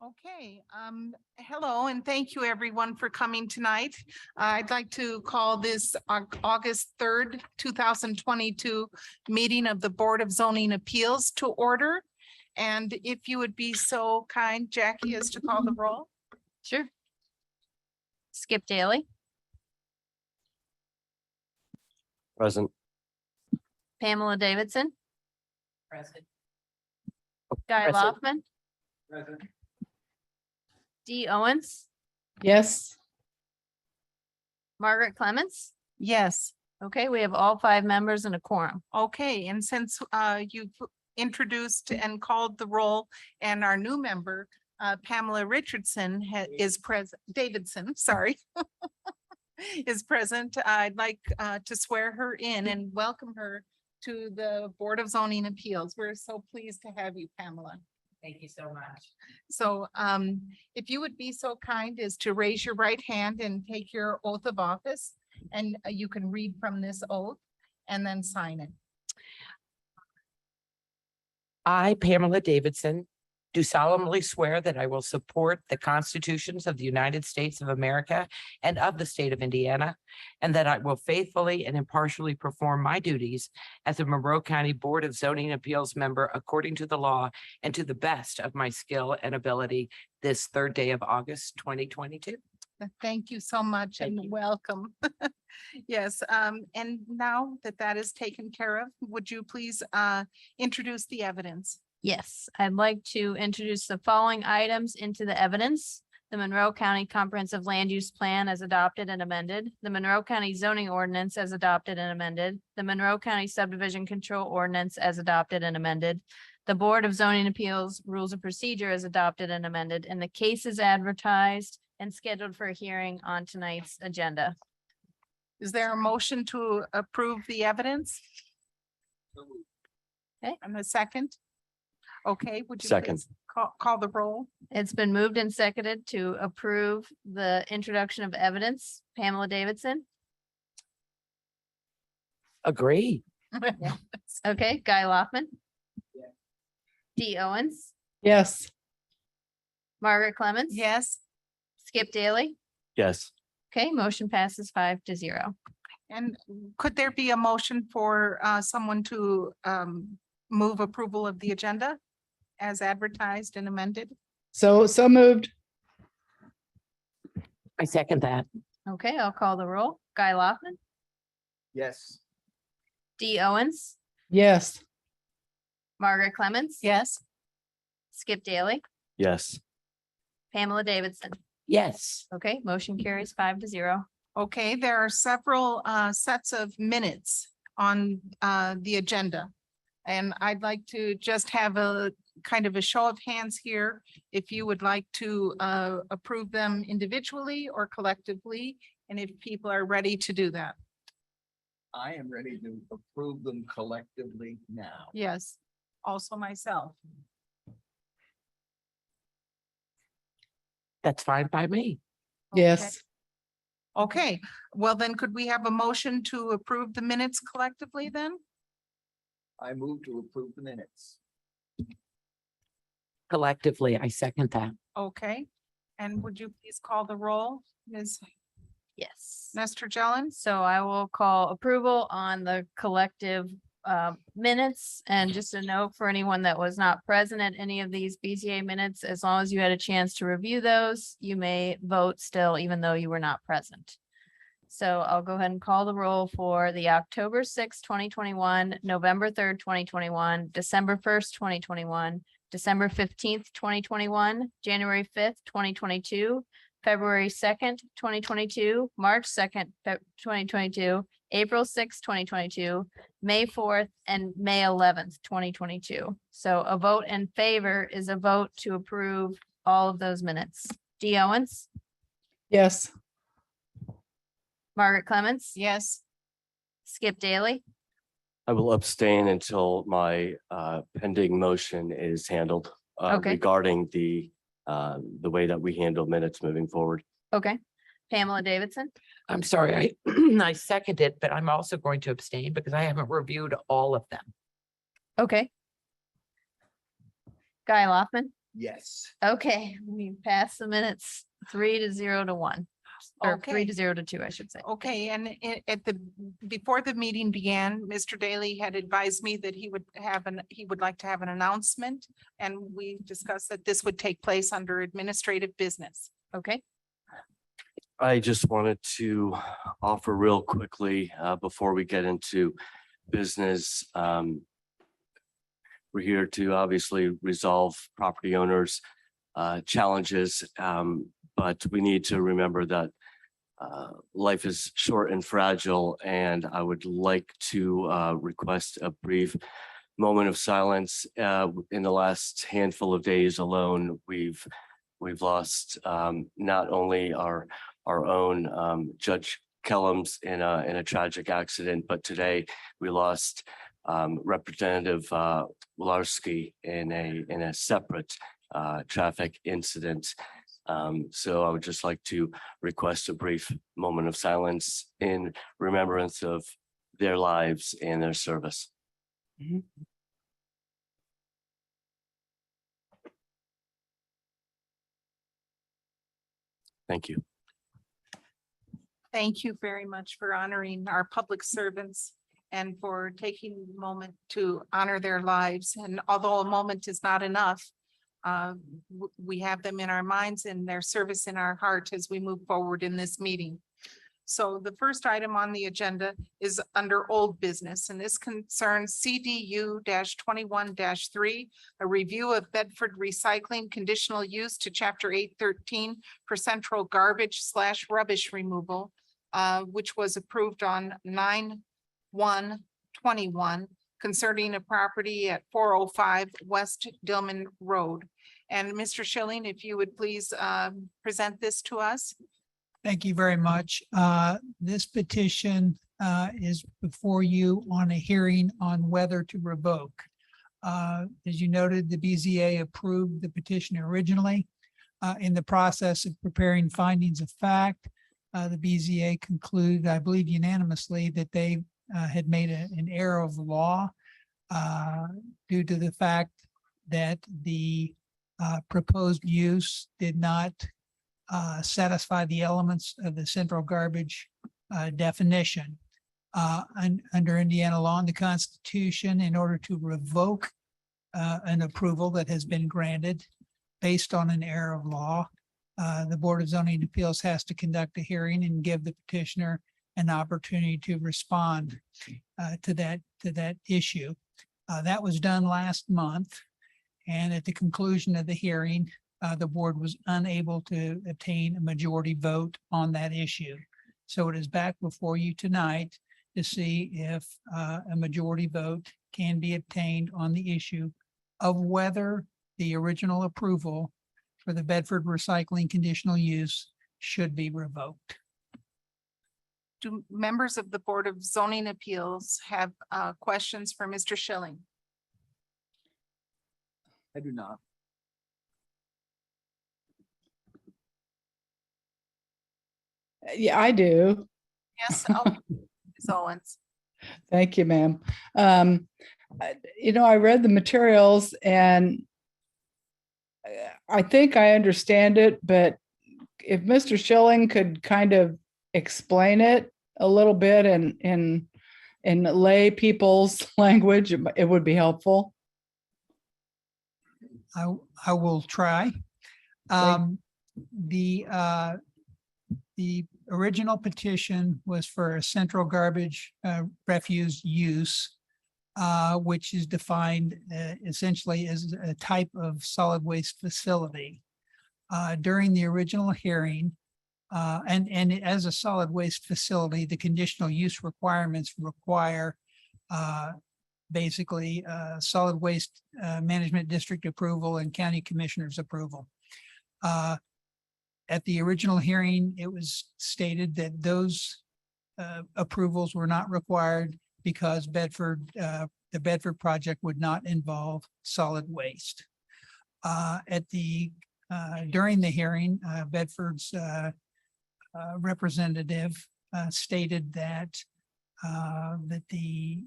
Okay, hello and thank you everyone for coming tonight. I'd like to call this August 3rd, 2022 meeting of the Board of Zoning Appeals to order. And if you would be so kind, Jackie, as to call the roll. Sure. Skip Daly, Present. Pamela Davidson, Present. Guy Present. Loftman, Dee Owens, Yes. Margaret Clements. Yes, Okay, we have all 5 members and a quorum. okay, and since you've introduced and called the roll and our new member, Pamela Richardson is present, Davidson, sorry. Is present. I'd like to swear her in and welcome her to the Board of Zoning Appeals. We're so pleased to have you, Pamela. Thank you so much. So if you would be so kind as to raise your right hand and take your oath of office, and you can read from this oath and then sign it. I, Pamela Davidson, do solemnly swear that I will support the constitutions of the United States of America and of the state of Indiana, and that I will faithfully and impartially perform my duties as a Monroe County Board of Zoning Appeals member according to the law and to the best of my skill and ability this 3rd day of August, 2022. Thank you so much Thank and you. welcome. Yes, and now that that is taken care of, would you please introduce the evidence? Yes, I'd like to introduce the following items into the evidence. The Monroe County Comprehensive Land Use Plan as adopted and amended, the Monroe County Zoning Ordinance as adopted and amended, the Monroe County Subdivision Control Ordinance as adopted and amended, the Board of Zoning Appeals Rules of Procedure as adopted and amended, and the case is advertised and scheduled for a hearing on tonight's agenda. Is there a motion to approve the evidence? Okay. And a second? Okay, would you Second. please call the roll? It's been moved and seconded to approve the introduction of evidence. Pamela Davidson. Agree. Okay, Guy Loftman. Dee Owens, Yes. Margaret Clements. Yes, Skip Daly. Yes. Okay, motion passes 5-0. and could there be a motion for someone to move approval of the agenda as advertised and amended? So moved. I second that. Okay, I'll call the roll. Guy Loftman, Yes. Dee Owens, Yes. Margaret Clements. Yes, Skip Daly, Yes. Pamela Davidson. Yes. Okay, motion carries 5-0. okay, there are several sets of minutes on the agenda. And I'd like to just have a kind of a show of hands here, if you would like to approve them individually or collectively, and if people are ready to do that. I am ready to approve them collectively now. Yes, also myself. That's fine by me. Yes. Okay, well then could we have a motion to approve the minutes collectively then? I move to approve the minutes. Collectively, I second that. Okay, and would you please call the roll, Ms. Yes. Nestor Jellens? So I will call approval on the collective minutes. And just a note for anyone that was not present at any of these BZA minutes, as long as you had a chance to review those, you may vote still, even though you were not present. So I'll go ahead and call the roll for the October 6th, 2021, November 3rd, 2021, December 1st, 2021, December 15th, 2021, January 5th, 2022, February 2nd, 2022, March 2nd, 2022, April 6th, 2022, May 4th, and May 11th, 2022. So a vote in favor is a vote to approve all of those minutes. Dee Owens, Yes. Margaret Clements, Yes, Skip Daly, I will abstain until my pending motion is handled Okay. regarding the way that we handle minutes moving forward. okay. Pamela Davidson, I'm sorry, I I second it, but I'm also going to abstain because I haven't reviewed all of them. okay. Guy Loftman, Yes. Okay, we pass the minutes 3-0-1. Or Okay. 3-0-2, I should say. Okay, and at the, before the meeting began, Mr. Daly had advised me that he would like to have an announcement. And we discussed that this would take place under administrative business. Okay, I just wanted to offer real quickly, before we get into business. We're here to obviously resolve property owners' challenges, but we need to remember that life is short and fragile, and I would like to request a brief moment of silence. In the last handful of days alone, we've lost not only our own Judge Kellums in a tragic accident, but today we lost Representative Wlarski in a separate traffic incident. So I would just like to request a brief moment of silence in remembrance of their lives and their service. Thank you. Thank you very much for honoring our public servants and for taking the moment to honor their lives. And although a moment is not enough, we have them in our minds and their service in our heart as we move forward in this meeting. So the first item on the agenda is under old business, and this concerns CDU 21-3, a review of Bedford Recycling conditional use to Chapter 813 for central garbage / rubbish removal, which was approved on 9/1/21 concerning a property at 405 West Dillman Road. And Mr. Schilling, if you would please present this to us. Thank you very much. This petition is before you on a hearing on whether to revoke. As you noted, the BZA approved the petition originally. In the process of preparing findings of fact, the BZA concluded, I believe unanimously, that they had made an error of law due to the fact that the proposed use did not satisfy the elements of the central garbage definition. Under Indiana law and the Constitution, in order to revoke an approval that has been granted based on an error of law, the Board of Zoning Appeals has to conduct a hearing and give the petitioner an opportunity to respond to that issue. That was done last month, and at the conclusion of the hearing, the board was unable to obtain a majority vote on that issue. So it is back before you tonight to see if a majority vote can be obtained on the issue of whether the original approval for the Bedford Recycling conditional use should be revoked. Do members of the Board of Zoning Appeals have questions for Mr. Schilling? I do not. Yeah, I do. Yes. Oh, Ms. Owens. Thank you, ma'am. I read the materials and I think I understand it, but if Mr. Schilling could kind of explain it a little bit in lay people's language, it would be helpful. I will try. The original petition was for a central garbage refuse use, which is defined essentially as a type of solid waste facility. During the original hearing, and as a solid waste facility, the conditional use requirements require basically solid waste management district approval and county commissioners approval. At the original hearing, it was stated that those approvals were not required because the Bedford project would not involve solid waste. During the hearing, Bedford's representative stated that the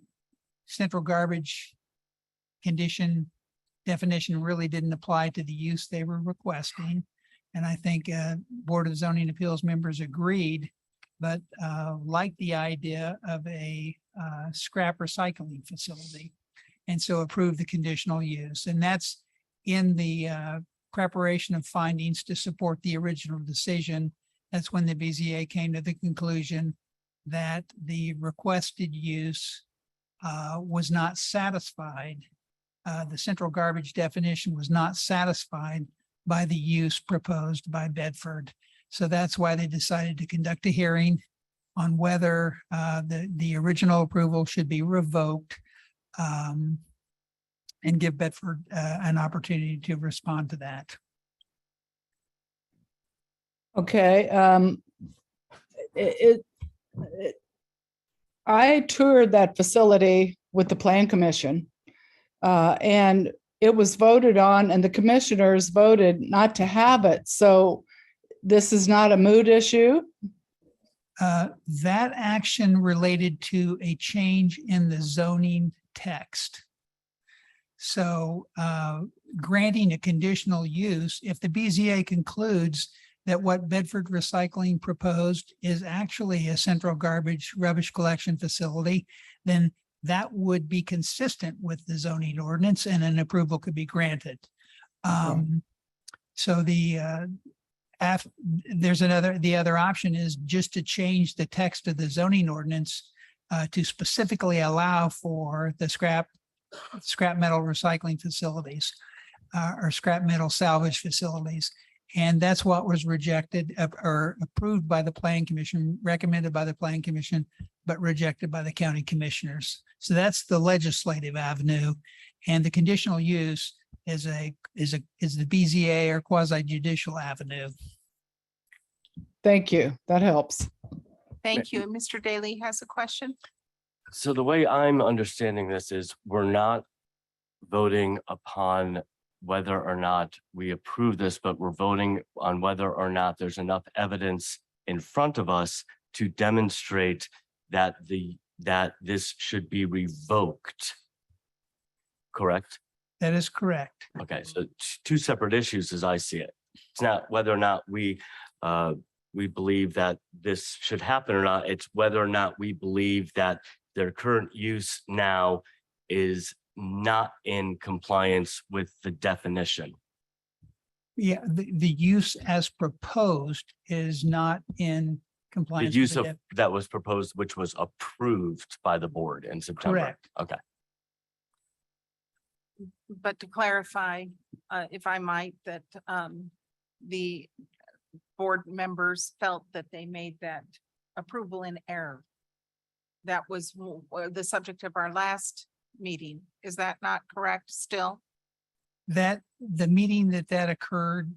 central garbage condition definition really didn't apply to the use they were requesting. And I think Board of Zoning Appeals members agreed, but liked the idea of a scrap recycling facility. And so approved the conditional use. And that's in the preparation of findings to support the original decision. That's when the BZA came to the conclusion that the requested use was not satisfied. The central garbage definition was not satisfied by the use proposed by Bedford. So that's why they decided to conduct a hearing on whether the original approval should be revoked and give Bedford an opportunity to respond to that. Okay, I toured that facility with the Plan Commission. And it was voted on and the commissioners voted not to have it. So this is not a moot issue. That action related to a change in the zoning text. So granting a conditional use, if the BZA concludes that what Bedford Recycling proposed is actually a central garbage rubbish collection facility, then that would be consistent with the zoning ordinance and an approval could be granted. So the other option is just to change the text of the zoning ordinance to specifically allow for the scrap metal recycling facilities or scrap metal salvage facilities. And that's what was rejected or approved by the Plan Commission, recommended by the Plan Commission, but rejected by the county commissioners. So that's the legislative avenue. And the conditional use is the BZA or quasi judicial avenue. Thank you. That helps. Thank you. And Mr. Daly has a question. So the way I'm understanding this is we're not voting upon whether or not we approve this, but we're voting on whether or not there's enough evidence in front of us to demonstrate that this should be revoked. Correct? That is correct. Okay, so two separate issues as I see it. It's not whether or not we believe that this should happen or not. It's whether or not we believe that their current use now is not in compliance with the definition. Yeah, the use as proposed is not in The compliance. use with of that was proposed, which was approved by the board in September. Correct. Okay. But to clarify, if I might, that the board members felt that they made that approval in error. That was the subject of our last meeting. Is that not correct still? That the meeting that occurred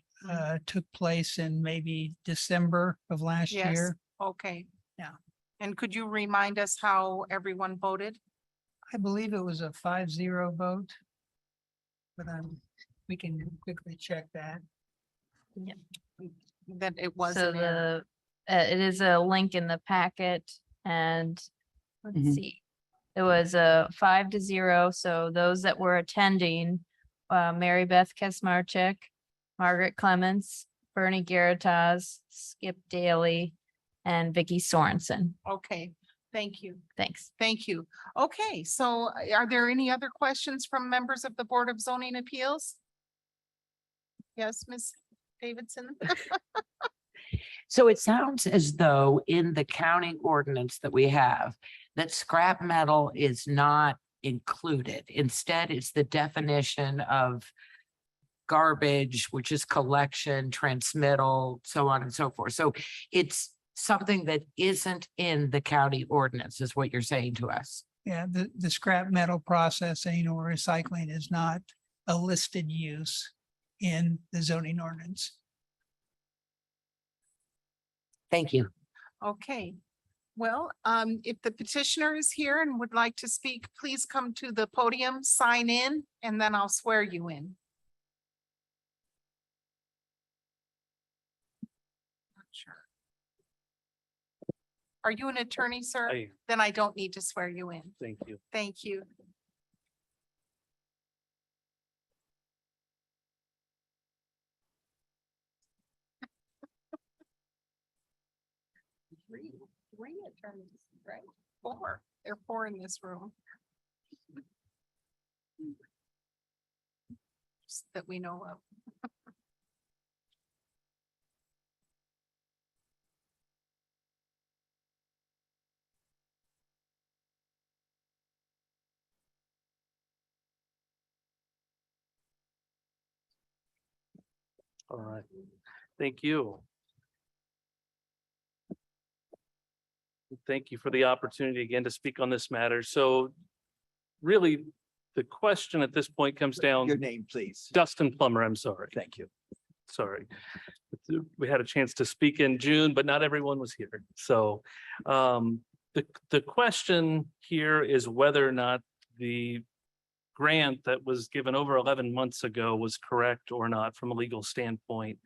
took place in maybe December of last Yes. year. Okay. Yeah. And could you remind us how everyone voted? I believe it was a 5-0 vote. But we can quickly check that. That it was So an error. it is a link in the packet and let's Mhm. see. It was a 5-0. So those that were attending, Mary Beth Kesmarchik, Margaret Clements, Bernie Garitas, Skip Daly, and Vicky Sorensen. Okay, thank you. Thanks. Thank you. Okay, so are there any other questions from members of the Board of Zoning Appeals? Yes, Ms. Davidson? So it sounds as though in the county ordinance that we have, that scrap metal is not included. Instead, it's the definition of garbage, which is collection, transmittal, so on and so forth. So it's something that isn't in the county ordinance is what you're saying to us. Yeah, the scrap metal processing or recycling is not a listed use in the zoning ordinance. Thank you. Okay, well, if the petitioner is here and would like to speak, please come to the podium, sign in, and then I'll swear you in. Not sure. Are you an attorney, sir? Then I don't need to swear you in. Thank you. Thank you. Three attorneys, right? Four. There are four in this room. Just that we know of. All right, thank you. Thank you for the opportunity again to speak on this matter. So really, the question at this point comes down, Your name, please. Dustin Plummer, I'm sorry. Thank you. Sorry. We had a chance to speak in June, but not everyone was here. So the question here is whether or not the grant that was given over 11 months ago was correct or not from a legal standpoint.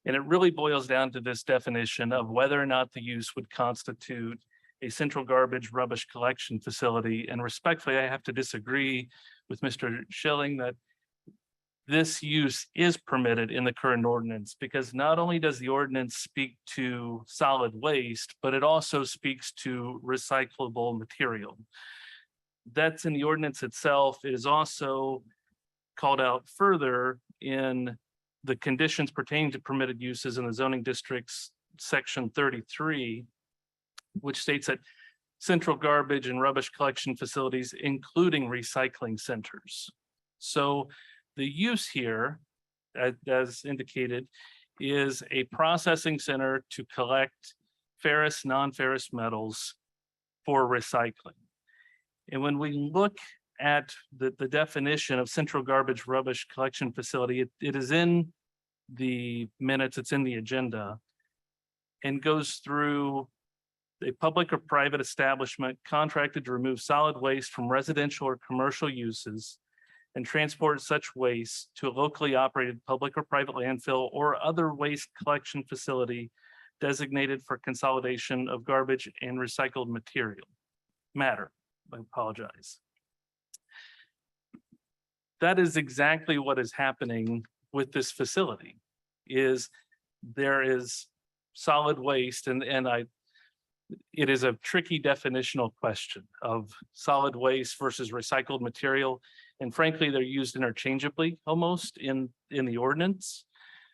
And it really boils down to this definition of whether or not the use would constitute a central garbage rubbish collection facility. And respectfully, I have to disagree with Mr. Schilling that this use is permitted in the current ordinance, because not only does the ordinance speak to solid waste, but it also speaks to recyclable material. That's in the ordinance itself. It is also called out further in the conditions pertaining to permitted uses in the zoning districts, section 33, which states that central garbage and rubbish collection facilities, including recycling centers. So the use here, as indicated, is a processing center to collect ferrous, non-ferrous metals for recycling. And when we look at the definition of central garbage rubbish collection facility, it is in the minutes, it's in the agenda, and goes through a public or private establishment contracted to remove solid waste from residential or commercial uses and transport such waste to a locally operated public or private landfill or other waste collection facility designated for consolidation of garbage and recycled matter. I apologize. That is exactly what is happening with this facility. Is there is solid waste, and it is a tricky definitional question of solid waste versus recycled material. And frankly, they're used interchangeably almost in the ordinance.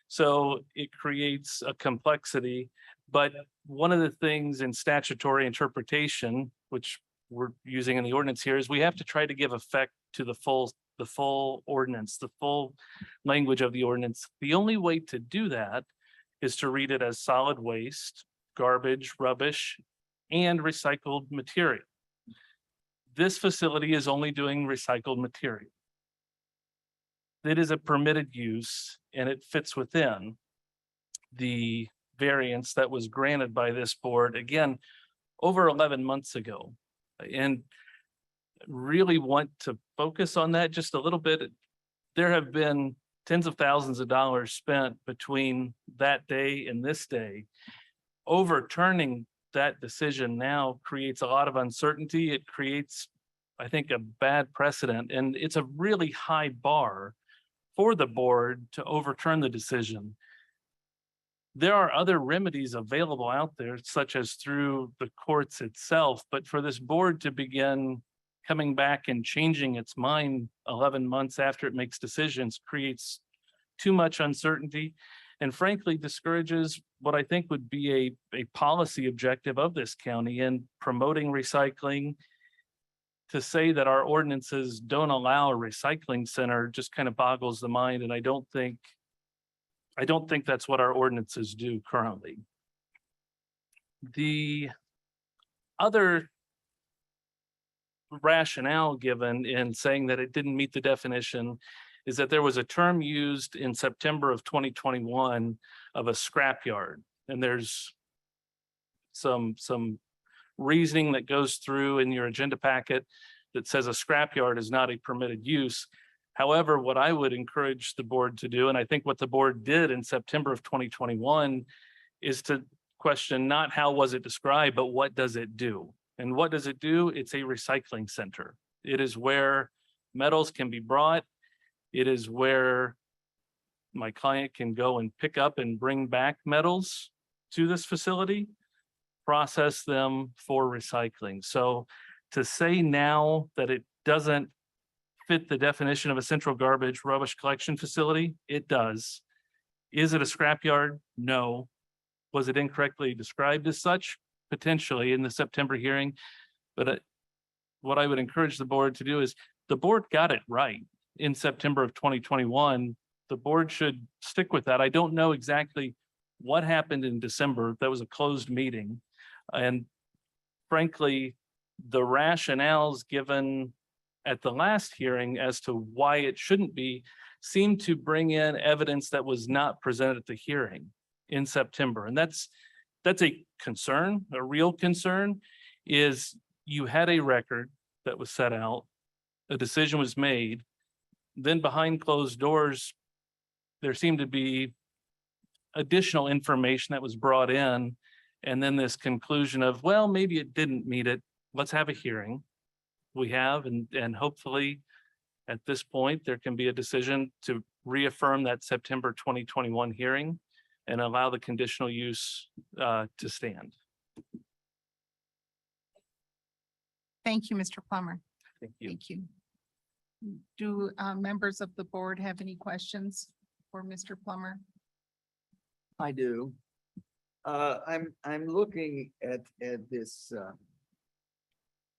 So it creates a complexity. But one of the things in statutory interpretation, which we're using in the ordinance here, is we have to try to give effect to the full ordinance, the full language of the ordinance. The only way to do that is to read it as solid waste, garbage, rubbish, and recycled material. This facility is only doing recycled material. It is a permitted use and it fits within the variance that was granted by this board, again, over 11 months ago. And really want to focus on that just a little bit. There have been tens of thousands of dollars spent between that day and this day. Overturning that decision now creates a lot of uncertainty. It creates, I think, a bad precedent, and it's a really high bar for the board to overturn the decision. There are other remedies available out there, such as through the courts itself, but for this board to begin coming back and changing its mind 11 months after it makes decisions creates too much uncertainty, and frankly discourages what I think would be a policy objective of this county in promoting recycling. To say that our ordinances don't allow a recycling center just kind of boggles the mind, and I don't think that's what our ordinances do currently. The other rationale given in saying that it didn't meet the definition is that there was a term used in September of 2021 of a scrapyard. And there's some reasoning that goes through in your agenda packet that says a scrapyard is not a permitted use. However, what I would encourage the board to do, and I think what the board did in September of 2021, is to question not how was it described, but what does it do? And what does it do? It's a recycling center. It is where metals can be brought. It is where my client can go and pick up and bring back metals to this facility. process them for recycling. So to say now that it doesn't fit the definition of a central garbage rubbish collection facility, it does. Is it a scrapyard? No. Was it incorrectly described as such? Potentially in the September hearing. But what I would encourage the board to do is, the board got it right in September of 2021. The board should stick with that. I don't know exactly what happened in December. That was a closed meeting. And frankly, the rationales given at the last hearing as to why it shouldn't be seemed to bring in evidence that was not presented at the hearing in September. And that's a concern, a real concern, is you had a record that was set out, a decision was made, then behind closed doors, there seemed to be additional information that was brought in, and then this conclusion of, well, maybe it didn't meet it. Let's have a hearing. We have, and hopefully at this point, there can be a decision to reaffirm that September 2021 hearing and allow the conditional use to stand. Thank you, Mr. Plummer. Thank you. Thank you. Do members of the board have any questions for Mr. Plummer? I do. I'm looking at this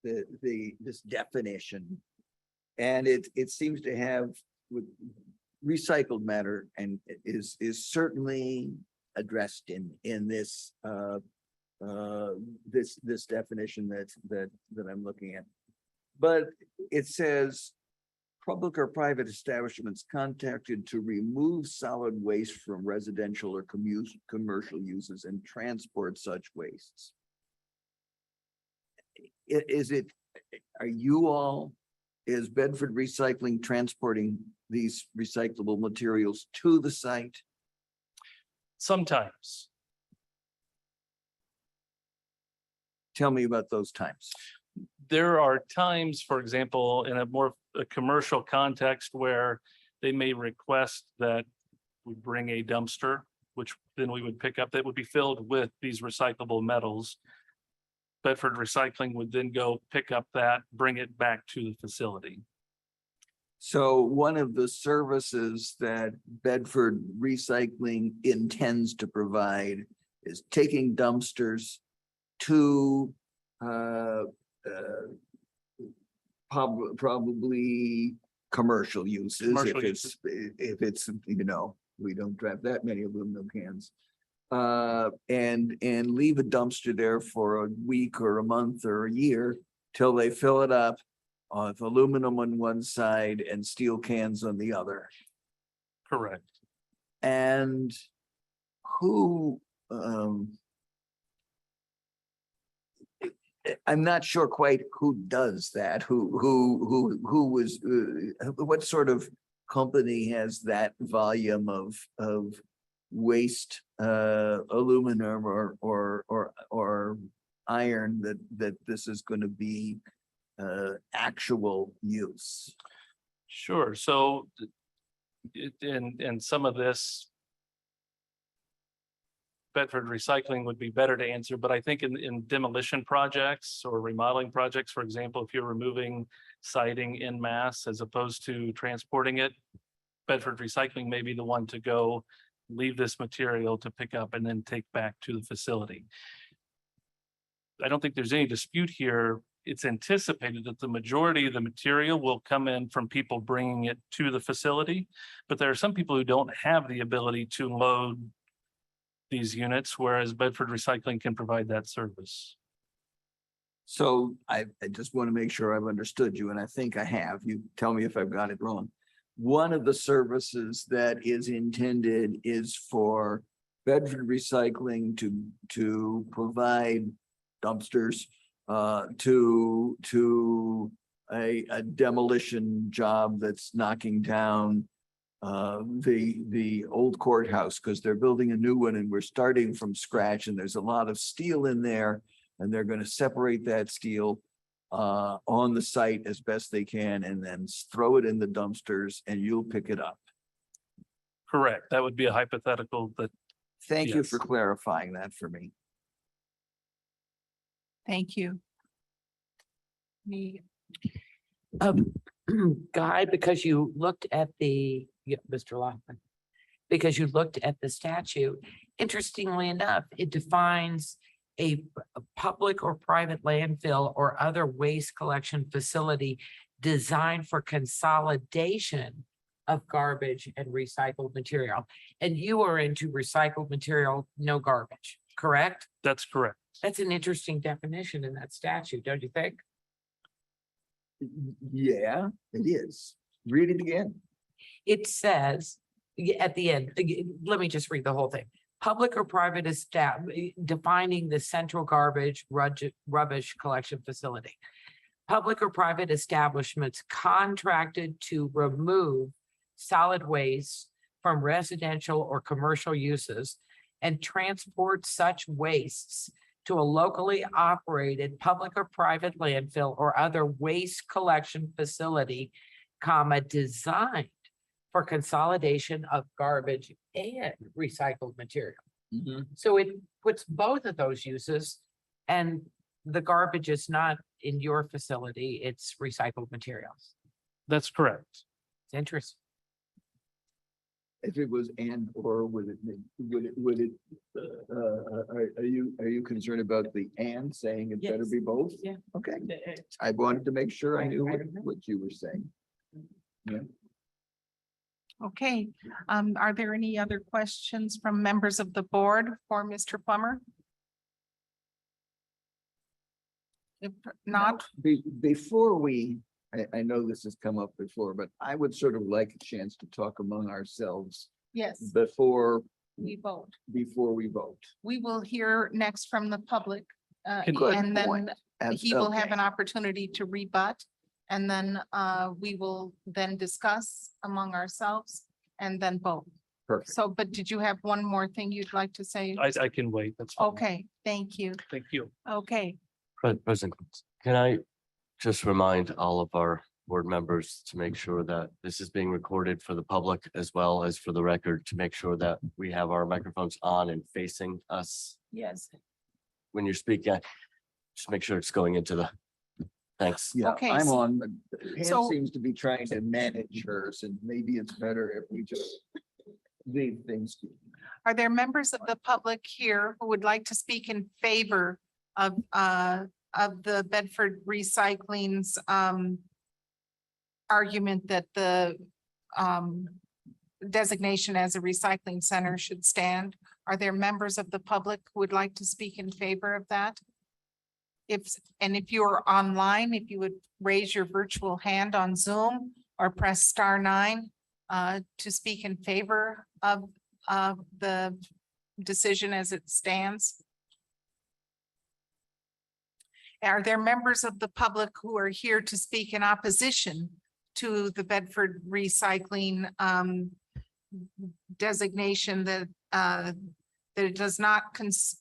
this definition. And it seems to have with recycled matter and is certainly addressed in this this definition that I'm looking at. But it says public or private establishments contacted to remove solid waste from residential or commercial uses and transport such wastes. Is Bedford Recycling transporting these recyclable materials to the site? Sometimes. Tell me about those times. There are times, for example, in a commercial context where they may request that we bring a dumpster, which then we would pick up, that would be filled with these recyclable metals. Bedford Recycling would then go pick up that, bring it back to the facility. So one of the services that Bedford Recycling intends to provide is taking dumpsters to probably commercial uses. Commercial If it's, you know, we don't drive that many aluminum cans. And leave a dumpster there for a week or a month or a year till they fill it up with aluminum on one side and steel cans on the other. Correct. And who, I'm not sure quite who does that, who was, what sort of company has that volume of waste, aluminum or iron that this is going to be actual use. Sure. So and some of this Bedford Recycling would be better to answer, but I think in demolition projects or remodeling projects, for example, if you're removing siding en masse as opposed to transporting it, Bedford Recycling may be the one to go leave this material to pick up and then take back to the facility. I don't think there's any dispute here. It's anticipated that the majority of the material will come in from people bringing it to the facility, but there are some people who don't have the ability to load these units, whereas Bedford Recycling can provide that service. So I just want to make sure I've understood you, and I think I have. You tell me if I've got it wrong. One of the services that is intended is for Bedford Recycling to provide dumpsters to a demolition job that's knocking down the old courthouse, because they're building a new one and we're starting from scratch, and there's a lot of steel in there, and they're going to separate that steel on the site as best they can and then throw it in the dumpsters and you'll pick it up. Correct. That would be a hypothetical that Thank you Yes. for clarifying that for me. Thank you. Me, Guy, because you looked at Mr. Lockman, because you looked at the statute, interestingly enough, it defines a public or private landfill or other waste collection facility designed for consolidation of garbage and recycled material. And you are into recycled material, no garbage, correct? That's correct. That's an interesting definition in that statute, don't you think? Yeah, it is. Read it again. It says, at the end, let me just read the whole thing. Public or private defining the central garbage rubbish collection facility. Public or private establishments contracted to remove solid waste from residential or commercial uses and transport such wastes to a locally operated public or private landfill or other waste collection facility, designed for consolidation of garbage and recycled material. So it puts both of those uses, and the garbage is not in your facility, it's recycled materials. That's correct. It's interesting. If it was and or would it, are you concerned about the and saying it better Yes. be both? Yeah. Okay, I wanted to make sure I I knew remember. what you were saying. Yeah. okay, are there any other questions from members of the board for Mr. Plummer? If not, Before I know this has come up before, but I would sort of like a chance to talk among ourselves yes, before we vote. we vote. We will hear next from the public. Good And then point. he will have Okay. an opportunity to rebut. And then we will then discuss among ourselves and then vote. Perfect. So, but did you have one more thing you'd like to say? I can wait. That's fine. Okay, thank you. Thank you. Okay, President, can I just remind all of our board members to make sure that this is being recorded for the public as well as for the record, to make sure that we have our microphones on and facing us yes, when you're speaking. Just make sure it's going into the, thanks. Yeah, Okay, I'm so- on, but Pam so- seems to be trying to manage hers, and maybe it's better if we just leave things. are there members of the public here who would like to speak in favor of the Bedford Recycling's argument that the designation as a recycling center should stand? Are there members of the public who would like to speak in favor of that? If you're online, if you would raise your virtual hand on Zoom or press *9 to speak in favor of the decision as it stands. Are there members of the public who are here to speak in opposition to the Bedford Recycling designation that it does not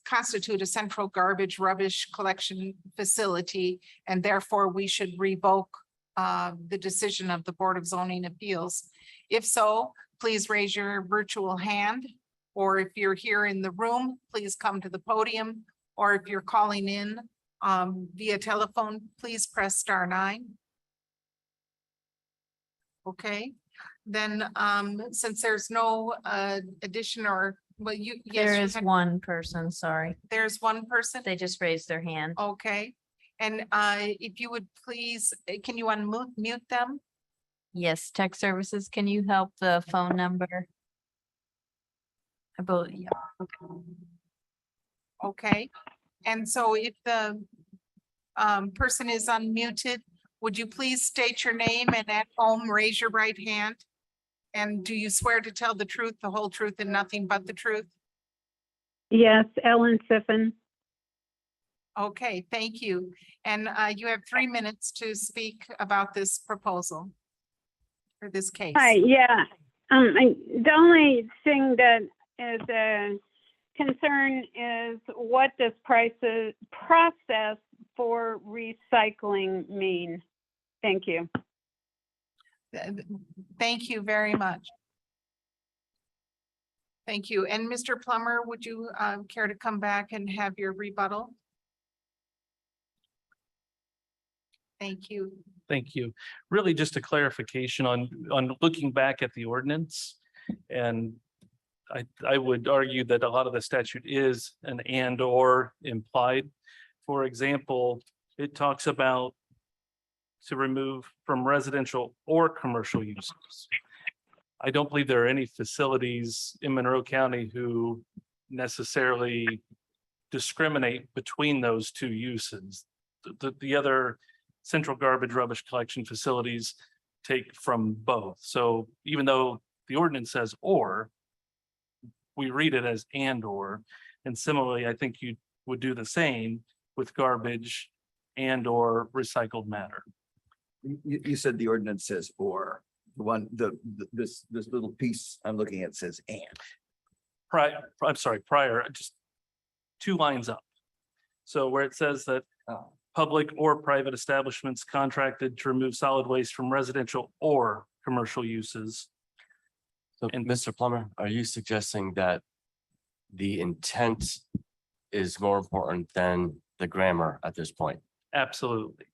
constitute a central garbage rubbish collection facility, and therefore we should revoke the decision of the Board of Zoning Appeals? If so, please raise your virtual hand, or if you're here in the room, please come to the podium, or if you're calling in via telephone, please press *9. Okay, then since there's no addition or, well, yes, There you is had- one person, sorry. there's one person. They just raised their hand. Okay, and if you would please, can you unmute them? Yes, tech services, can you help the phone number? I believe, yeah. Okay, and so if the person is unmuted, would you please state your name and at home raise your right hand? And do you swear to tell the truth, the whole truth, and nothing but the truth? Yes, Ellen Siffin. Okay, thank you. And you have 3 minutes to speak about this proposal for this case. Hi, yeah. The only thing that is a concern is what does process for recycling mean? Thank you. Thank you very much. Thank you. And Mr. Plummer, would you care to come back and have your rebuttal? Thank you. Thank you. Really just a clarification on looking back at the ordinance. And I would argue that a lot of the statute is an and or implied. For example, it talks about to remove from residential or commercial uses. I don't believe there are any facilities in Monroe County who necessarily discriminate between those two uses. The other central garbage rubbish collection facilities take from both. So even though the ordinance says or, we read it as and or. And similarly, I think you would do the same with garbage and or recycled matter. You said the ordinance says or, this little piece I'm looking at says and. I'm sorry, prior, just 2 lines up. So where it says that public or private establishments contracted to remove solid waste from residential or commercial uses. So, And- Mr. Plummer, are you suggesting that the intent is more important than the grammar at this point? Absolutely.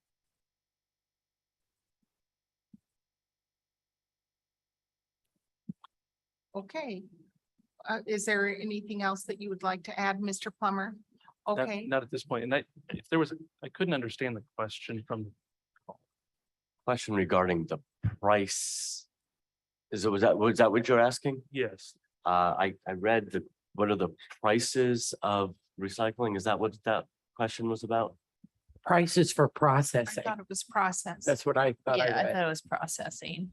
Okay. Is there anything else that you would like to add, Mr. Plummer? Okay, Not at this point. And if there was, I couldn't understand the question from, Question regarding the price. Was that what you're asking? yes, I read what are the prices of recycling? Is that what that question was about? Prices for I processing. thought it was processed. That's what I thought I Yeah, I read. thought it was processing.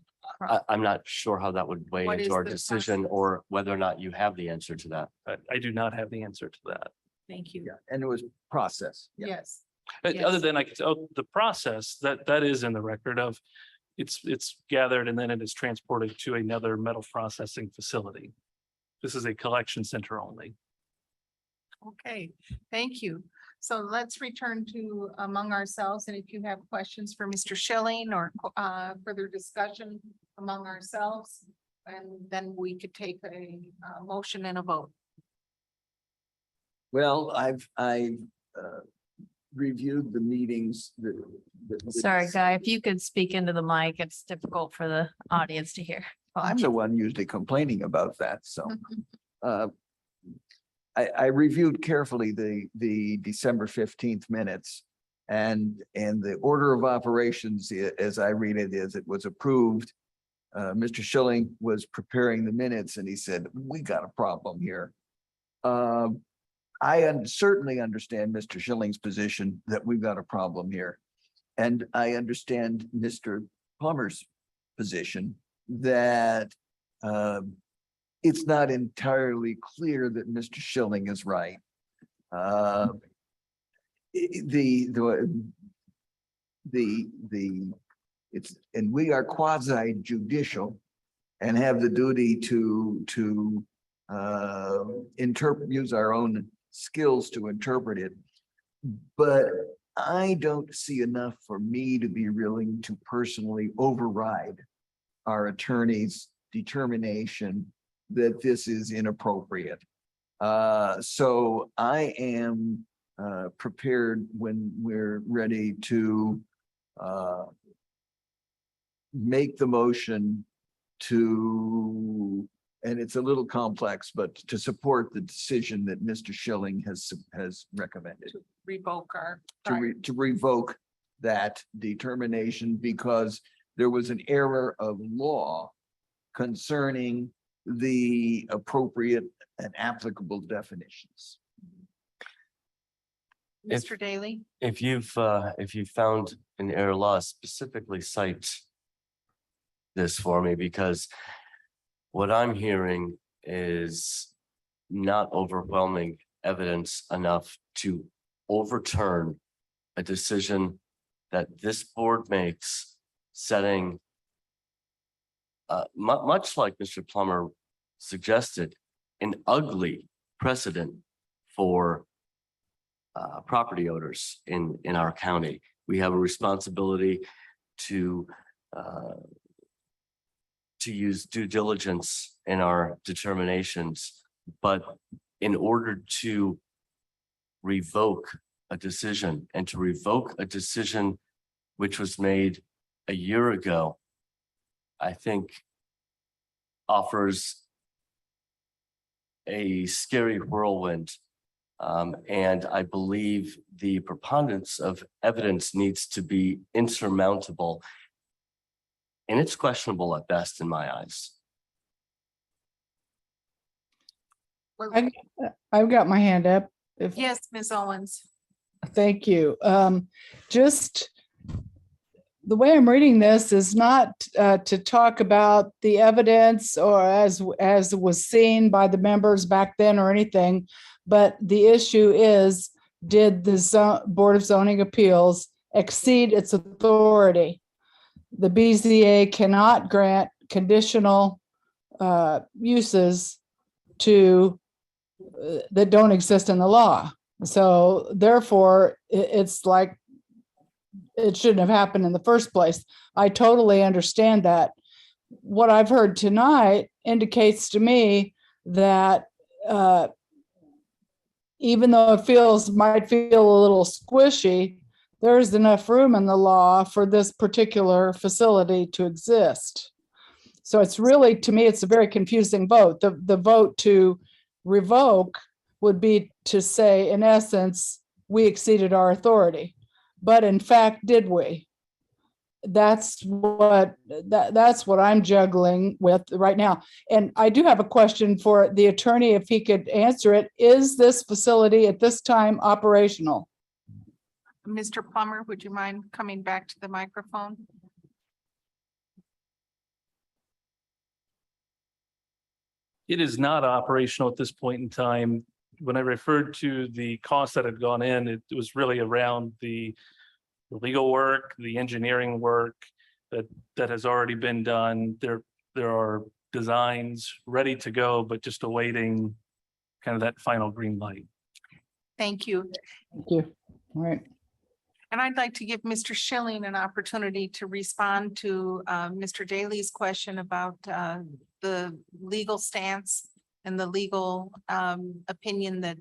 I'm not sure how that would weigh What is into our the decision process? or whether or not you have the answer to that. I do not have the answer to that. Thank you. Yeah, and it was process. Yeah. Yes. Other Yes. than the process that is in the record of it's gathered and then it is transported to another metal processing facility. This is a collection center only. Okay, thank you. So let's return to among ourselves, and if you have questions for Mr. Schilling or further discussion among ourselves, and then we could take a motion and a vote. Well, I've reviewed the meetings. Sorry, Guy, if you could speak into the mic, it's difficult for the audience to hear. I'm the one usually complaining about that, so. I reviewed carefully the December 15th minutes. And the order of operations, as I read it, is it was approved. Mr. Schilling was preparing the minutes and he said, we got a problem here. I certainly understand Mr. Schilling's position that we've got a problem here. And I understand Mr. Plummer's position that it's not entirely clear that Mr. Schilling is right. And we are quasi judicial and have the duty to use our own skills to interpret it. But I don't see enough for me to be willing to personally override our attorney's determination that this is inappropriate. So I am prepared when we're ready to make the motion to, and it's a little complex, but to support the decision that Mr. Schilling has recommended. Revoke our. To revoke that determination because there was an error of law concerning the appropriate and applicable definitions. Mr. Daly? If you've found an error law, specifically cite this for me, because what I'm hearing is not overwhelming evidence enough to overturn a decision that this board makes, setting much like Mr. Plummer suggested, an ugly precedent for property owners in our county. We have a responsibility to use due diligence in our determinations, but in order to revoke a decision and to revoke a decision which was made a year ago, I think offers a scary whirlwind. And I believe the preponderance of evidence needs to be insurmountable. And it's questionable at best in my eyes. Well, I've got my hand up. If, yes, Ms. Owens. thank you. Just the way I'm reading this is not to talk about the evidence or as was seen by the members back then or anything, but the issue is, did the Board of Zoning Appeals exceed its authority? The BZA cannot grant conditional uses to that don't exist in the law. So therefore, it's like it shouldn't have happened in the first place. I totally understand that. What I've heard tonight indicates to me that even though it might feel a little squishy, there's enough room in the law for this particular facility to exist. So it's really, to me, it's a very confusing vote. The vote to revoke would be to say, in essence, we exceeded our authority. But in fact, did we? That's what I'm juggling with right now. And I do have a question for the attorney, if he could answer it. Is this facility at this time operational? Mr. Plummer, would you mind coming back to the microphone? It is not operational at this point in time. When I referred to the costs that had gone in, it was really around the legal work, the engineering work that has already been done. There are designs ready to go, but just awaiting kind of that final green light. Thank you. Thank you. All right. And I'd like to give Mr. Schilling an opportunity to respond to Mr. Daly's question about the legal stance and the legal opinion that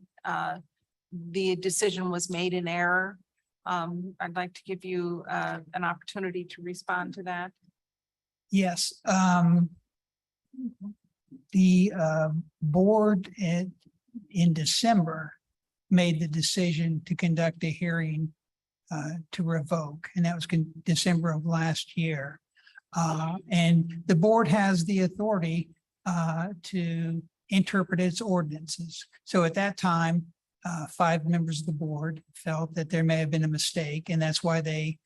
the decision was made in error. I'd like to give you an opportunity to respond to that. Yes, the board in December made the decision to conduct a hearing to revoke, and that was December of last year. And the board has the authority to interpret its ordinances. So at that time, 5 members of the board felt that there may have been a mistake, and that's why they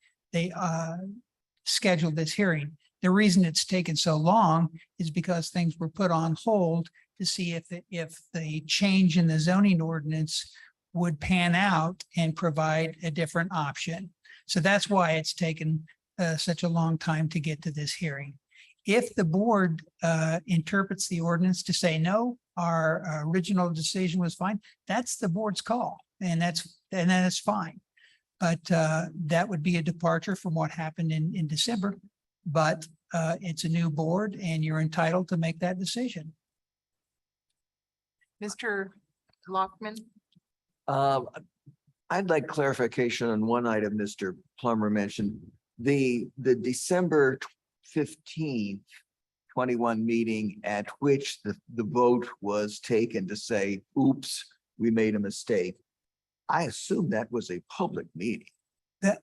scheduled this hearing. The reason it's taken so long is because things were put on hold to see if the change in the zoning ordinance would pan out and provide a different option. So that's why it's taken such a long time to get to this hearing. If the board interprets the ordinance to say, no, our original decision was fine, that's the board's call, and that's fine. But that would be a departure from what happened in December. But it's a new board and you're entitled to make that decision. Mr. Lockman? I'd like clarification on one item Mr. Plummer mentioned. The December 15th, 21 meeting at which the vote was taken to say, oops, we made a mistake. I assume that was a public meeting.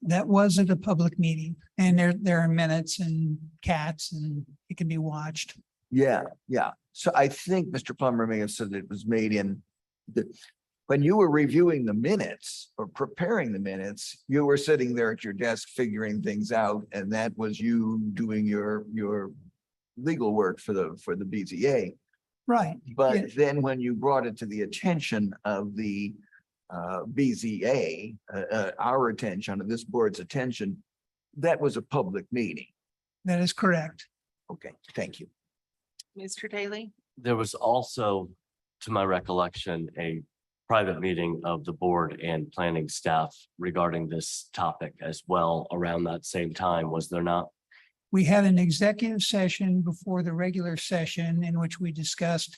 That wasn't a public meeting, and there are minutes and cats, and it can be watched. Yeah. So I think Mr. Plummer may have said it was made in when you were reviewing the minutes or preparing the minutes, you were sitting there at your desk figuring things out, and that was you doing your legal work for the BZA. Right. But Yeah. then when you brought it to the attention of the BZA, our attention, this board's attention, that was a public meeting. That is correct. Okay, thank you. Mr. Daly? There was also, to my recollection, a private meeting of the board and planning staff regarding this topic as well around that same time, was there not? We had an executive session before the regular session in which we discussed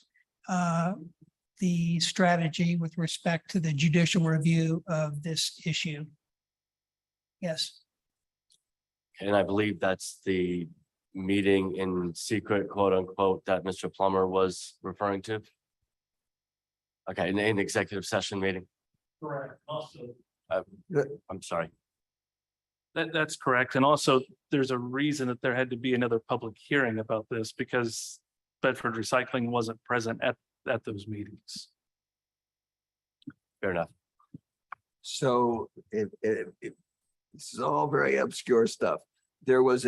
the strategy with respect to the judicial review of this issue. Yes. And I believe that's the meeting in secret, quote unquote, that Mr. Plummer was referring to. Okay, in executive session meeting. Correct. Also. I'm sorry. That's correct. And also, there's a reason that there had to be another public hearing about this because Bedford Recycling wasn't present at those meetings. Fair enough. So this is all very obscure stuff. There was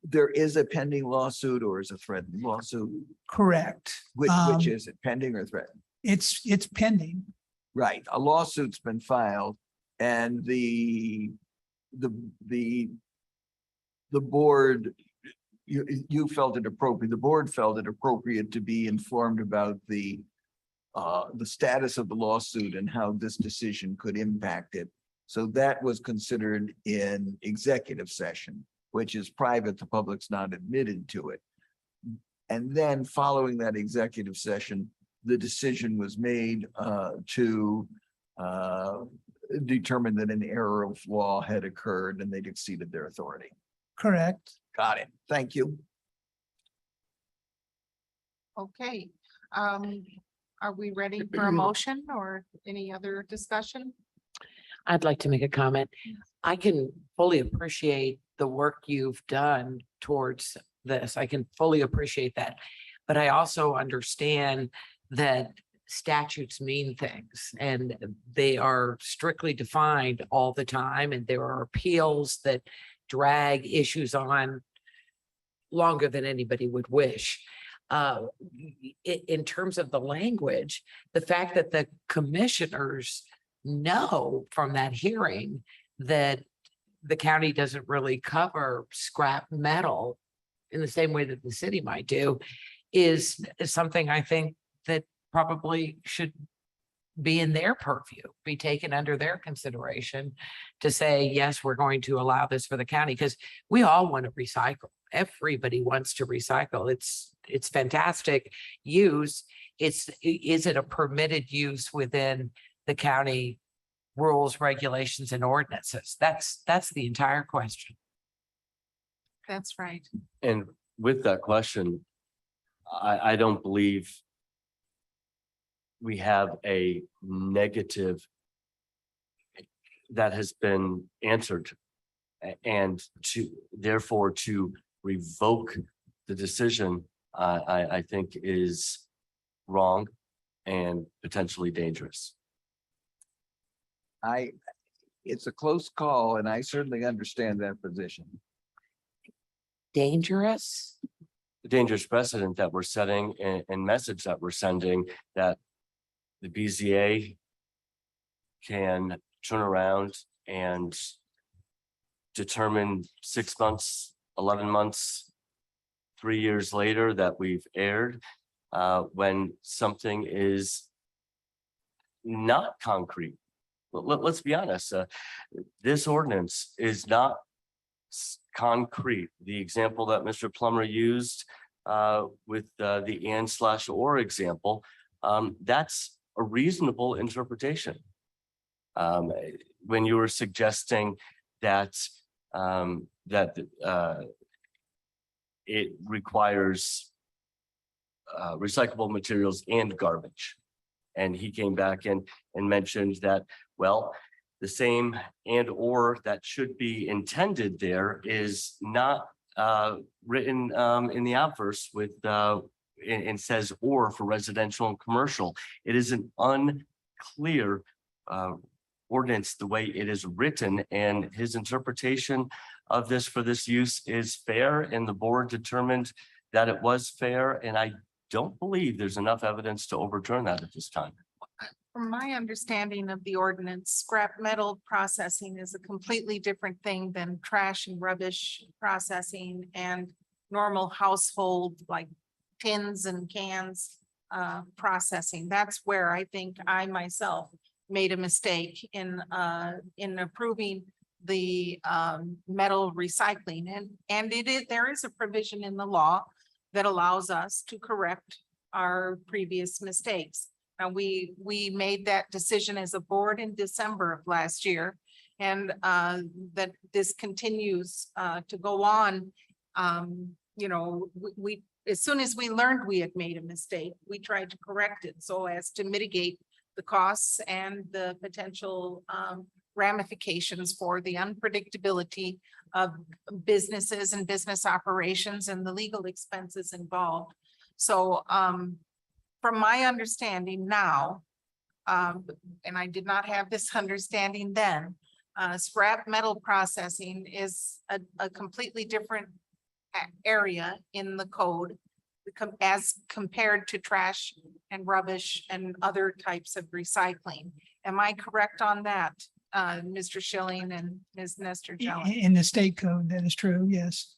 there is a pending lawsuit or is a threatened lawsuit? Correct. Which Um, is it, pending or threatened? It's pending. Right, a lawsuit's been filed and the board, you felt it appropriate, the board felt it appropriate to be informed about the status of the lawsuit and how this decision could impact it. So that was considered in executive session, which is private, the public's not admitted to it. And then following that executive session, the decision was made to determine that an error of law had occurred and they'd exceeded their authority. Correct. Got it. Thank you. Okay. Are we ready for a motion or any other discussion? I'd like to make a comment. I can fully appreciate the work you've done towards this. I can fully appreciate that. But I also understand that statutes mean things and they are strictly defined all the time. And there are appeals that drag issues on longer than anybody would wish. In terms of the language, the fact that the commissioners know from that hearing that the county doesn't really cover scrap metal in the same way that the city might do is something I think that probably should be in their purview, be taken under their consideration to say, yes, we're going to allow this for the county because we all want to recycle. Everybody wants to recycle. It's fantastic use. Is it a permitted use within the county rules, regulations, and ordinances? That's the entire question. That's right. And with that question, I don't believe we have a negative that has been answered. And therefore to revoke the decision, I think is wrong and potentially dangerous. It's a close call and I certainly understand that position. Dangerous? The dangerous precedent that we're setting and message that we're sending that the BZA can turn around and determine 6 months, 11 months, 3 years later that we've erred when something is not concrete. Let's be honest, this ordinance is not concrete. The example that Mr. Plummer used with the and/or example, that's a reasonable interpretation. When you were suggesting that it requires recyclable materials and garbage. And he came back and mentioned that, well, the same and or that should be intended there is not written in the obverse with and says or for residential and commercial. It is an unclear ordinance the way it is written, and his interpretation of this for this use is fair, and the board determined that it was fair, and I don't believe there's enough evidence to overturn that at this time. From my understanding of the ordinance, scrap metal processing is a completely different thing than trash and rubbish processing and normal household like tins and cans processing. That's where I think I myself made a mistake in approving the metal recycling. And there is a provision in the law that allows us to correct our previous mistakes. And we made that decision as a board in December of last year. and that this continues to go on. You know, we, as soon as we learned we had made a mistake, we tried to correct it so as to mitigate the costs and the potential ramifications for the unpredictability of businesses and business operations and the legal expenses involved. So from my understanding now, and I did not have this understanding then, scrap metal processing is a completely different area in the code as compared to trash and rubbish and other types of recycling. Am I correct on that, Mr. Schilling and Ms. Nestor Jelly? In the state code, that is true, yes.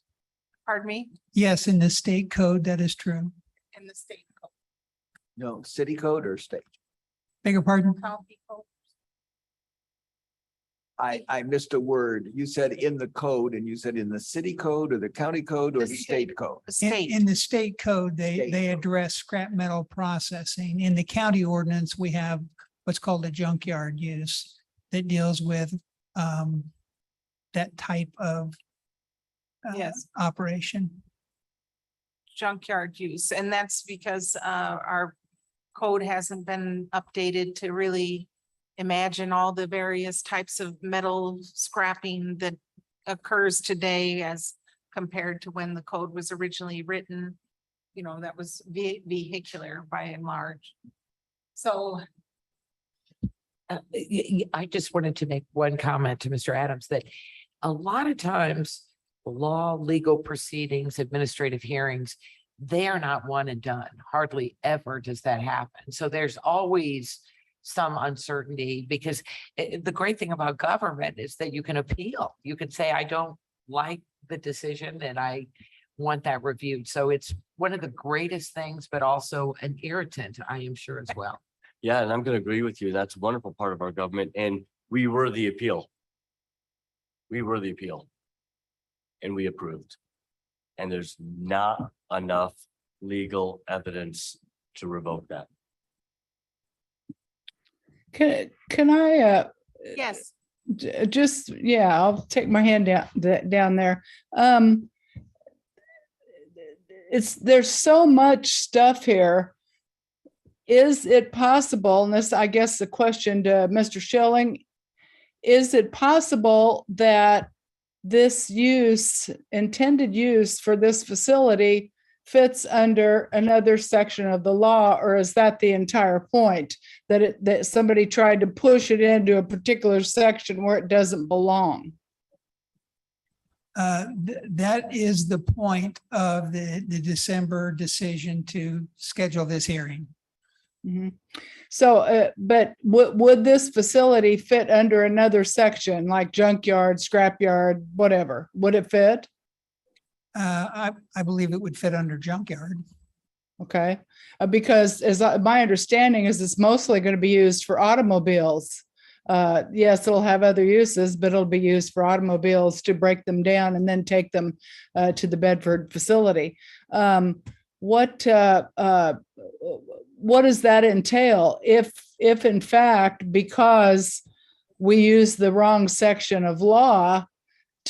Pardon me? Yes, in the state code, that is true. In the state code, No, city code or state? Beg your pardon? county code? I missed a word. You said in the code and you said in the city code or the county code or The the state. state code? The state. In the state code, they State code. address scrap metal processing. In the county ordinance, we have what's called a junkyard use that deals with that type of Yes. operation. Junkyard use, and that's because our code hasn't been updated to really imagine all the various types of metal scrapping that occurs today as compared to when the code was originally written. You know, that was vehicular by and large. So I just wanted to make one comment to Mr. Adams that a lot of times law, legal proceedings, administrative hearings, they are not one and done. Hardly ever does that happen. So there's always some uncertainty because the great thing about government is that you can appeal. You can say, I don't like the decision and I want that reviewed. So it's one of the greatest things, but also an irritant, I am sure as well. Yeah, and I'm gonna agree with you. That's a wonderful part of our government, and we were the appeal. We were the appeal. And we approved. And there's not enough legal evidence to revoke that. Can I, yes, just, yeah, I'll take my hand down there. There's so much stuff here. Is it possible, and this, I guess, the question to Mr. Schilling, is it possible that this use, intended use for this facility fits under another section of the law, or is that the entire point? That somebody tried to push it into a particular section where it doesn't belong? That is the point of the December decision to schedule this hearing. Mhm. So, but would this facility fit under another section like junkyard, scrapyard, whatever? Would it fit? I believe it would fit under junkyard. Okay, because my understanding is it's mostly going to be used for automobiles. Yes, it'll have other uses, but it'll be used for automobiles to break them down and then take them to the Bedford facility. What does that entail if in fact, because we use the wrong section of law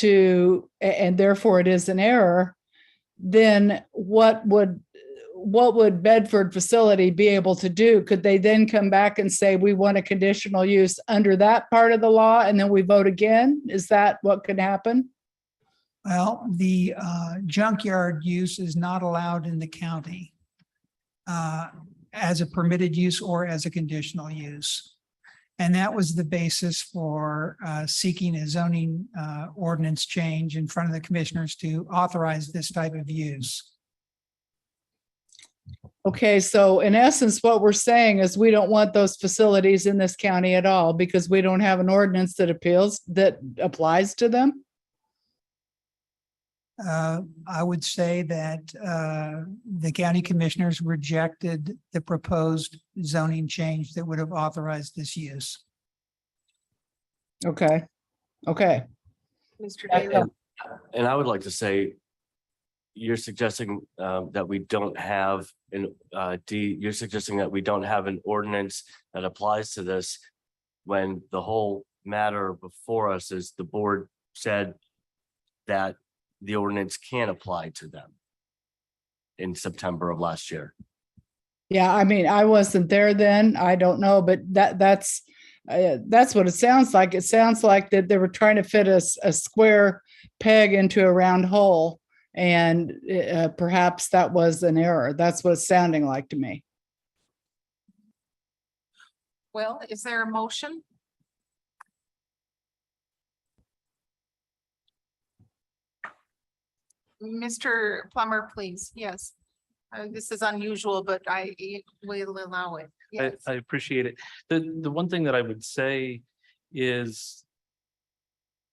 and therefore it is an error, then what would Bedford facility be able to do? Could they then come back and say, we want a conditional use under that part of the law and then we vote again? Is that what could happen? Well, the junkyard use is not allowed in the county as a permitted use or as a conditional use. And that was the basis for seeking a zoning ordinance change in front of the commissioners to authorize this type of use. Okay, so in essence, what we're saying is we don't want those facilities in this county at all because we don't have an ordinance that applies to them? I would say that the county commissioners rejected the proposed zoning change that would have authorized this use. Okay, okay. Mr. Daly. And I would like to say, you're suggesting that we don't have you're suggesting that we don't have an ordinance that applies to this when the whole matter before us is the board said that the ordinance can apply to them in September of last year. Yeah, I mean, I wasn't there then. I don't know, but that's what it sounds like. It sounds like that they were trying to fit a square peg into a round hole. And perhaps that was an error. That's what it's sounding like to me. Well, is there a motion? Mr. Plummer, please. Yes. This is unusual, but I will allow it. Yes. I appreciate it. The one thing that I would say is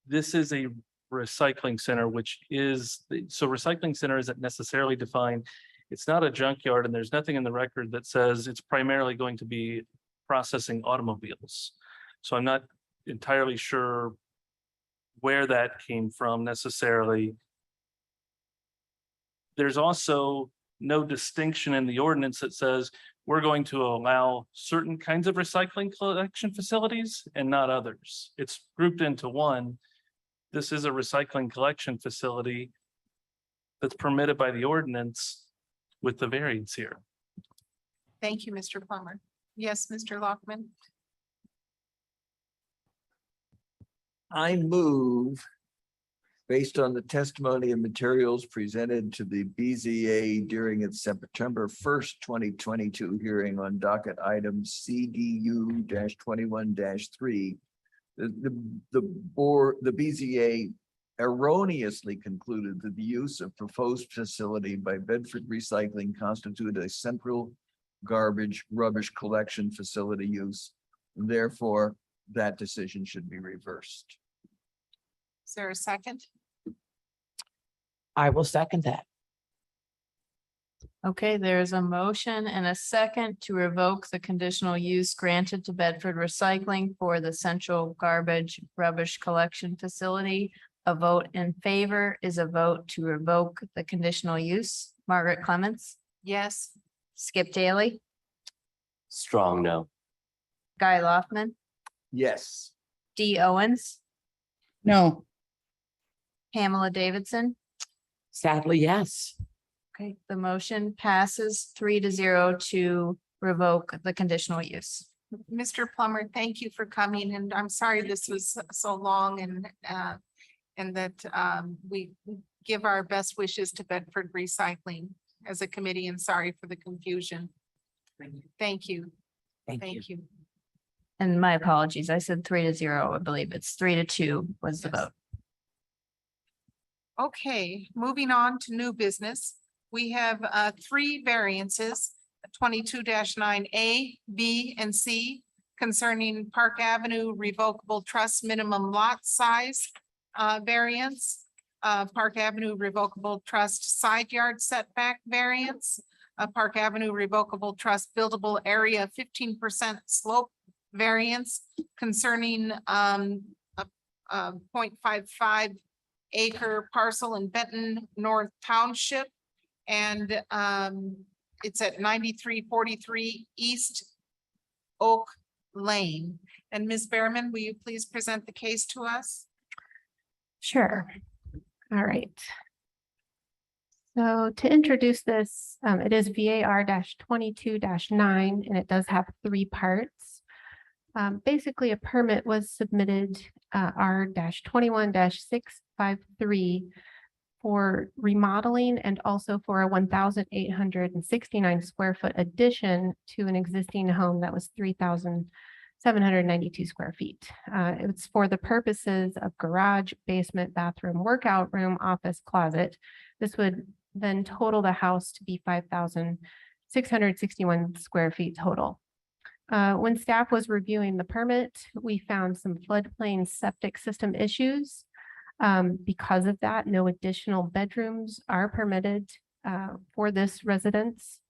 this is a recycling center, which is, so recycling center isn't necessarily defined. It's not a junkyard, and there's nothing in the record that says it's primarily going to be processing automobiles. So I'm not entirely sure where that came from necessarily. There's also no distinction in the ordinance that says we're going to allow certain kinds of recycling collection facilities and not others. It's grouped into one. This is a recycling collection facility that's permitted by the ordinance with the variance here. Thank you, Mr. Plummer. Yes, Mr. Lockman. I move, based on the testimony and materials presented to the BZA during its September 1st, 2022 hearing on docket item CDU 21-3, the board, the BZA erroneously concluded that the use of proposed facility by Bedford Recycling constituted a central garbage rubbish collection facility use. Therefore, that decision should be reversed. Is there a second? I will second that. Okay, there's a motion and a second to revoke the conditional use granted to Bedford Recycling for the central garbage rubbish collection facility. A vote in favor is a vote to revoke the conditional use. Margaret Clements, Yes. Skip Daly, Strong no. Guy Loftman, Yes. Dee Owens, No, Pamela Davidson. Sadly, yes. Okay, the motion passes 3-0 to revoke the conditional use. Mr. Plummer, thank you for coming, and I'm sorry this was so long, and that we give our best wishes to Bedford Recycling as a committee, and sorry for the confusion. Thank you. Thank you. Thank you. And my apologies, I said 3-0. I believe it's 3-2 was the Yes. vote. Okay, moving on to new business. We have three variances, 22-9A, B, and C concerning Park Avenue Revocable Trust Minimum Lot Size variance, Park Avenue Revocable Trust Side Yard Setback variance, Park Avenue Revocable Trust Buildable Area 15% slope variance concerning a 0.55 acre parcel in Benton North Township. And it's at 9343 East Oak Lane. And Ms. Behrman, will you please present the case to us? Sure. All right. So to introduce this, it is VAR 22-9, and it does have three parts. Basically, a permit was submitted R 21-653 for remodeling and also for a 1,869 square foot addition to an existing home that was 3,792 square feet. It's for the purposes of garage, basement, bathroom, workout room, office, closet. This would then total the house to be 5,661 square feet total. When staff was reviewing the permit, we found some floodplain septic system issues. Because of that, no additional bedrooms are permitted for this residence.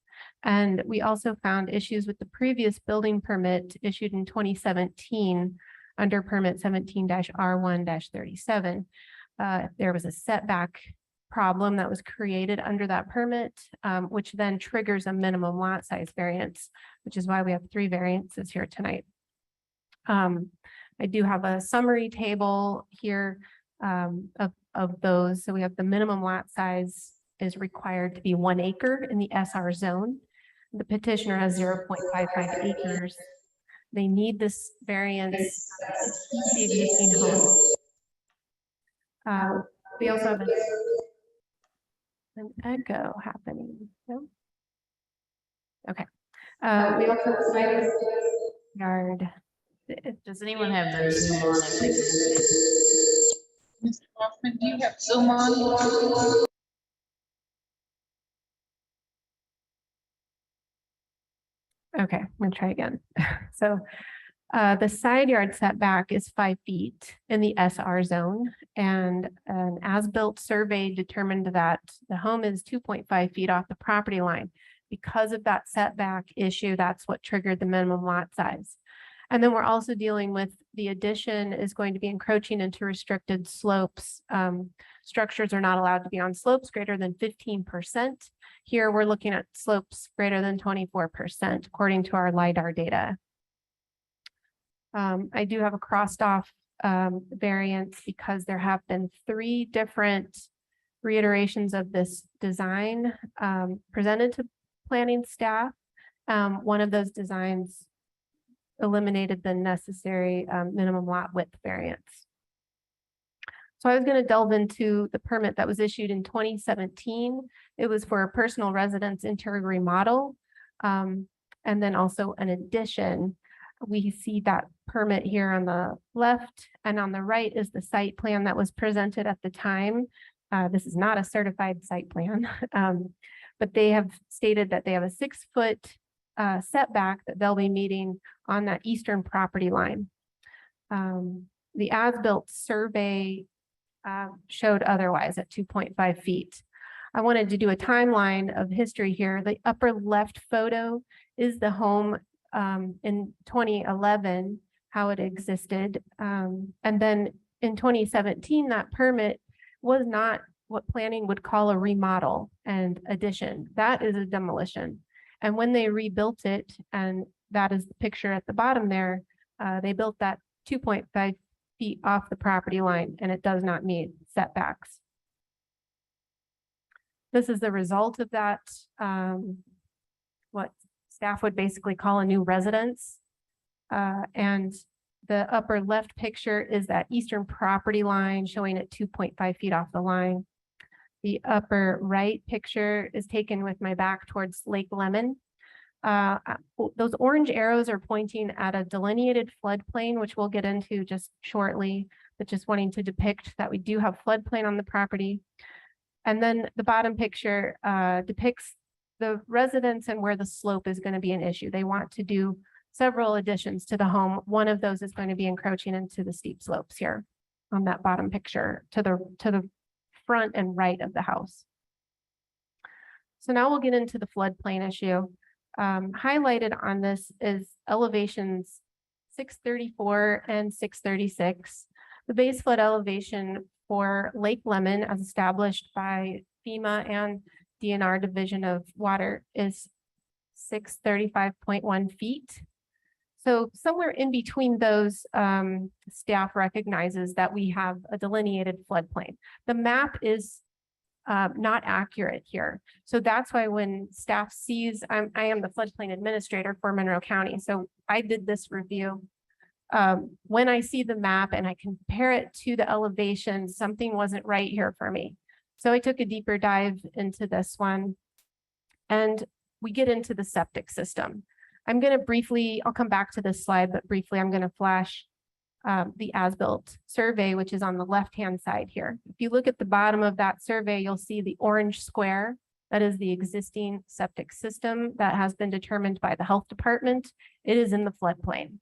And we also found issues with the previous building permit issued in 2017 under permit 17-R1-37. There was a setback problem that was created under that permit, which then triggers a minimum lot size variance, which is why we have three variances here tonight. I do have a summary table here of those. So we have the minimum lot size is required to be 1 acre in the SR zone. The petitioner has 0.55 acres. They need this variance to keep the existing home. We also have an echo happening. No? Okay. We also have a side yard. Does anyone have their Zoom on? Mr. Hoffman, do you have Zoom on? Okay, I'm gonna try again. So the side yard setback is 5 feet in the SR zone, and an as-built survey determined that the home is 2.5 feet off the property line. Because of that setback issue, that's what triggered the minimum lot size. And then we're also dealing with the addition is going to be encroaching into restricted slopes. Structures are not allowed to be on slopes greater than 15%. Here, we're looking at slopes greater than 24%, according to our LiDAR data. I do have a crossed off variance because there have been 3 different reiterations of this design presented to planning staff. One of those designs eliminated the necessary minimum lot width variance. So I was going to delve into the permit that was issued in 2017. It was for a personal residence interior remodel, and then also an addition. We see that permit here on the left, and on the right is the site plan that was presented at the time. This is not a certified site plan, but they have stated that they have a 6-foot setback that they'll be meeting on that eastern property line. The as-built survey showed otherwise at 2.5 feet. I wanted to do a timeline of history here. The upper left photo is the home in 2011, how it existed. And then in 2017, that permit was not what planning would call a remodel and addition. That is a demolition. And when they rebuilt it, and that is the picture at the bottom there, they built that 2.5 feet off the property line, and it does not meet setbacks. This is the result of that, what staff would basically call a new residence. And the upper left picture is that eastern property line showing it 2.5 feet off the line. The upper right picture is taken with my back towards Lake Lemon. Those orange arrows are pointing at a delineated floodplain, which we'll get into just shortly, but just wanting to depict that we do have floodplain on the property. And then the bottom picture depicts the residence and where the slope is going to be an issue. They want to do several additions to the home. One of those is going to be encroaching into the steep slopes here on that bottom picture to the front and right of the house. So now we'll get into the floodplain issue. Highlighted on this is elevations 634 and 636. The base flood elevation for Lake Lemon, as established by FEMA and DNR Division of Water, is 635.1 feet. So somewhere in between those, staff recognizes that we have a delineated floodplain. The map is not accurate here. So that's why when staff sees, I am the floodplain administrator for Monroe County. So I did this review. When I see the map and I compare it to the elevation, something wasn't right here for me. So I took a deeper dive into this one, and we get into the septic system. I'm going to briefly, I'll come back to this slide, but briefly I'm going to flash the as-built survey, which is on the left-hand side here. If you look at the bottom of that survey, you'll see the orange square. That is the existing septic system that has been determined by the health department. It is in the floodplain.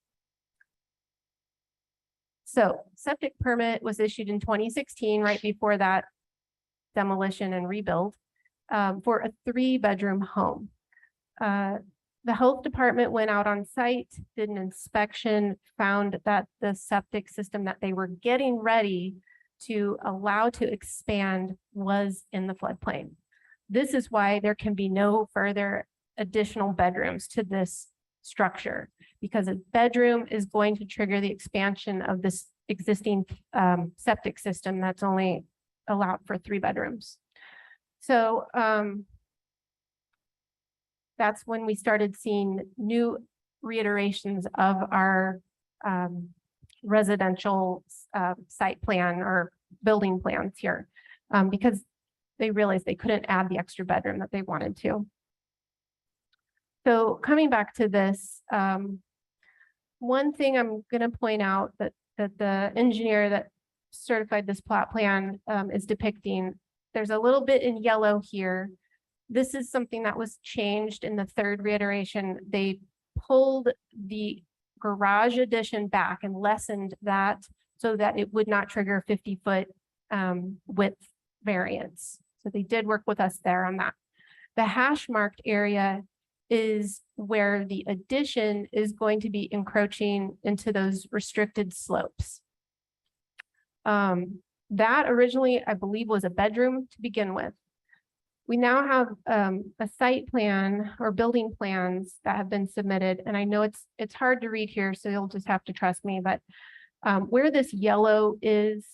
So septic permit was issued in 2016, right before that demolition and rebuild, for a 3-bedroom home. The health department went out on site, did an inspection, found that the septic system that they were getting ready to allow to expand was in the floodplain. This is why there can be no further additional bedrooms to this structure because a bedroom is going to trigger the expansion of this existing septic system that's only allowed for 3 bedrooms. So that's when we started seeing new reiterations of our residential site plan or building plans here because they realized they couldn't add the extra bedroom that they wanted to. So coming back to this, one thing I'm going to point out that the engineer that certified this plot plan is depicting, there's a little bit in yellow here. This is something that was changed in the 3rd reiteration. They pulled the garage addition back and lessened that so that it would not trigger 50-foot width variance. So they did work with us there on that. The hash marked area is where the addition is going to be encroaching into those restricted slopes. That originally, I believe, was a bedroom to begin with. We now have a site plan or building plans that have been submitted, and I know it's hard to read here, so you'll just have to trust me, but where this yellow is,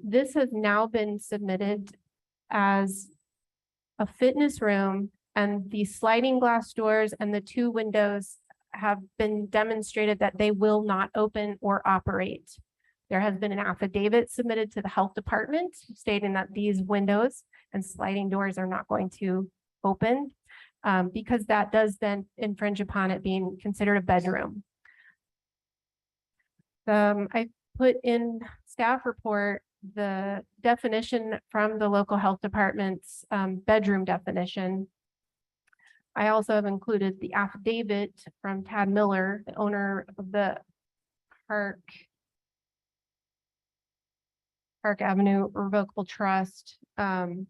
this has now been submitted as a fitness room, and the sliding glass doors and the 2 windows have been demonstrated that they will not open or operate. There has been an affidavit submitted to the health department stating that these windows and sliding doors are not going to open because that does then infringe upon it being considered a bedroom. I put in staff report the definition from the local health department's bedroom definition. I also have included the affidavit from Tad Miller, the owner of the Park Avenue Revocable Trust. And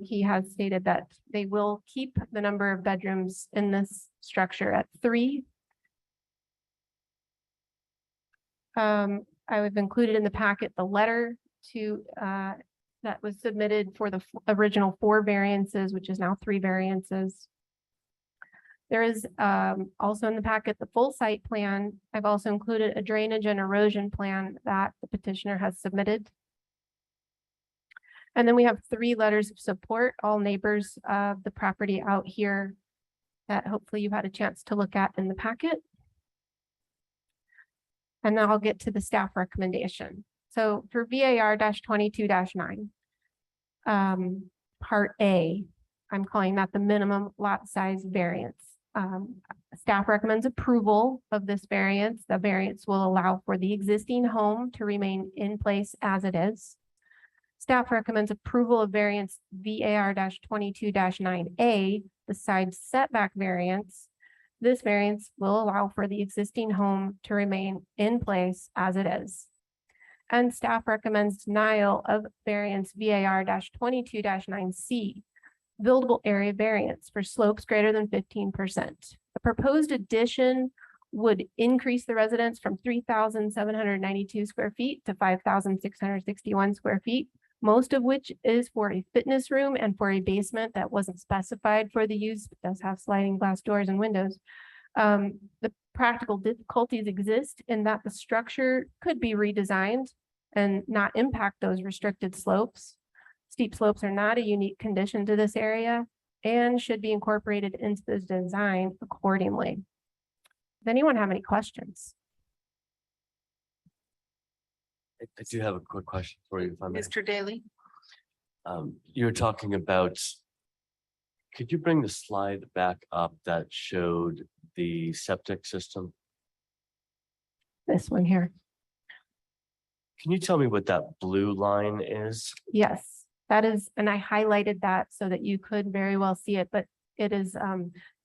he has stated that they will keep the number of bedrooms in this structure at 3. I have included in the packet the letter to that was submitted for the original 4 variances, which is now 3 variances. There is also in the packet the full site plan. I've also included a drainage and erosion plan that the petitioner has submitted. And then we have 3 letters of support, all neighbors of the property out here that hopefully you had a chance to look at in the packet. And now I'll get to the staff recommendation. So for VAR-22-9, Part A, I'm calling that the minimum lot size variance. Staff recommends approval of this variance. The variance will allow for the existing home to remain in place as it is. Staff recommends approval of variance VAR-22-9A, the side setback variance. This variance will allow for the existing home to remain in place as it is. And staff recommends denial of variance VAR-22-9C, buildable area variance for slopes greater than 15%. The proposed addition would increase the residence from 3,792 square feet to 5,661 square feet, most of which is for a fitness room and for a basement that wasn't specified for the use, but does have sliding glass doors and windows. The practical difficulties exist in that the structure could be redesigned and not impact those restricted slopes. Steep slopes are not a unique condition to this area and should be incorporated into the design accordingly. Does anyone have any questions? I do have a quick question for you, if I may. Mr. Daly? You were talking about, could you bring the slide back up that showed the septic system? This one here. Can you tell me what that blue line is? Yes, that is, and I highlighted that so that you could very well see it, but it is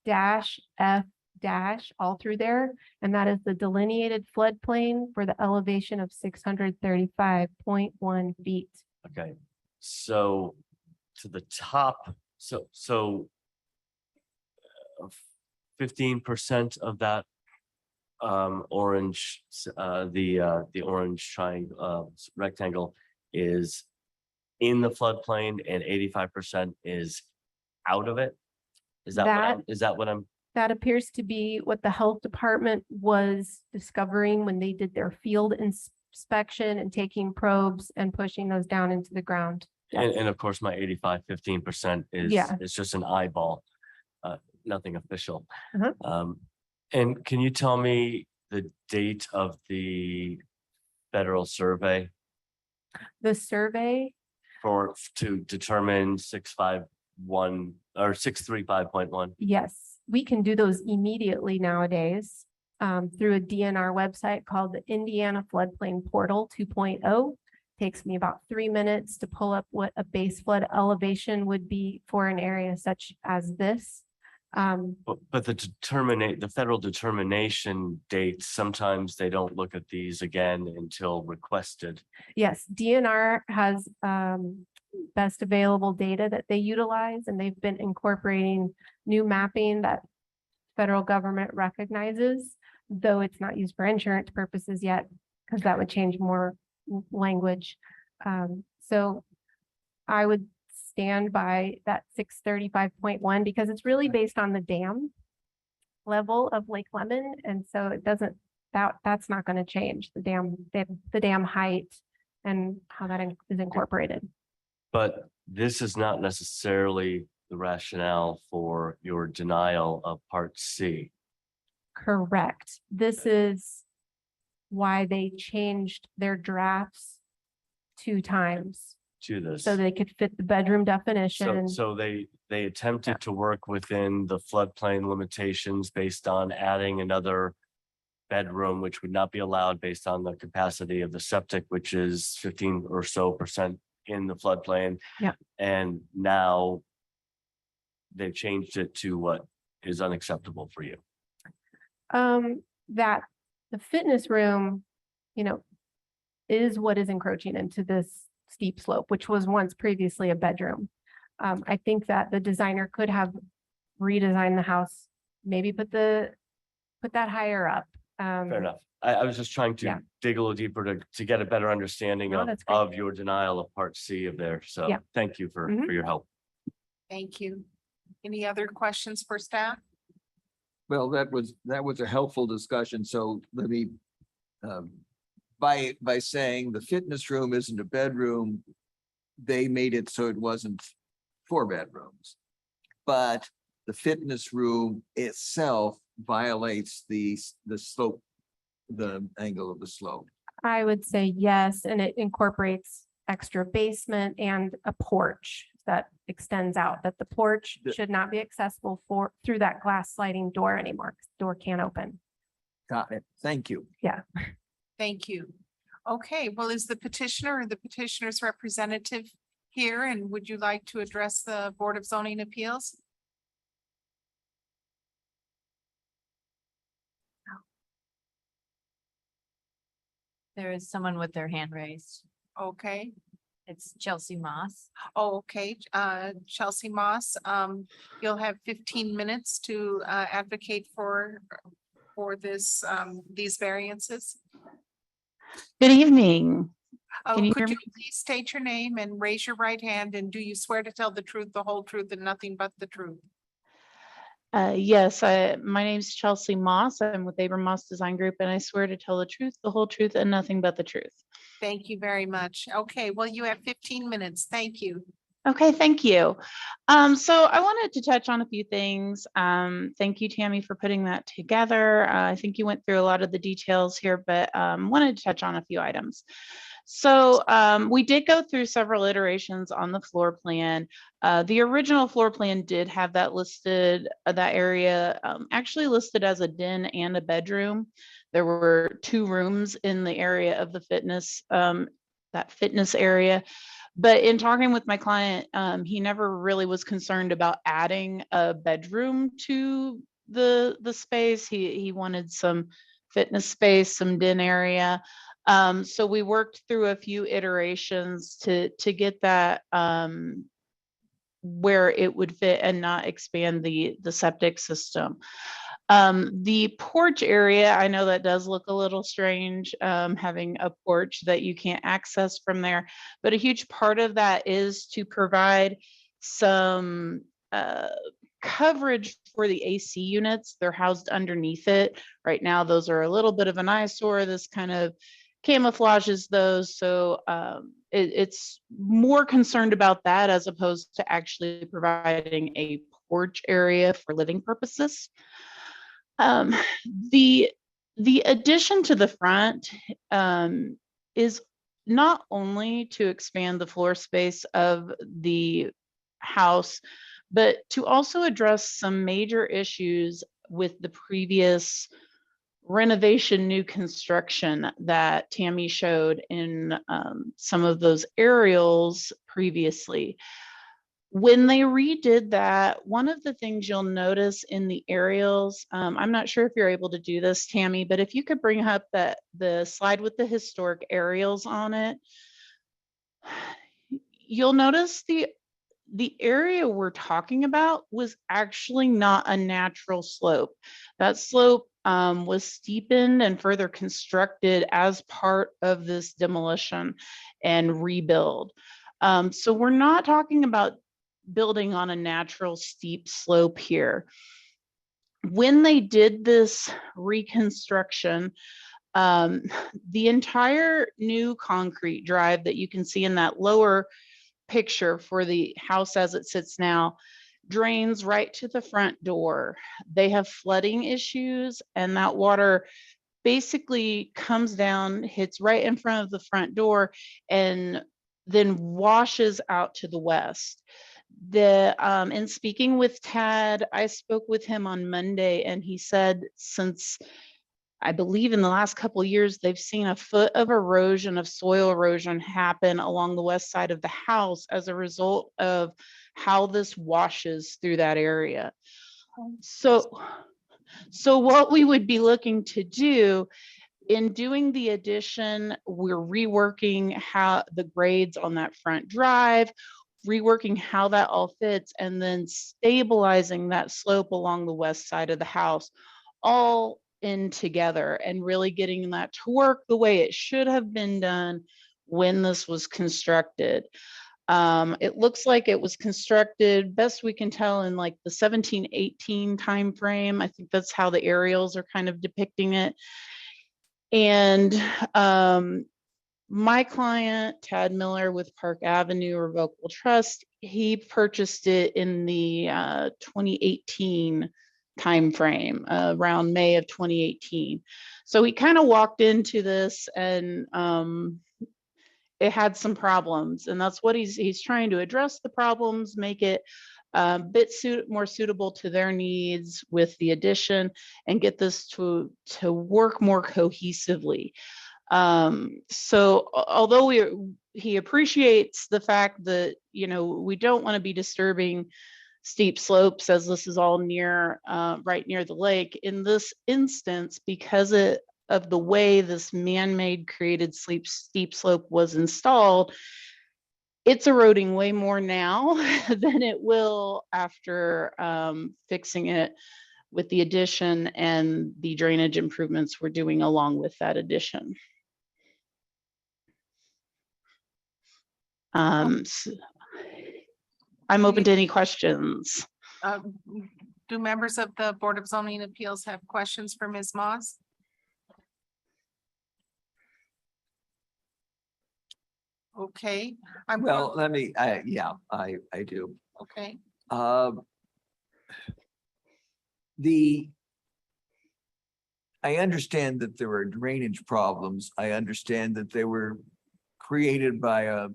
dash F dash all through there. And that is the delineated floodplain for the elevation of 635.1 feet. Okay, so to the top, so 15% of that orange, the orange triangle, rectangle is in the floodplain and 85% is out of it? Is that what I'm That appears to be what the health department was discovering when they did their field inspection and taking probes and pushing those down into the ground. Yes. And of course, my 15% Yeah. is just an eyeball, nothing official. Uh-huh. And can you tell me the date of the federal survey The survey, to determine 651 or 635.1? yes, we can do those immediately nowadays through a DNR website called the Indiana Floodplain Portal 2.0. Takes me about 3 minutes to pull up what a base flood elevation would be for an area such as this. But the federal determination dates, sometimes they don't look at these again until requested. Yes, DNR has best available data that they utilize, and they've been incorporating new mapping that federal government recognizes, though it's not used for insurance purposes yet, because that would change more language. So I would stand by that 635.1 because it's really based on the dam level of Lake Lemon. And so it doesn't, that's not going to change the dam height and how that is incorporated. But this is not necessarily the rationale for your denial of Part C. Correct. This is why they changed their drafts 2 times To this. so they could fit the bedroom definition. So they attempted to work within the floodplain limitations based on adding another bedroom, which would not be allowed based on the capacity of the septic, which is 15% or so in the floodplain. Yeah. And now they've changed it to what is unacceptable for you. That the fitness room, is what is encroaching into this steep slope, which was once previously a bedroom. I think that the designer could have redesigned the house, maybe put that higher up. Fair enough. I was just trying Yeah. to dig a little deeper to get a better understanding No, that's great. of your denial of Part C of there. So Yeah. thank you for Mhm. your help. Thank you. Any other questions for staff? Well, that was a helpful discussion. So let me, by saying the fitness room isn't a bedroom, they made it so it wasn't 4 bedrooms. But the fitness room itself violates the slope, the angle of the slope. I would say yes, and it incorporates extra basement and a porch that extends out, that the porch The- should not be accessible through that glass sliding door anymore, 'cause the door can't open. Got it. Thank you. Thank you. Okay, well, is the petitioner or the petitioner's representative here, and would you like to address the Board of Zoning Appeals? There is someone with their hand raised. Okay. It's Chelsea Moss. Oh, okay, Chelsea Moss, you'll have 15 minutes to advocate for this, these variances. Good evening. Oh, Can you could hear you me? please state your name and raise your right hand, and do you swear to tell the truth, the whole truth, and nothing but the truth? Yes, my name's Chelsea Moss. I'm with Abram Moss Design Group, and I swear to tell the truth, the whole truth, and nothing but the truth. Thank you very much. Okay, well, you have 15 minutes. Thank you. Okay, thank you. So I wanted to touch on a few things. Thank you, Tammy, for putting that together. I think you went through a lot of the details here, but wanted to touch on a few items. So we did go through several iterations on the floor plan. The original floor plan did have that listed, that area actually listed as a den and a bedroom. There were 2 rooms in the area of the fitness, that fitness area. But in talking with my client, he never really was concerned about adding a bedroom to the space. He wanted some fitness space, some den area. So we worked through a few iterations to get that where it would fit and not expand the septic system. The porch area, I know that does look a little strange, having a porch that you can't access from there, but a huge part of that is to provide some coverage for the AC units. They're housed underneath it. Right now, those are a little bit of an eyesore. This kind of camouflages those. So it's more concerned about that as opposed to actually providing a porch area for living purposes. The addition to the front is not only to expand the floor space of the house, but to also address some major issues with the previous renovation, new construction that Tammy showed in some of those aerials previously. When they redid that, one of the things you'll notice in the aerials, I'm not sure if you're able to do this, Tammy, but if you could bring up the slide with the historic aerials on it, you'll notice the area we're talking about was actually not a natural slope. That slope was steepened and further constructed as part of this demolition and rebuild. So we're not talking about building on a natural steep slope here. When they did this reconstruction, the entire new concrete drive that you can see in that lower picture for the house as it sits now drains right to the front door. They have flooding issues, and that water basically comes down, hits right in front of the front door, and then washes out to the west. In speaking with Tad, I spoke with him on Monday, and he said since I believe in the last couple of years, they've seen a foot of erosion, of soil erosion happen along the west side of the house as a result of how this washes through that area. So what we would be looking to do in doing the addition, we're reworking how the grades on that front drive, reworking how that all fits, and then stabilizing that slope along the west side of the house, all in together, and really getting that to work the way it should have been done when this was constructed. It looks like it was constructed, best we can tell, in like the 17-18 timeframe. I think that's how the aerials are kind of depicting it. And my client, Tad Miller with Park Avenue Revocable Trust, he purchased it in the 2018 timeframe, around May of 2018. So he kind of walked into this, and it had some problems, and that's what he's trying to address the problems, make it a bit more suitable to their needs with the addition, and get this to work more cohesively. So although he appreciates the fact that, you know, we don't want to be disturbing steep slopes, as this is all near, right near the lake, in this instance, because of the way this man-made created steep slope was installed, it's eroding way more now than it will after fixing it with the addition and the drainage improvements we're doing along with that addition. So I'm open to any questions. Do members of the Board of Zoning Appeals have questions for Ms. Moss? Okay, Well, let me, yeah, I do. okay. I understand that there are drainage problems. I understand that they were created by a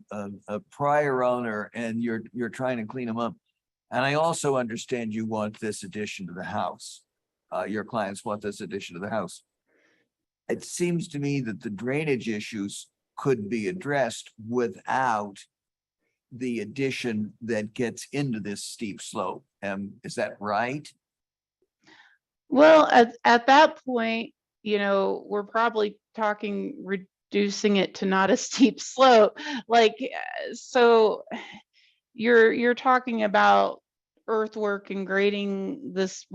prior owner, and you're trying to clean them up. And I also understand you want this addition to the house. Your clients want this addition to the house. It seems to me that the drainage issues could be addressed without the addition that gets into this steep slope. Is that right? Well, at that point, you know, we're probably talking reducing it to not a steep slope. Like, so you're talking about earthwork and regrading this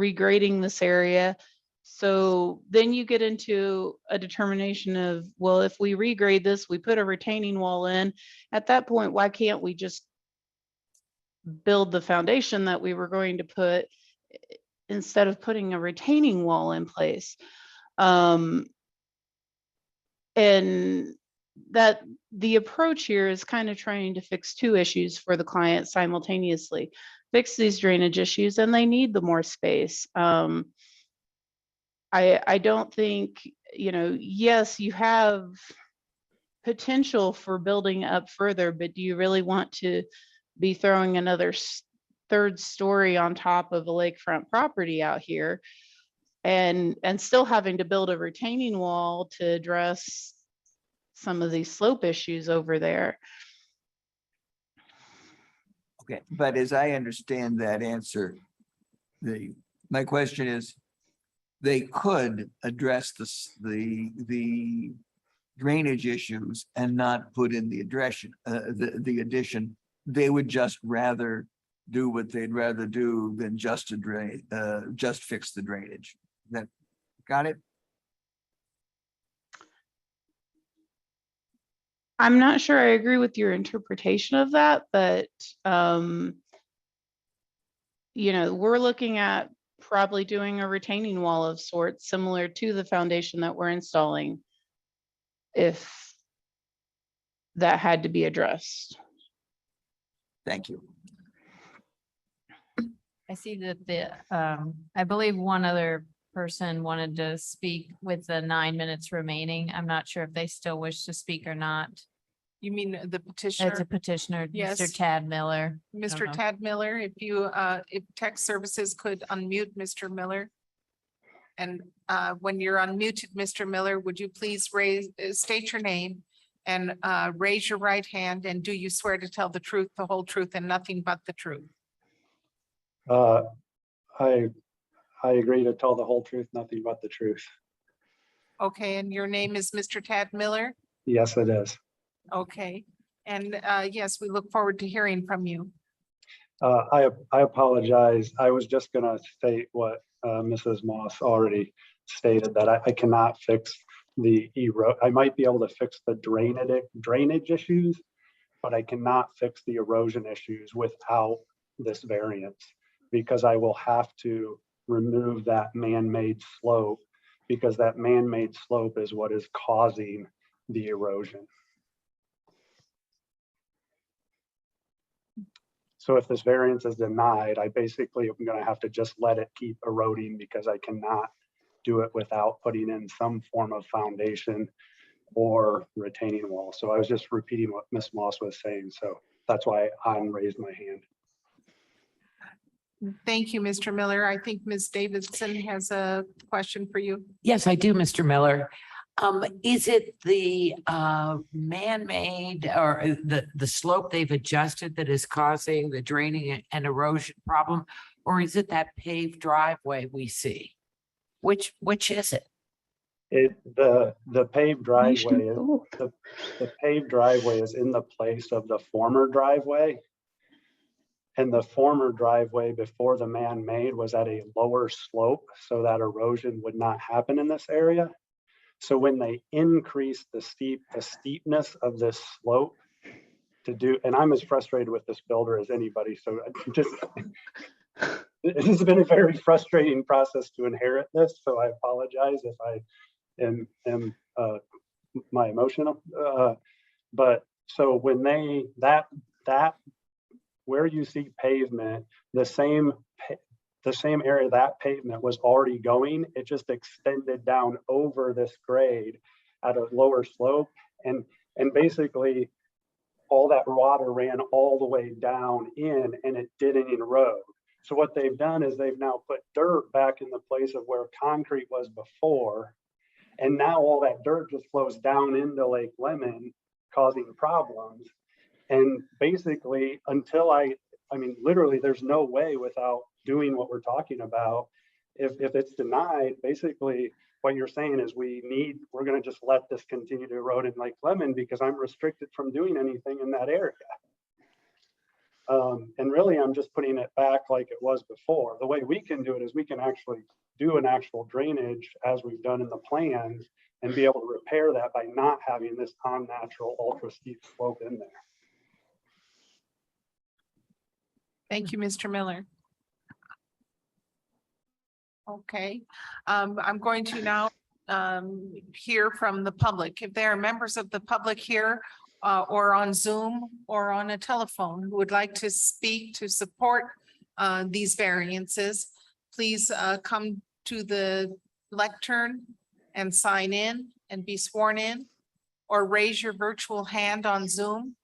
area. So then you get into a determination of, well, if we regrade this, we put a retaining wall in. At that point, why can't we just build the foundation that we were going to put instead of putting a retaining wall in place. And that the approach here is kind of trying to fix two issues for the client simultaneously. Fix these drainage issues, and they need the more space. I don't think, yes, you have potential for building up further, but do you really want to be throwing another third story on top of a lakefront property out here and still having to build a retaining wall to address some of these slope issues over there? Okay, but as I understand that answer, my question is, they could address the drainage issues and not put in the addition. They would just rather do what they'd rather do than just fix the drainage. That, got it? I'm not sure I agree with your interpretation of that, but we're looking at probably doing a retaining wall of sorts similar to the foundation that we're installing if that had to be addressed. Thank you. I see that I believe one other person wanted to speak with the 9 minutes remaining. I'm not sure if they still wish to speak or not. You mean the It's a petitioner, petitioner, Yes. Mr. Tad Miller. Mr. know. Tad Miller? If tech services could unmute Mr. Miller? And when you're unmuted, Mr. Miller, would you please state your name and raise your right hand, and do you swear to tell the truth, the whole truth, and nothing but the truth? I agree to tell the whole truth, nothing but the truth. Okay, and your name is Mr. Tad Miller? Yes, it is. Okay, and yes, we look forward to hearing from you. I apologize. I was just gonna state what Mrs. Moss already stated, that I cannot fix I might be able to fix the drainage issues, but I cannot fix the erosion issues without this variance, because I will have to remove that man-made slope, because that man-made slope is what is causing the erosion. So if this variance is denied, I basically am going to have to just let it keep eroding, because I cannot do it without putting in some form of foundation or retaining wall. So I was just repeating what Ms. Moss was saying. So that's why I raised my hand. Thank you, Mr. Miller. I think Ms. Davidson has a question for you. Yes, I do, Mr. Miller. Is it the man-made or the slope they've adjusted that is causing the draining and erosion problem? Or is it that paved driveway we see? Which is it? The paved driveway the paved driveway is in the place of the former driveway. And the former driveway before the man-made was at a lower slope, so that erosion would not happen in this area. So when they increase the steepness of this slope and I'm as frustrated with this builder as anybody, so it has been a very frustrating process to inherit this. So I apologize if I am my emotional. But so when that where you see pavement, the same area that pavement was already going, it just extended down over this grade at a lower slope. And basically all that water ran all the way down in, and it didn't erode. So what they've done is they've now put dirt back in the place of where concrete was before. And now all that dirt just flows down into Lake Lemon, causing problems. And basically, until I mean, literally, there's no way without doing what we're talking about. If it's denied, basically what you're saying is we're going to just let this continue to erode in Lake Lemon, because I'm restricted from doing anything in that area. And really, I'm just putting it back like it was before. The way we can do it is we can actually do an actual drainage as we've done in the plans and be able to repair that by not having this unnatural ultra steep slope in there. Thank you, Mr. Miller. Okay, I'm going to now hear from the public. If there are members of the public here or on Zoom or on a telephone who would like to speak to support these variances, please come to the lectern and sign in and be sworn in, or raise your virtual hand on Zoom,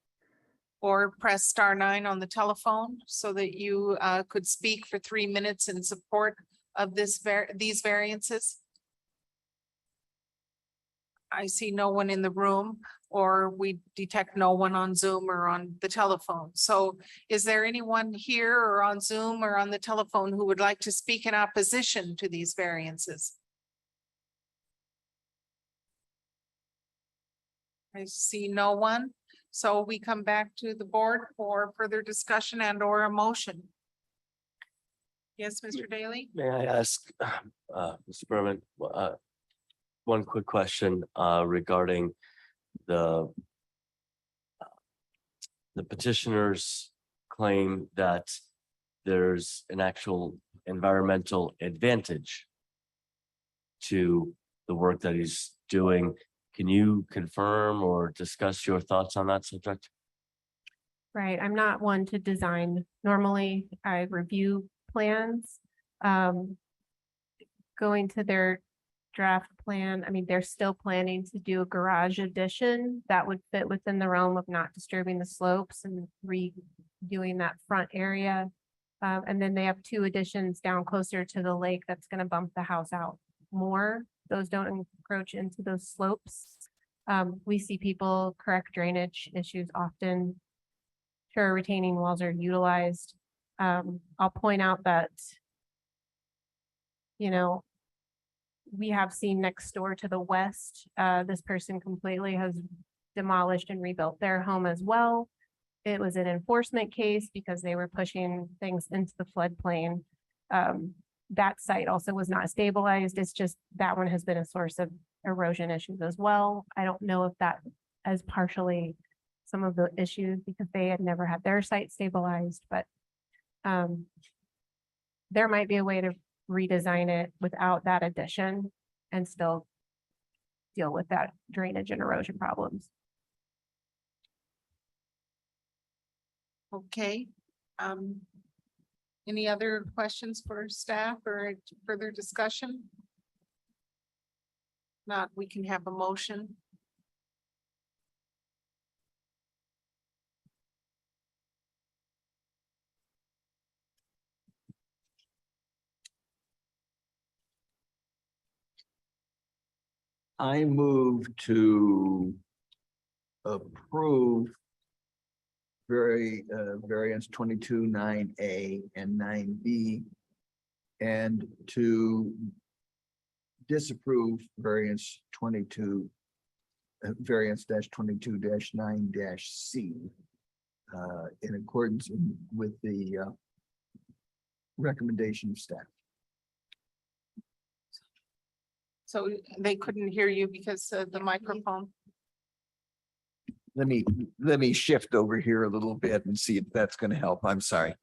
or press *9 on the telephone so that you could speak for 3 minutes in support of these variances. I see no one in the room, or we detect no one on Zoom or on the telephone. So is there anyone here or on Zoom or on the telephone who would like to speak in opposition to these variances? I see no one. So we come back to the board for further discussion and or a motion. Yes, Mr. Daly? May I ask, Mr. Berman, one quick question regarding the petitioner's claim that there's an actual environmental advantage to the work that he's doing. Can you confirm or discuss your thoughts on that subject? Right, I'm not one to design. Normally, I review plans. Going to their draft plan, I mean, they're still planning to do a garage addition that would fit within the realm of not disturbing the slopes and redoing that front area. And then they have 2 additions down closer to the lake that's gonna bump the house out more. Those don't encroach into those slopes. We see people correct drainage issues often. Sure, retaining walls are utilized. I'll point out that, you know, we have seen next door to the west, this person completely has demolished and rebuilt their home as well. It was an enforcement case because they were pushing things into the floodplain. That site also was not stabilized. It's just that one has been a source of erosion issues as well. I don't know if that is partially some of the issues because they had never had their site stabilized, but there might be a way to redesign it without that addition and still deal with that drainage and erosion problems. Okay. Any other questions for staff or further discussion? Not, we can have a motion. I move to approve variance 22-9A and 9B, and to disapprove variance 22-9-C in accordance with the recommendation of staff. So they couldn't hear you because of the microphone. Let me shift over here a little bit and see if that's going to help. I'm sorry.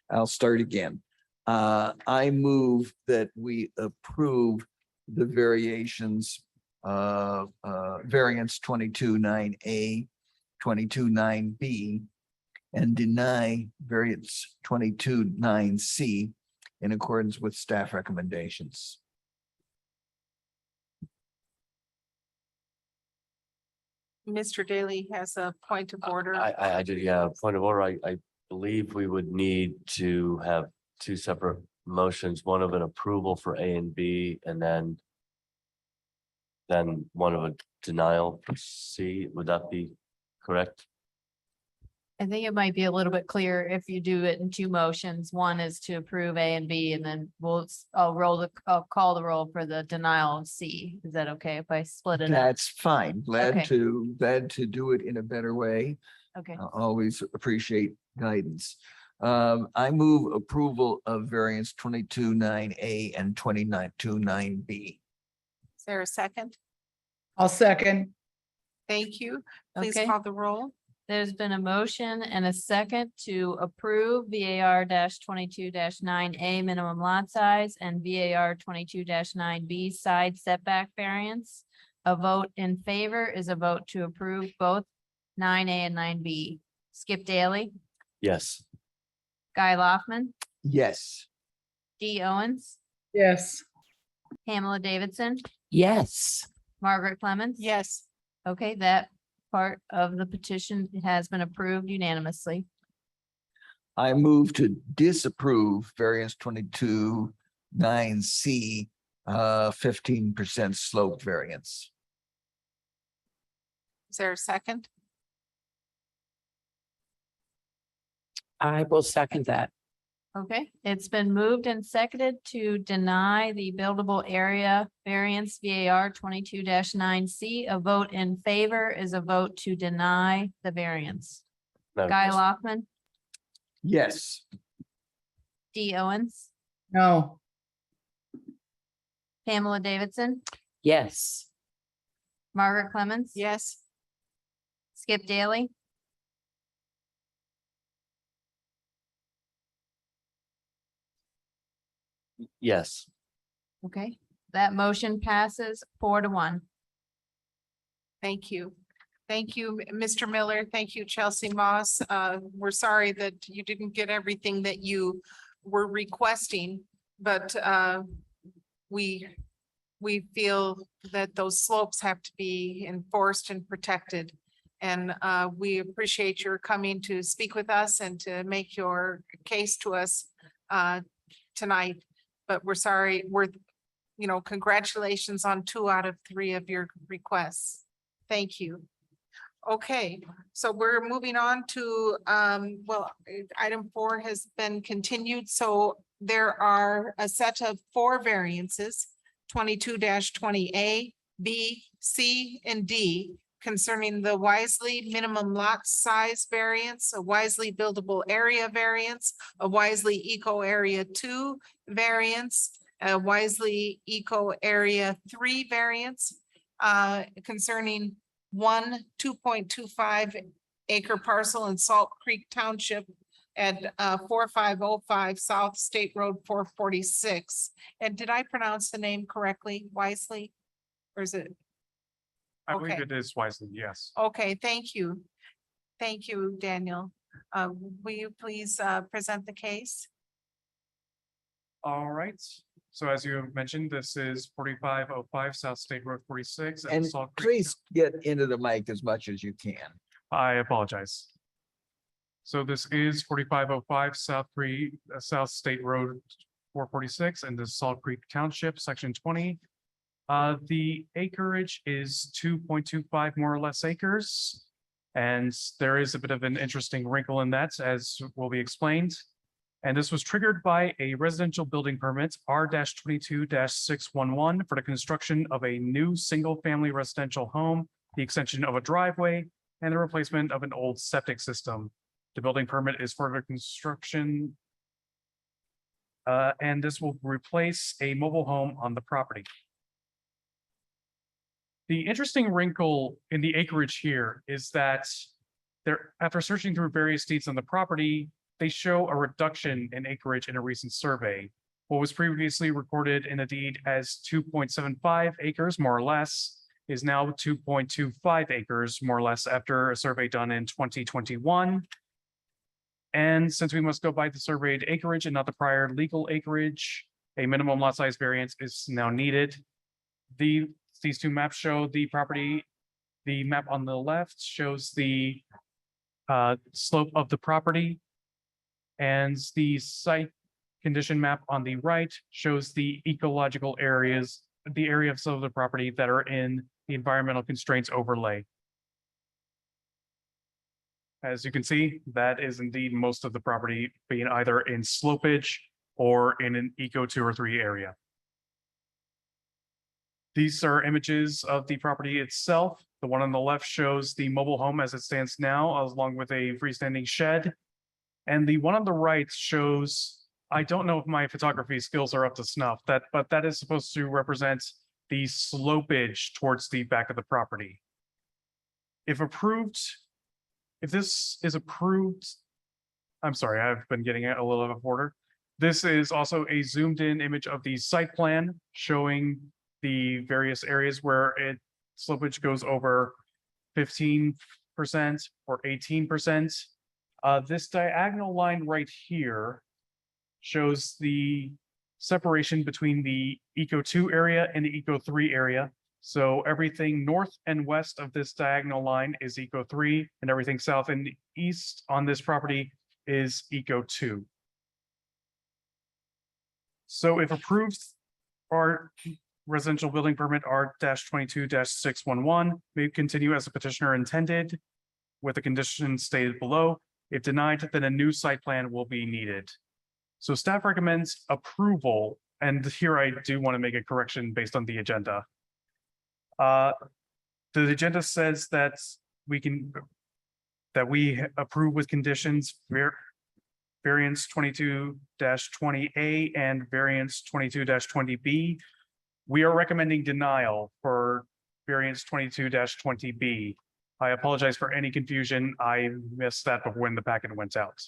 I'll start again. I move that we approve the variations of variance 22-9A, 22-9B, and deny variance 22-9C in accordance with staff recommendations. Mr. Daly has a point of order. I did, yeah, point of order. I believe we would need to have 2 separate motions, one of an approval for A and B, and then one of a denial for C. Would that be correct? I think it might be a little bit clearer if you do it in 2 motions. One is to approve A and B, and then I'll call the roll for the denial of C. Is that okay if I split it up? That's fine. Okay. Glad to do it in a better way. Okay, I always appreciate guidance. I move approval of variance 22-9A and 22-9B. Is there a second? I'll second. Thank you. Please Okay. call the roll. There's been a motion and a second to approve VAR 22-9A minimum lot size and VAR 22-9B side setback variance. A vote in favor is a vote to approve both 9A and 9B. Skip Daly, Yes. Guy Loftman, Yes. Dee Owens, Yes. Pamela Davidson, Yes. Margaret Clemens. Yes. Okay, that part of the petition has been approved unanimously. I move to disapprove variance 22-9C, 15% slope variance. Is there a second? I will second that. Okay, it's been moved and seconded to deny the buildable area variance VAR 22-9C. A vote in favor is a vote to deny the variance. Madam Guy President. Loftman, Yes. Dee Owens, No. Pamela Davidson, Yes. Margaret Clemens. Yes. Skip Daly, Yes. okay, that motion passes 4-1. Thank you. Thank you, Mr. Miller. Thank you, Chelsea Moss. We're sorry that you didn't get everything that you were requesting, but we feel that those slopes have to be enforced and protected. And we appreciate your coming to speak with us and to make your case to us tonight. But we're sorry, congratulations on 2 out of 3 of your requests. Thank you. Okay, so we're moving on to, item 4 has been continued. So there are a set of 4 variances, 22-20A, B, C, and D, concerning the Wisely minimum lot size variance, a Wisely buildable area variance, a Wisely Eco Area 2 variance, a Wisely Eco Area 3 variance, concerning 2.25 acre parcel in Salt Creek Township at 4505 South State Road 446. And did I pronounce the name correctly, Wisely? Or is it? I believe Okay. it is Wisely, yes. Okay, thank you. Thank you, Daniel. Will you please present the case? All right. So as you mentioned, this is 4505 South State Road 46. at the And Salt Creek. please get into the mic as much as you can. I apologize. So this is 4505 South State Road 446 in the Salt Creek Township, section 20. The acreage is 2.25 more or less acres. And there is a bit of an interesting wrinkle in that, as will be explained. And this was triggered by a residential building permit R-22-611 for the construction of a new single-family residential home, the extension of a driveway, and the replacement of an old septic system. The building permit is for the construction. And this will replace a mobile home on the property. The interesting wrinkle in the acreage here is that after searching through various deeds on the property, they show a reduction in acreage in a recent survey. What was previously recorded in the deed as 2.75 acres, more or less, is now 2.25 acres, more or less, after a survey done in 2021. And since we must go by the surveyed acreage and not the prior legal acreage, a minimum lot size variance is now needed. These 2 maps show the property. The map on the left shows the slope of the property. And the site condition map on the right shows the ecological areas, the areas of the property that are in the environmental constraints overlay. As you can see, that is indeed most of the property being either in slopage or in an eco 2 or 3 area. These are images of the property itself. The one on the left shows the mobile home as it stands now, along with a freestanding shed. And the one on the right shows, I don't know if my photography skills are up to snuff, but that is supposed to represent the slopage towards the back of the property. If approved, if this is approved, I'm sorry, I've been getting it a little out of order. This is also a zoomed in image of the site plan showing the various areas where it slippage goes over 15% or 18%. This diagonal line right here shows the separation between the Eco 2 area and the Eco 3 area. So everything north and west of this diagonal line is Eco 3, and everything south and east on this property is Eco 2. So if approved, our residential building permit R-22-611 may continue as the petitioner intended with the conditions stated below. If denied, then a new site plan will be needed. So staff recommends approval, and here I do want to make a correction based on the agenda. The agenda says that we approve with conditions variance 22-20A and variance 22-20B. We are recommending denial for variance 22-20B. I apologize for any confusion. I missed that when the packet went out.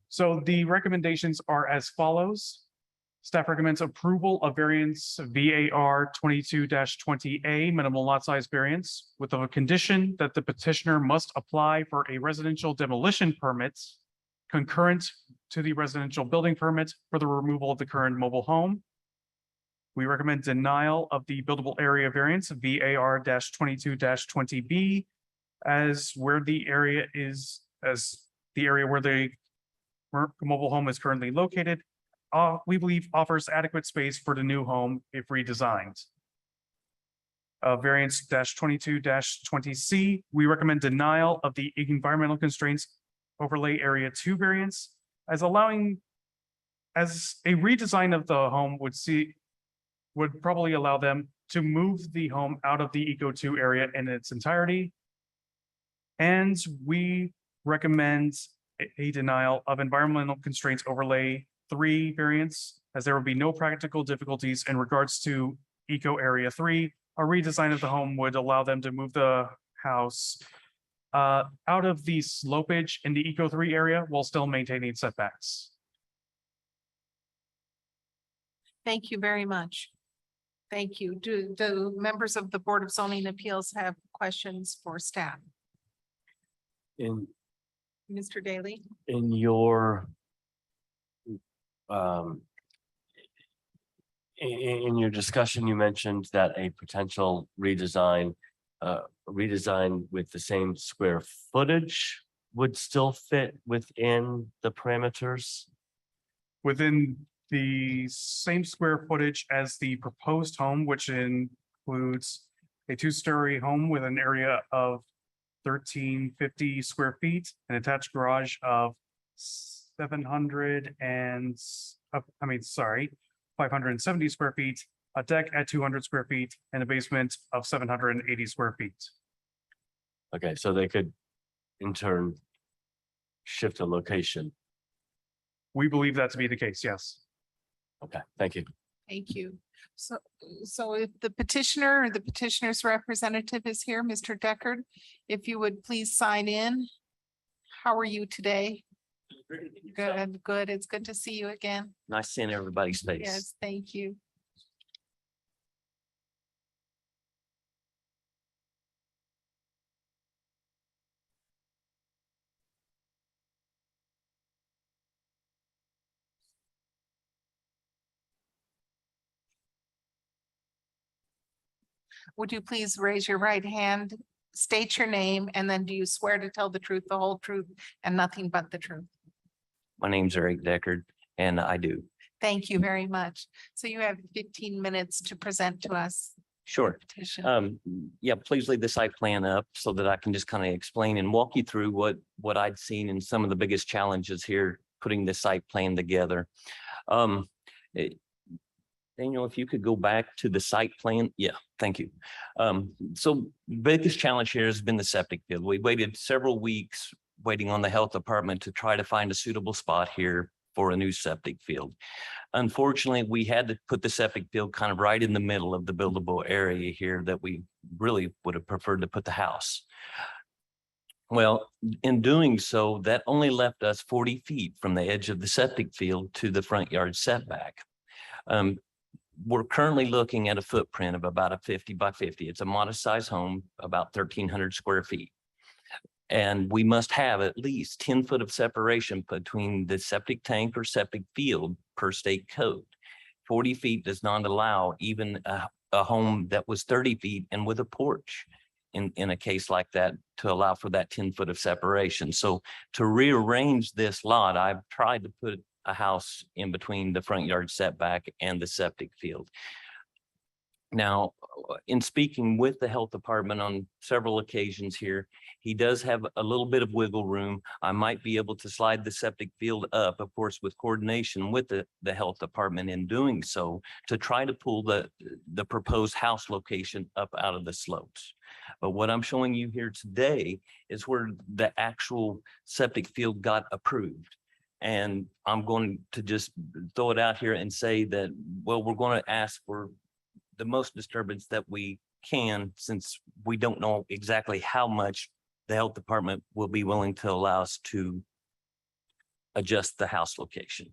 So the recommendations are as follows. Staff recommends approval of variance VAR 22-20A minimum lot size variance with a condition that the petitioner must apply for a residential demolition permit concurrent to the residential building permit for the removal of the current mobile home. We recommend denial of the buildable area variance VAR-22-20B as where the area is, as the area where the mobile home is currently located, we believe offers adequate space for the new home if redesigned. Variance -22-20C, we recommend denial of the environmental constraints overlay area 2 variance as allowing, as a redesign of the home would probably allow them to move the home out of the Eco 2 area in its entirety. And we recommend a denial of environmental constraints overlay 3 variance, as there will be no practical difficulties in regards to Eco Area 3. A redesign of the home would allow them to move the house out of the slopage in the Eco 3 area while still maintaining setbacks. Thank you very much. Thank you. Do members of the Board of Zoning Appeals have questions for staff? In Mr. Daly? your in your discussion, you mentioned that a potential redesign with the same square footage would still fit within the parameters. Within the same square footage as the proposed home, which includes a 2-story home with an area of 1,350 square feet, an attached garage of 570 square feet, a deck at 200 square feet, and a basement of 780 square feet. Okay, so they could in turn shift a location. We believe that to be the case, yes. Okay, thank you. Thank you. So if the petitioner or the petitioner's representative is here, Mr. Deckard, if you would please sign in. How are you today? Good, good. It's good to see you again. Nice seeing everybody's face. Yes, thank you. Would you please raise your right hand, state your name, and then do you swear to tell the truth, the whole truth, and nothing but the truth? My name's Eric Deckard, and I do. Thank you very much. So you have 15 minutes to present to us. Sure. Petition. Yeah, please leave the site plan up so that I can just kind of explain and walk you through what I'd seen and some of the biggest challenges here putting the site plan together. Daniel, if you could go back to the site plan. Yeah, thank you. So biggest challenge here has been the septic field. We waited several weeks waiting on the health department to try to find a suitable spot here for a new septic field. Unfortunately, we had to put the septic field kind of right in the middle of the buildable area here that we really would have preferred to put the house. Well, in doing so, that only left us 40 feet from the edge of the septic field to the front yard setback. We're currently looking at a footprint of about a 50 by 50. It's a modest size home, about 1,300 square feet. And we must have at least 10 foot of separation between the septic tank or septic field per state code. 40 feet does not allow even a home that was 30 feet and with a porch in a case like that to allow for that 10 foot of separation. So to rearrange this lot, I've tried to put a house in between the front yard setback and the septic field. Now, in speaking with the health department on several occasions here, he does have a little bit of wiggle room. I might be able to slide the septic field up, of course, with coordination with the health department in doing so, to try to pull the proposed house location up out of the slopes. But what I'm showing you here today is where the actual septic field got approved. And I'm going to just throw it out here and say that, well, we're going to ask for the most disturbance that we can, since we don't know exactly how much the health department will be willing to allow us to adjust the house location.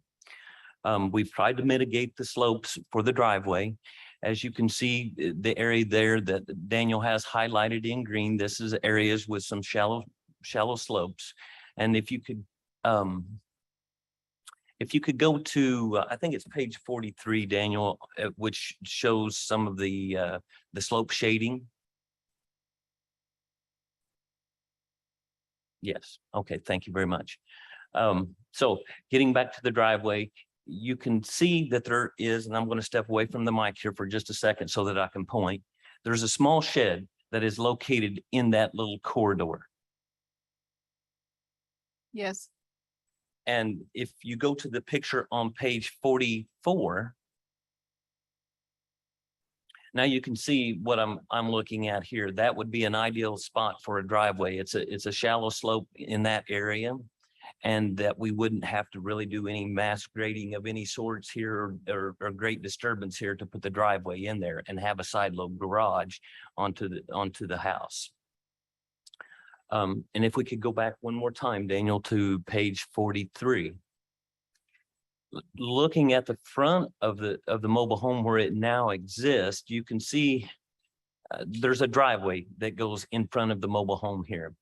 We've tried to mitigate the slopes for the driveway. As you can see, the area there that Daniel has highlighted in green, this is areas with some shallow slopes. And if you could go to, I think it's page 43, Daniel, which shows some of the slope shading. Yes. Okay. Thank you very much. So getting back to the driveway, you can see that there is, and I'm going to step away from the mic here for just a second so that I can point. There's a small shed that is located in that little corridor. Yes. And if you go to the picture on page 44, now you can see what I'm looking at here. That would be an ideal spot for a driveway. It's a shallow slope in that area, and that we wouldn't have to really do any mass grading of any sorts here or great disturbance here to put the driveway in there and have a side load garage onto the house. And if we could go back one more time, Daniel, to page 43. Looking at the front of the mobile home where it now exists, you can see there's a driveway that goes in front of the mobile home here.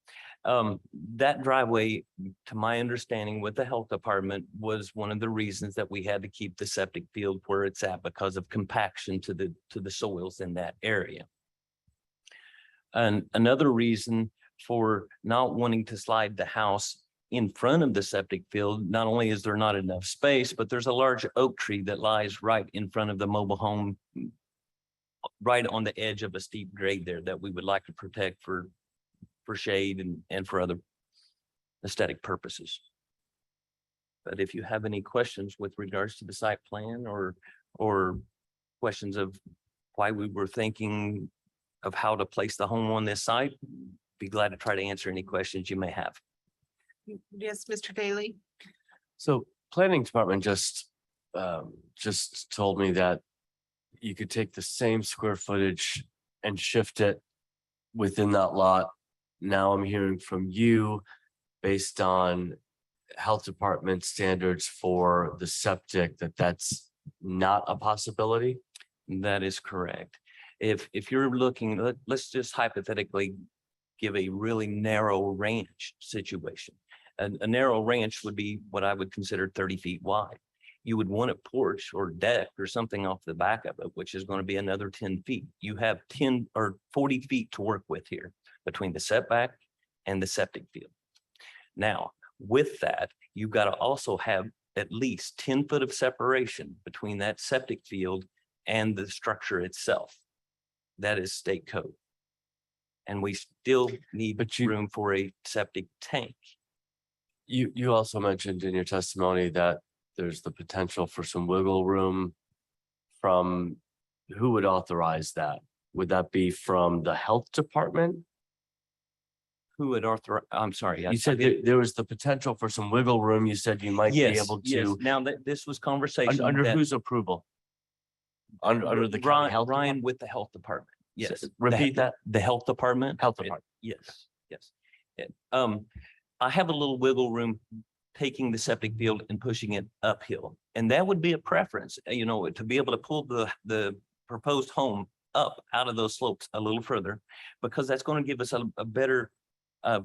That driveway, to my understanding with the health department, was one of the reasons that we had to keep the septic field where it's at because of compaction to the soils in that area. And another reason for not wanting to slide the house in front of the septic field, not only is there not enough space, but there's a large oak tree that lies right in front of the mobile home, right on the edge of a steep grade there that we would like to protect for shade and for other aesthetic purposes. But if you have any questions with regards to the site plan or questions of why we were thinking of how to place the home on this site, be glad to try to answer any questions you may have. Yes, Mr. Daly. So planning department just told me that you could take the same square footage and shift it within that lot. Now I'm hearing from you, based on health department standards for the septic, that's not a possibility. That is correct. If you're looking, let's just hypothetically give a really narrow ranch situation. A narrow ranch would be what I would consider 30 feet wide. You would want a porch or deck or something off the back of it, which is going to be another 10 feet. You have 10 or 40 feet to work with here between the setback and the septic field. Now, with that, you've got to also have at least 10 foot of separation between that septic field and the structure itself. That is state code. And we still need room for a septic tank. You also mentioned in your testimony that there's the potential for some wiggle room from, who would authorize that? Would that be from the health department? Who would authorize? I'm sorry. You said there was the potential for some wiggle room. You said you might be able Yes. to. Now that this was conversation. Under that- whose approval? Under the county health Ryan department? with the health department. Yes. Repeat that. The health department. Health department. Yes, yes. I have a little wiggle room taking the septic field and pushing it uphill. And that would be a preference, to be able to pull the proposed home up out of those slopes a little further, because that's going to give us a better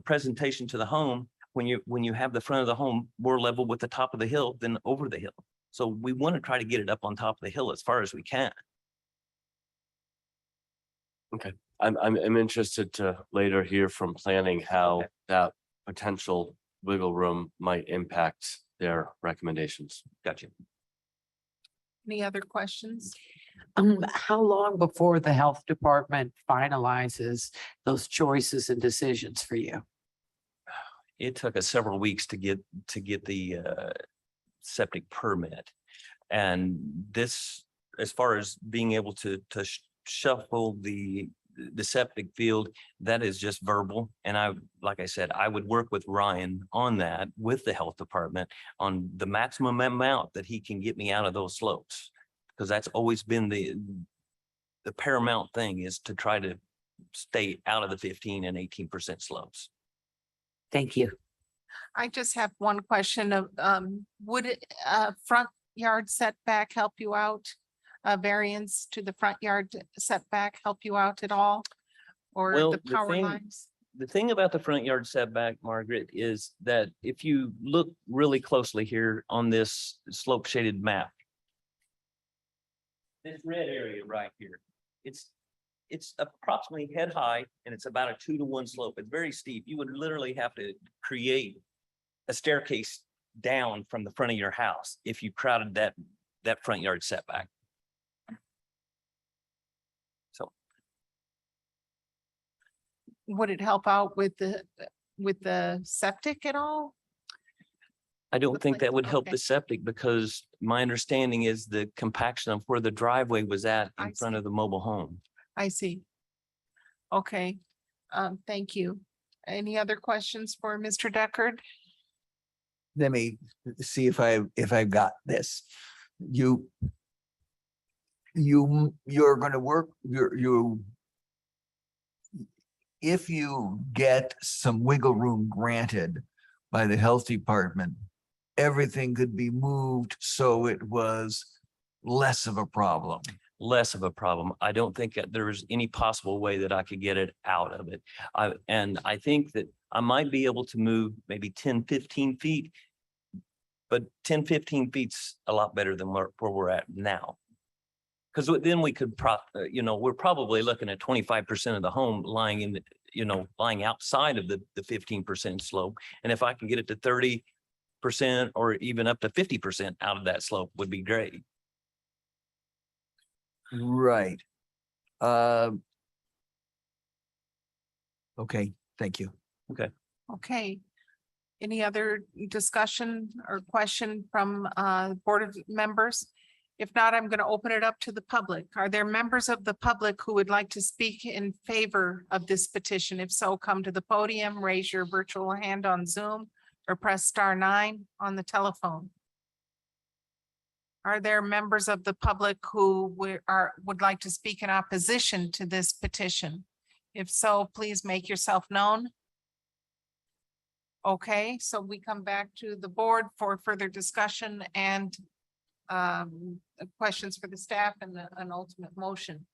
presentation to the home when you have the front of the home more level with the top of the hill than over the hill. So we want to try to get it up on top of the hill as far as we can. I'm interested to later hear from planning how that potential wiggle room might impact their recommendations. Gotcha. Any other questions? How long before the health department finalizes those choices and decisions for you? It took us several weeks to get the septic permit. And this, as far as being able to shuffle the septic field, that is just verbal. And like I said, I would work with Ryan on that with the health department on the maximum amount that he can get me out of those slopes. Because that's always been the paramount thing, is to try to stay out of the 15 and 18% slopes. Thank you. I just have one question of, would front yard setback help you out? Variance to the front yard setback help you out at all? Or Well, the power lines? The thing about the front yard setback, Margaret, is that if you look really closely here on this slope shaded map, this red area right here, it's approximately head high and it's about a 2-to-1 slope. It's very steep. You would literally have to create a staircase down from the front of your house if you crowded that front yard setback. So Would it help out with the septic at all? I don't think that would help Okay. the septic, because my understanding is the compaction of where the driveway was at I in front see. of the mobile home. I see. Okay, thank you. Any other questions for Mr. Deckard? Let me see if I've got this. You're gonna work, if you get some wiggle room granted by the health department, everything could be moved so it was less of a problem. Less of a problem. I don't think that there's any possible way that I could get it out of it. And I think that I might be able to move maybe 10, 15 feet, but 10, 15 feet's a lot better than where we're at now. Because then we could we're probably looking at 25% of the home lying in lying outside of the 15% slope. And if I can get it to 30% or even up to 50% out of that slope would be great. Right. Okay, thank you. Okay. Any other discussion or question from Board of Members? If not, I'm going to open it up to the public. Are there members of the public who would like to speak in favor of this petition? If so, come to the podium, raise your virtual hand on Zoom, or press *9 on the telephone. Are there members of the public who would like to speak in opposition to this petition? If so, please make yourself known. Okay, so we come back to the board for further discussion and questions for the staff and an ultimate motion.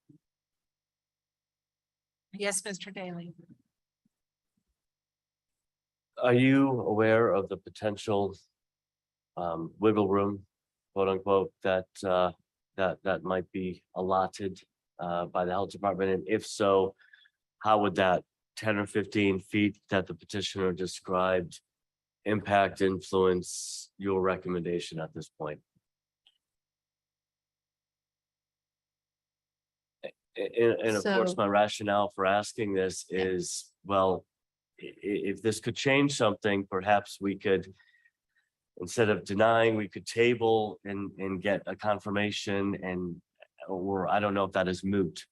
Yes, Mr. Daly. Are you aware of the potential wiggle room, quote unquote, that might be allotted by the health department? And if so, how would that 10 or 15 feet that the petitioner described impact, influence your recommendation at this point? And of course, So- my rationale for asking this is, well, if this could change something, perhaps we could, instead of denying, we could table and get a confirmation, or I don't know if that is moot.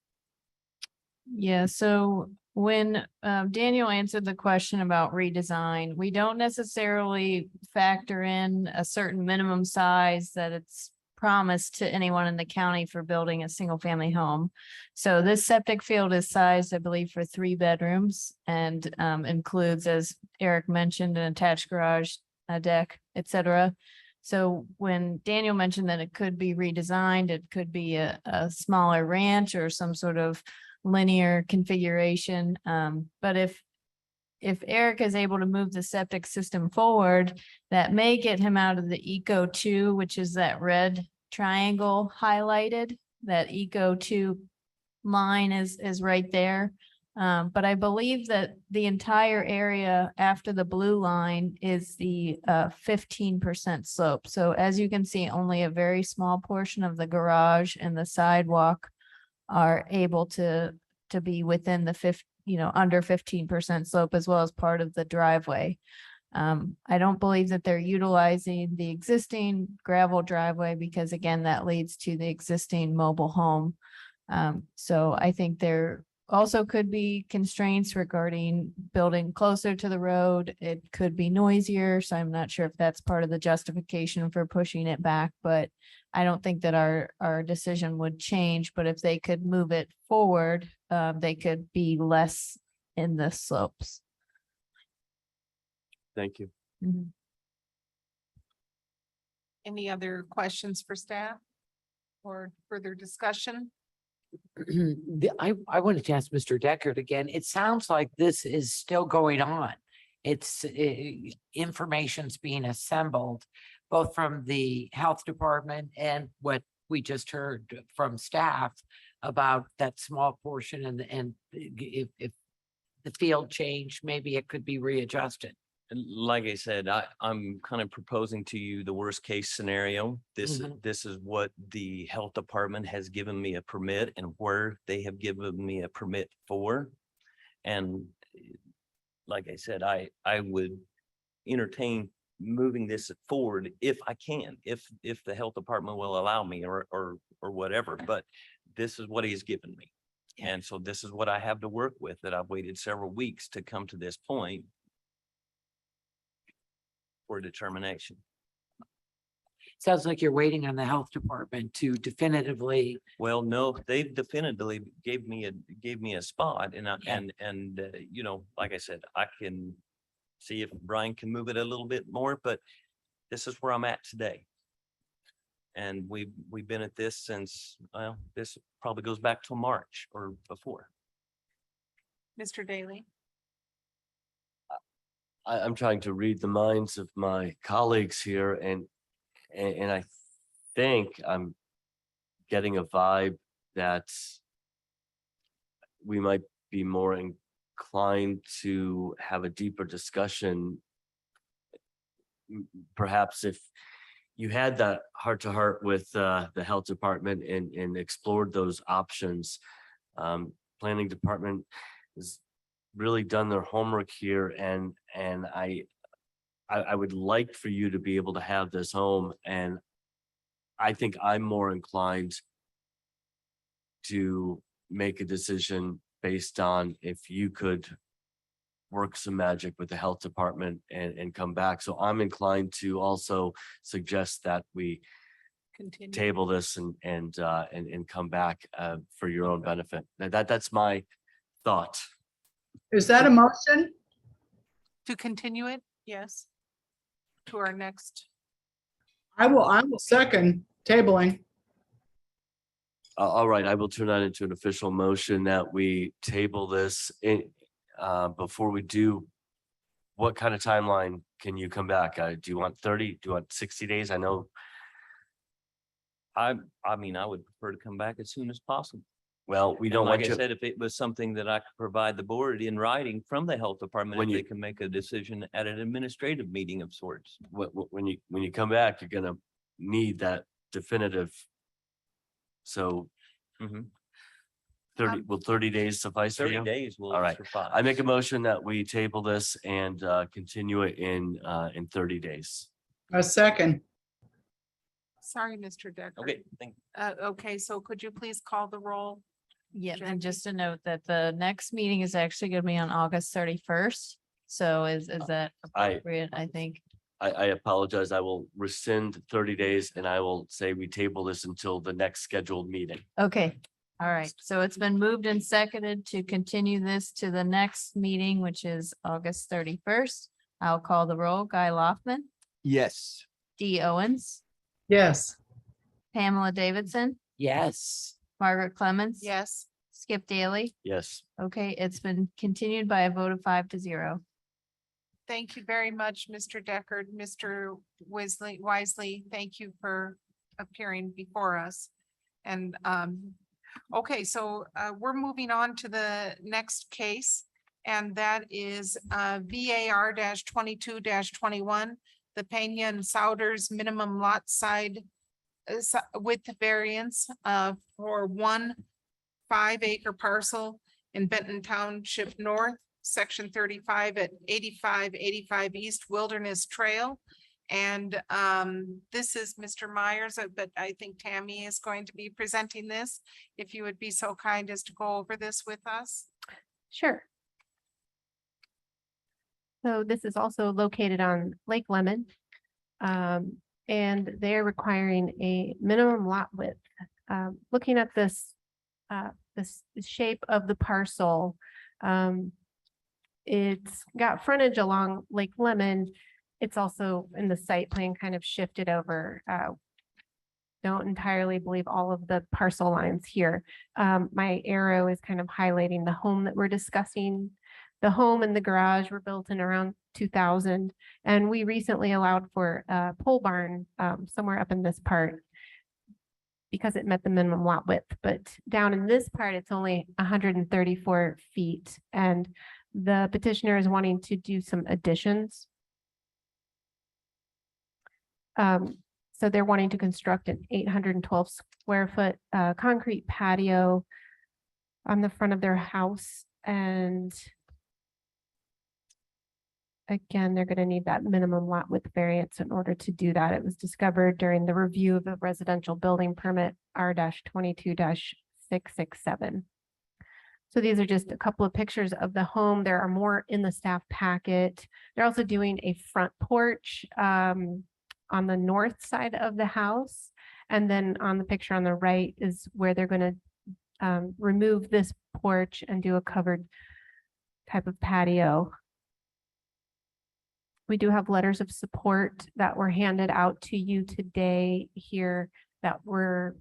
Yeah, so when Daniel answered the question about redesign, we don't necessarily factor in a certain minimum size that it's promised to anyone in the county for building a single family home. So this septic field is sized, I believe, for 3 bedrooms and includes, as Eric mentioned, an attached garage, a deck, etc. So when Daniel mentioned that it could be redesigned, it could be a smaller ranch or some sort of linear configuration. But if Eric is able to move the septic system forward, that may get him out of the Eco 2, which is that red triangle highlighted. That Eco 2 line is right there. But I believe that the entire area after the blue line is the 15% slope. So as you can see, only a very small portion of the garage and the sidewalk are able to be within the under 15% slope, as well as part of the driveway. I don't believe that they're utilizing the existing gravel driveway because again, that leads to the existing mobile home. So I think there also could be constraints regarding building closer to the road. It could be noisier, so I'm not sure if that's part of the justification for pushing it back, but I don't think that our decision would change, but if they could move it forward, they could be less in the slopes. Thank you. Mhm. Any other questions for staff or further discussion? I wanted to ask Mr. Deckard again. It sounds like this is still going on. It's information's being assembled, both from the health department and what we just heard from staff about that small portion and if the field changed, maybe it could be readjusted. And like I said, I'm kind of proposing to you the worst case scenario. This is what the health department has given me a permit and where they have given me a permit for. And like I said, I would entertain moving this forward if I can, if the health department will allow me or whatever, but this is what he's given me. And so this is what I have to work with, that I've waited several weeks to come to this point for determination. Sounds like you're waiting on the health department to definitively. Well, no, they definitively gave me a spot and like I said, I can see if Brian can move it a little bit more, but this is where I'm at today. And we've been at this since, well, this probably goes back to March or before. Mr. Daly? I'm trying to read the minds of my colleagues here and I think I'm getting a vibe that we might be more inclined to have a deeper discussion. Perhaps if you had that heart to heart with the health department and explored those options. Planning department has really done their homework here and I would like for you to be able to have this home, and I think I'm more inclined to make a decision based on if you could work some magic with the health department and come back. So I'm inclined to also suggest that we Continue. table this and come back for your own benefit. That's my thought. Is that a motion? To continue it, yes. To our next, I will second tabling. All right, I will turn that into an official motion that we table this before we do. What kind of timeline can you come back? Do you want 30? Do you want 60 days? I know. I mean, I would prefer to come back as soon as possible. Well, we don't Like want I you. said, if it was something that I could provide the board in writing from the health department, When if you- they can make a decision at an administrative meeting of sorts. When you come back, you're gonna need that definitive. So Mhm. 30 days suffice for 30 you? days will All right. suffice. I make a motion that we table this and continue it in 30 days. A second. sorry, Mr. Decker. Okay, thank Okay, so could you please call the roll? Yeah, Jackie? and just a note that the next meeting is actually gonna be on August 31st. So is that I- appropriate, I think? I apologize. I will rescind 30 days and I will say we table this until the next scheduled meeting. Okay, all right. So it's been moved and seconded to continue this to the next meeting, which is August 31st. I'll call the roll. Guy Loftman, Yes. Dee Owens, Yes. Pamela Davidson, Yes. Margaret Clemens. Yes. Skip Daly. Yes. Okay, it's been continued by a vote of 5-0. Thank you very much, Mr. Deckard. Mr. Wisely, thank you for appearing before us. And okay, so we're moving on to the next case. And that is VAR 22-21, the Pena and Souders minimum lot side width variance for 1 5-acre parcel in Benton Township North, section 35 at 8585 East Wilderness Trail. And this is Mr. Myers, but I think Tammy is going to be presenting this. If you would be so kind as to go over this with us. Sure. So this is also located on Lake Lemon. And they're requiring a minimum lot width. Looking at this, this shape of the parcel, it's got frontage along Lake Lemon. It's also in the site plan kind of shifted over. Don't entirely believe all of the parcel lines here. My arrow is kind of highlighting the home that we're discussing. The home and the garage were built in around 2000, and we recently allowed for a pole barn somewhere up in this part because it met the minimum lot width. But down in this part, it's only 134 feet, and the petitioner is wanting to do some additions. So they're wanting to construct an 812 square foot concrete patio on the front of their house. And again, they're going to need that minimum lot width variance in order to do that. It was discovered during the review of the residential building permit R-22-667. So these are just a couple of pictures of the home. There are more in the staff packet. They're also doing a front porch on the north side of the house. And then on the picture on the right is where they're going to remove this porch and do a covered type of patio. We do have letters of support that were handed out to you today here that were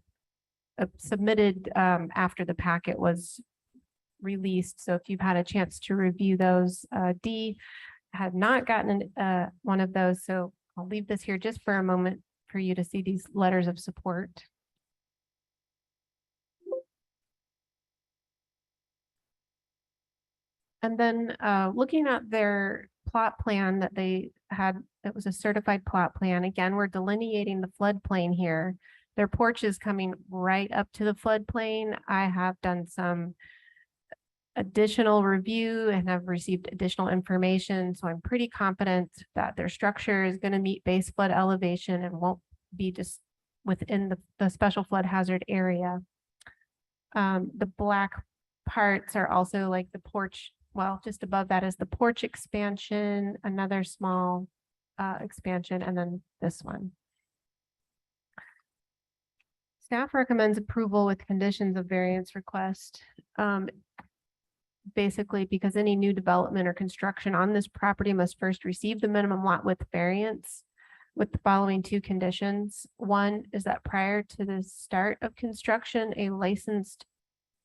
submitted after the packet was released. So if you've had a chance to review those, Dee had not gotten one of those. So I'll leave this here just for a moment for you to see these letters of support. And then looking at their plot plan that they had, it was a certified plot plan. Again, we're delineating the floodplain here. Their porch is coming right up to the floodplain. I have done some additional review and have received additional information. So I'm pretty confident that their structure is going to meet base flood elevation and won't be just within the special flood hazard area. The black parts are also like the porch. Well, just above that is the porch expansion, another small expansion, and then this one. Staff recommends approval with conditions of variance request. Basically, because any new development or construction on this property must first receive the minimum lot width variance with the following two conditions. One is that prior to the start of construction, a licensed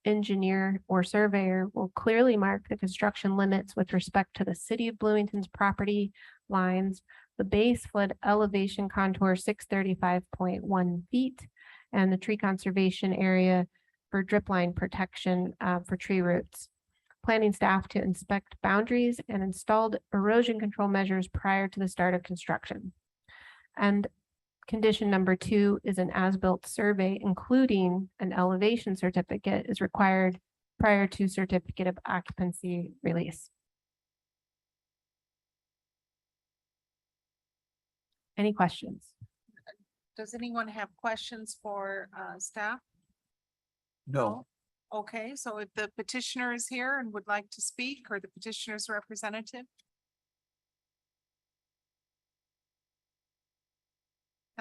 engineer or surveyor will clearly mark the construction limits with respect to the city of Bloomington's property lines, the base flood elevation contour 635.1 feet, and the tree conservation area for drip line protection for tree roots. Planning staff to inspect boundaries and installed erosion control measures prior to the start of construction. And condition number 2 is an as-built survey, including an elevation certificate, is required prior to certificate of occupancy release. Any questions? Does anyone have questions for staff? No. Okay, so if the petitioner is here and would like to speak, or the petitioner's representative?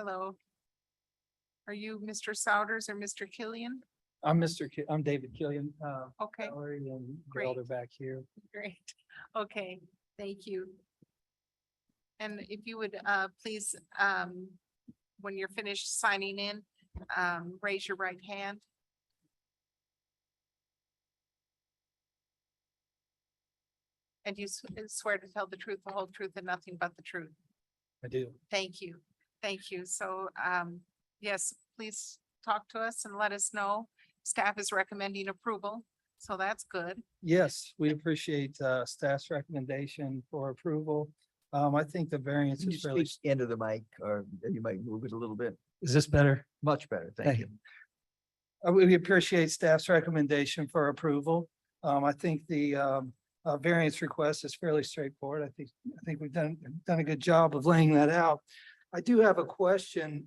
Hello. Are you Mr. Souders or Mr. Killian? I'm David Killian, Okay, Valerie and Great. Gail are back here. great. Okay, thank you. And if you would please, when you're finished signing in, raise your right hand. And you swear to tell the truth, the whole truth, and nothing but the truth. I do. Thank you. Thank you. So, yes, please talk to us and let us know. Staff is recommending approval, so that's good. Yes, we appreciate staff's recommendation for approval. I think the variance Can you is fairly, speak into the mic, or you might move it a little bit? is this better? Much better, thank you. We appreciate staff's recommendation for approval. I think the variance request is fairly straightforward. I think we've done a good job of laying that out. I do have a question.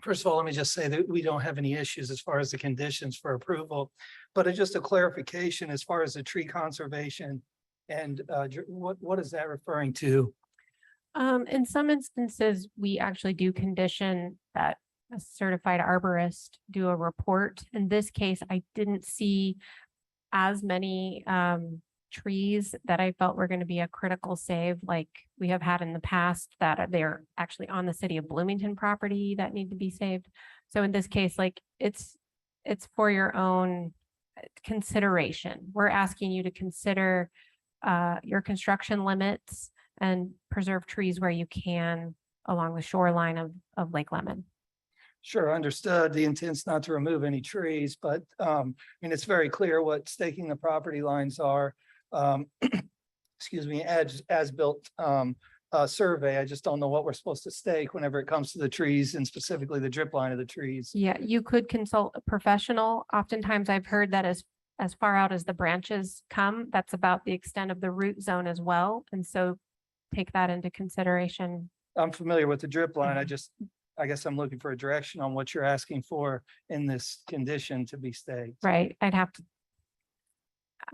First of all, let me just say that we don't have any issues as far as the conditions for approval, but just a clarification as far as the tree conservation and what is that referring to? In some instances, we actually do condition that a certified arborist do a report. In this case, I didn't see as many trees that I felt were going to be a critical save like we have had in the past that they're actually on the city of Bloomington property that need to be saved. So in this case, like it's for your own consideration. We're asking you to consider your construction limits and preserve trees where you can along the shoreline of Lake Lemon. Sure, understood. The intent's not to remove any trees, but I mean, it's very clear what staking the property lines are. Excuse me, as built survey. I just don't know what we're supposed to stake whenever it comes to the trees and specifically the drip line of the trees. Yeah, you could consult a professional. Oftentimes I've heard that as far out as the branches come, that's about the extent of the root zone as well. And so take that into consideration. I'm familiar with the drip line. I guess I'm looking for a direction on what you're asking for in this condition to be staked. Right,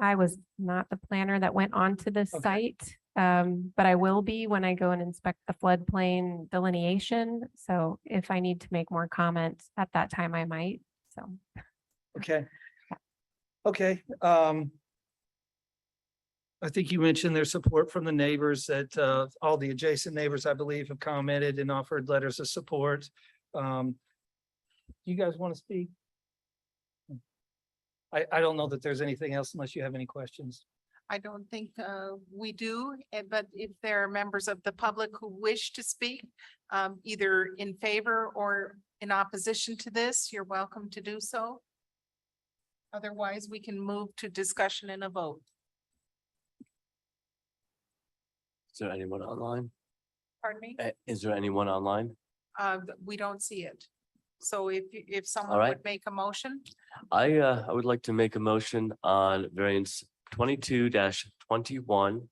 I was not the planner that went onto this Okay. site, but I will be when I go and inspect the floodplain delineation. So if I need to make more comments at that time, I might, so. Okay. Okay, I think you mentioned there's support from the neighbors that all the adjacent neighbors, I believe, have commented and offered letters of support. Do you guys want to speak? I don't know that there's anything else unless you have any questions. I don't think we do, but if there are members of the public who wish to speak, either in favor or in opposition to this, you're welcome to do so. Otherwise, we can move to discussion and a vote. Is there anyone online? Pardon me? Is there anyone online? We don't see it. So if someone All right. would make a motion, I would like to make a motion on variance 22-21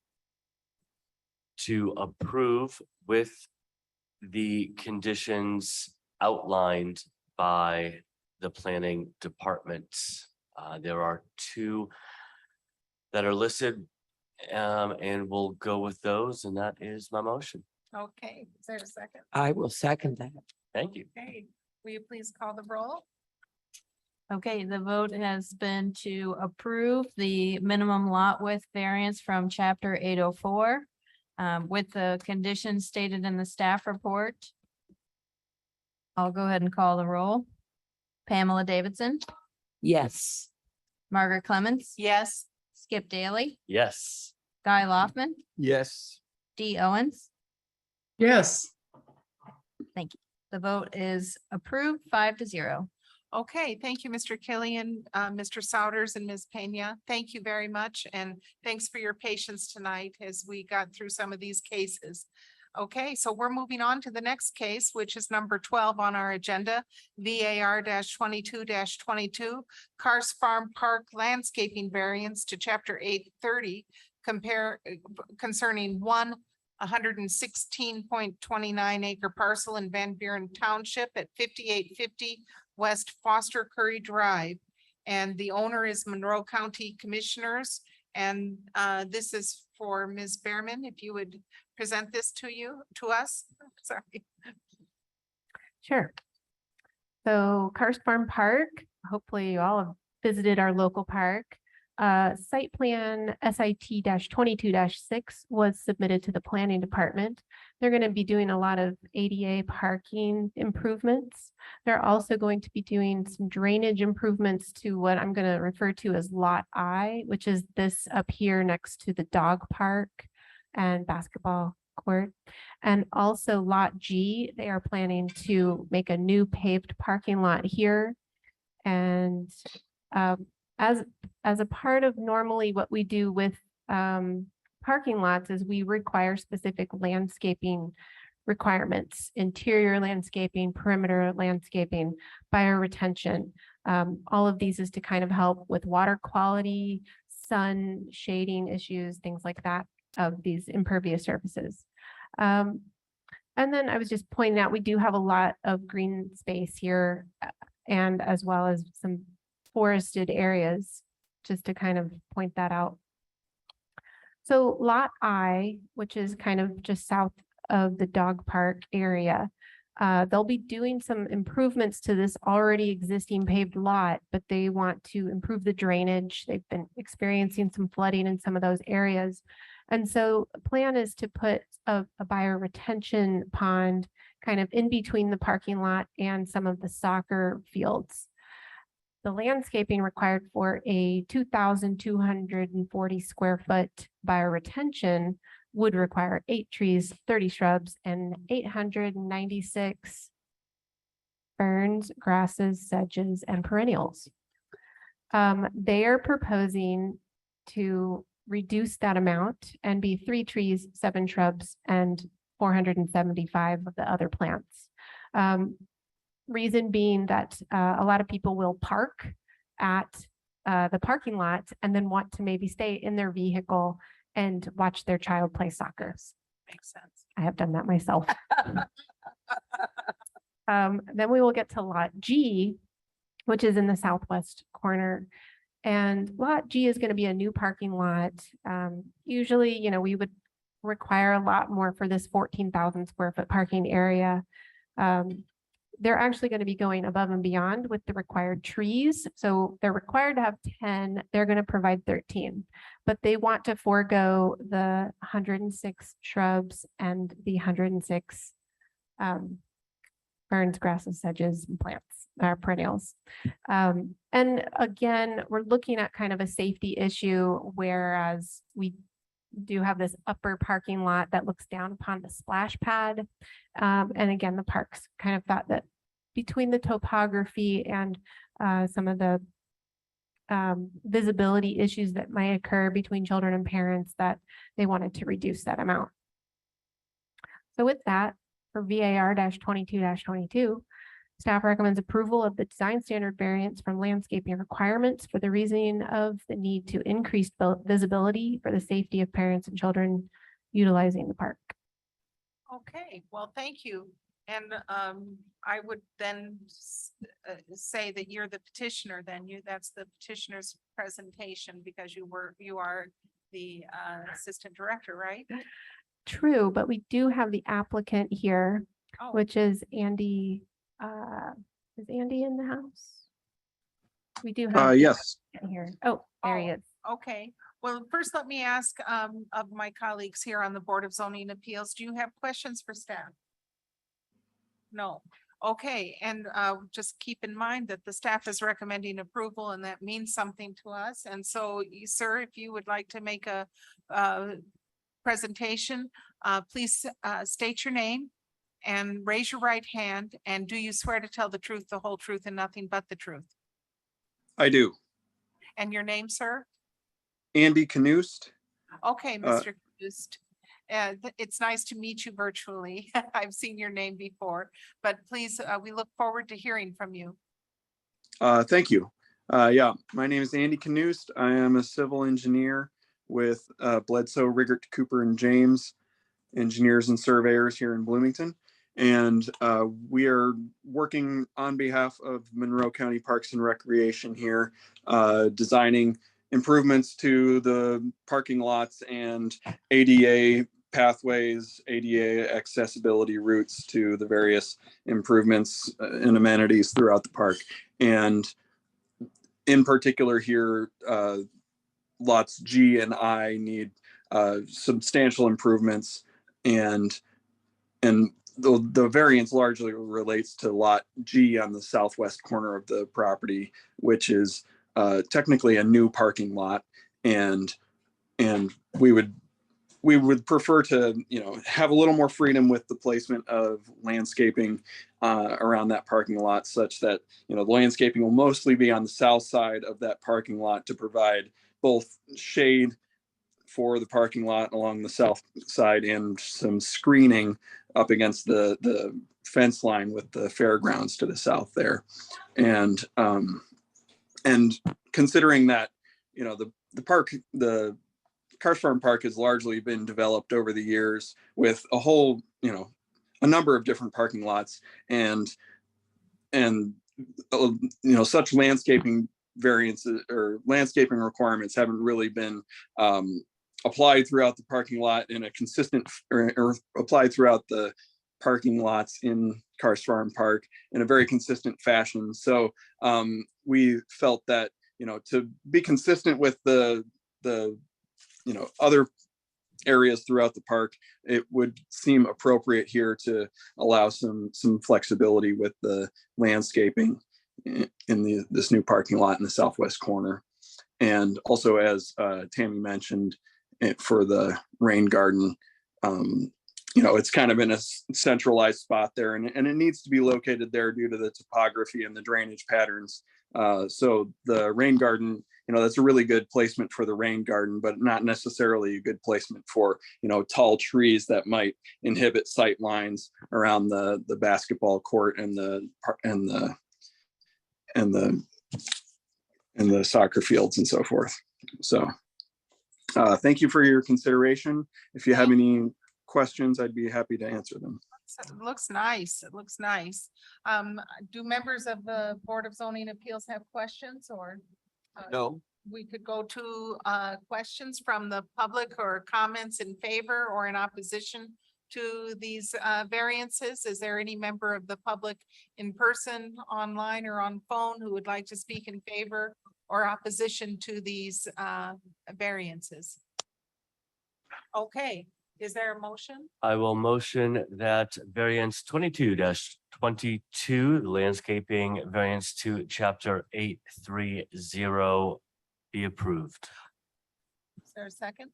to approve with the conditions outlined by the planning department. There are two that are listed, and we'll go with those, and that is my motion. okay, is there a second? I will second that. Thank you. Okay, will you please call the roll? Okay, the vote has been to approve the minimum lot width variance from chapter 804 with the conditions stated in the staff report. I'll go ahead and call the roll. Pamela Davidson, Yes. Margaret Clemens, Yes. Skip Daly, Yes. Guy Loftman, Yes. Dee Owens. Yes. The vote is approved 5-0. Okay, thank you, Mr. Killian, Mr. Souders and Ms. Pena. Thank you very much. And thanks for your patience tonight as we got through some of these cases. Okay, so we're moving on to the next case, which is number 12 on our agenda, VAR 22-22, Cars Farm Park landscaping variance to chapter 830, concerning 116.29 acre parcel in Van Buren Township at 5850 West Foster Curry Drive. And the owner is Monroe County Commissioners. And this is for Ms. Behrman, if you would present this to us. Sorry. Sure. So Karst Farm Park, hopefully you all have visited our local park. Site plan SIT 22-6 was submitted to the planning department. They're going to be doing a lot of ADA parking improvements. They're also going to be doing some drainage improvements to what I'm going to refer to as Lot I, which is this up here next to the dog park and basketball court. And also Lot G, they are planning to make a new paved parking lot here. And as a part of normally what we do with parking lots is we require specific landscaping requirements, interior landscaping, perimeter landscaping, bioretention. All of these is to kind of help with water quality, sun shading issues, things like that of these impervious surfaces. And then I was just pointing out, we do have a lot of green space here and as well as some forested areas, just to kind of point that out. So Lot I, which is kind of just south of the dog park area, they'll be doing some improvements to this already existing paved lot, but they want to improve the drainage. They've been experiencing some flooding in some of those areas. And so the plan is to put a bioretention pond kind of in between the parking lot and some of the soccer fields. The landscaping required for a 2,240 square foot bioretention would require 8 trees, 30 shrubs, and 896 ferns, grasses, sedges, and perennials. They are proposing to reduce that amount and be 3 trees, 7 shrubs, and 475 of the other plants. Reason being that a lot of people will park at the parking lot and then want to maybe stay in their vehicle and watch their child play soccer. Makes sense. I have done that myself. Then we will get to Lot G, which is in the southwest corner. And Lot G is going to be a new parking lot. Usually, you know, we would require a lot more for this 14,000 square foot parking area. They're actually going to be going above and beyond with the required trees. So they're required to have 10, they're going to provide 13, but they want to forego the 106 shrubs and the 106 ferns, grasses, sedges, and plants, perennials. And again, we're looking at kind of a safety issue, whereas we do have this upper parking lot that looks down upon the splash pad. And again, the parks kind of thought that between the topography and some of the visibility issues that might occur between children and parents, that they wanted to reduce that amount. So with that, for VAR 22-22, staff recommends approval of the design standard variance from landscaping requirements for the reasoning of the need to increase visibility for the safety of parents and children utilizing the park. Okay, well, thank you. And I would then say that you're the petitioner, then that's the petitioner's presentation because you are the assistant director, right? True, but we do have the applicant here, Oh. which is Andy. Is Andy in the house? We do have. Yes. Here. Oh, there he Oh. is. Okay, well, first let me ask of my colleagues here on the Board of Zoning Appeals, do you have questions for staff? No, okay, and just keep in mind that the staff is recommending approval and that means something to us. And so, sir, if you would like to make a presentation, please state your name and raise your right hand. And do you swear to tell the truth, the whole truth, and nothing but the truth? I do. And your name, sir? Andy Knust. Okay, Mr. Knust. It's nice to meet you virtually. I've seen your name before, but please, we look forward to hearing from you. Thank you. Yeah, my name is Andy Knust. I am a civil engineer with Bledsoe, Riggert, Cooper, and James, engineers and surveyors here in Bloomington. And we are working on behalf of Monroe County Parks and Recreation here, designing improvements to the parking lots and ADA pathways, ADA accessibility routes to the various improvements and amenities throughout the park. And in particular here, lots G and I need substantial improvements, and the variance largely relates to lot G on the southwest corner of the property, which is technically a new parking lot, and we would prefer to, have a little more freedom with the placement of landscaping around that parking lot, such that, the landscaping will mostly be on the south side of that parking lot to provide both shade for the parking lot along the south side and some screening up against the fence line with the fairgrounds to the south there. And considering that, the park, the Karst Farm Park has largely been developed over the years with a whole, a number of different parking lots, and such landscaping variances or landscaping requirements haven't really been applied throughout the parking lot in a consistent or applied throughout the parking lots in Karst Farm Park in a very consistent fashion. So we felt that, to be consistent with the other areas throughout the park, it would seem appropriate here to allow some flexibility with the landscaping in this new parking lot in the southwest corner. And also, as Tammy mentioned, for the rain garden, it's kind of in a centralized spot there, and it needs to be located there due to the topography and the drainage patterns. So the rain garden, that's a really good placement for the rain garden, but not necessarily a good placement for, tall trees that might inhibit sight lines around the basketball court and the soccer fields and so forth. So thank you for your consideration. If you have any questions, I'd be happy to answer them. It looks nice. It looks nice. Do members of the Board of Zoning Appeals have questions, or? No. We could go to questions from the public or comments in favor or in opposition to these variances. Is there any member of the public in person, online, or on phone who would like to speak in favor or opposition to these variances? Okay, is there a motion? I will motion that variance 22-22, landscaping variance to chapter 830 be approved. Is there a second?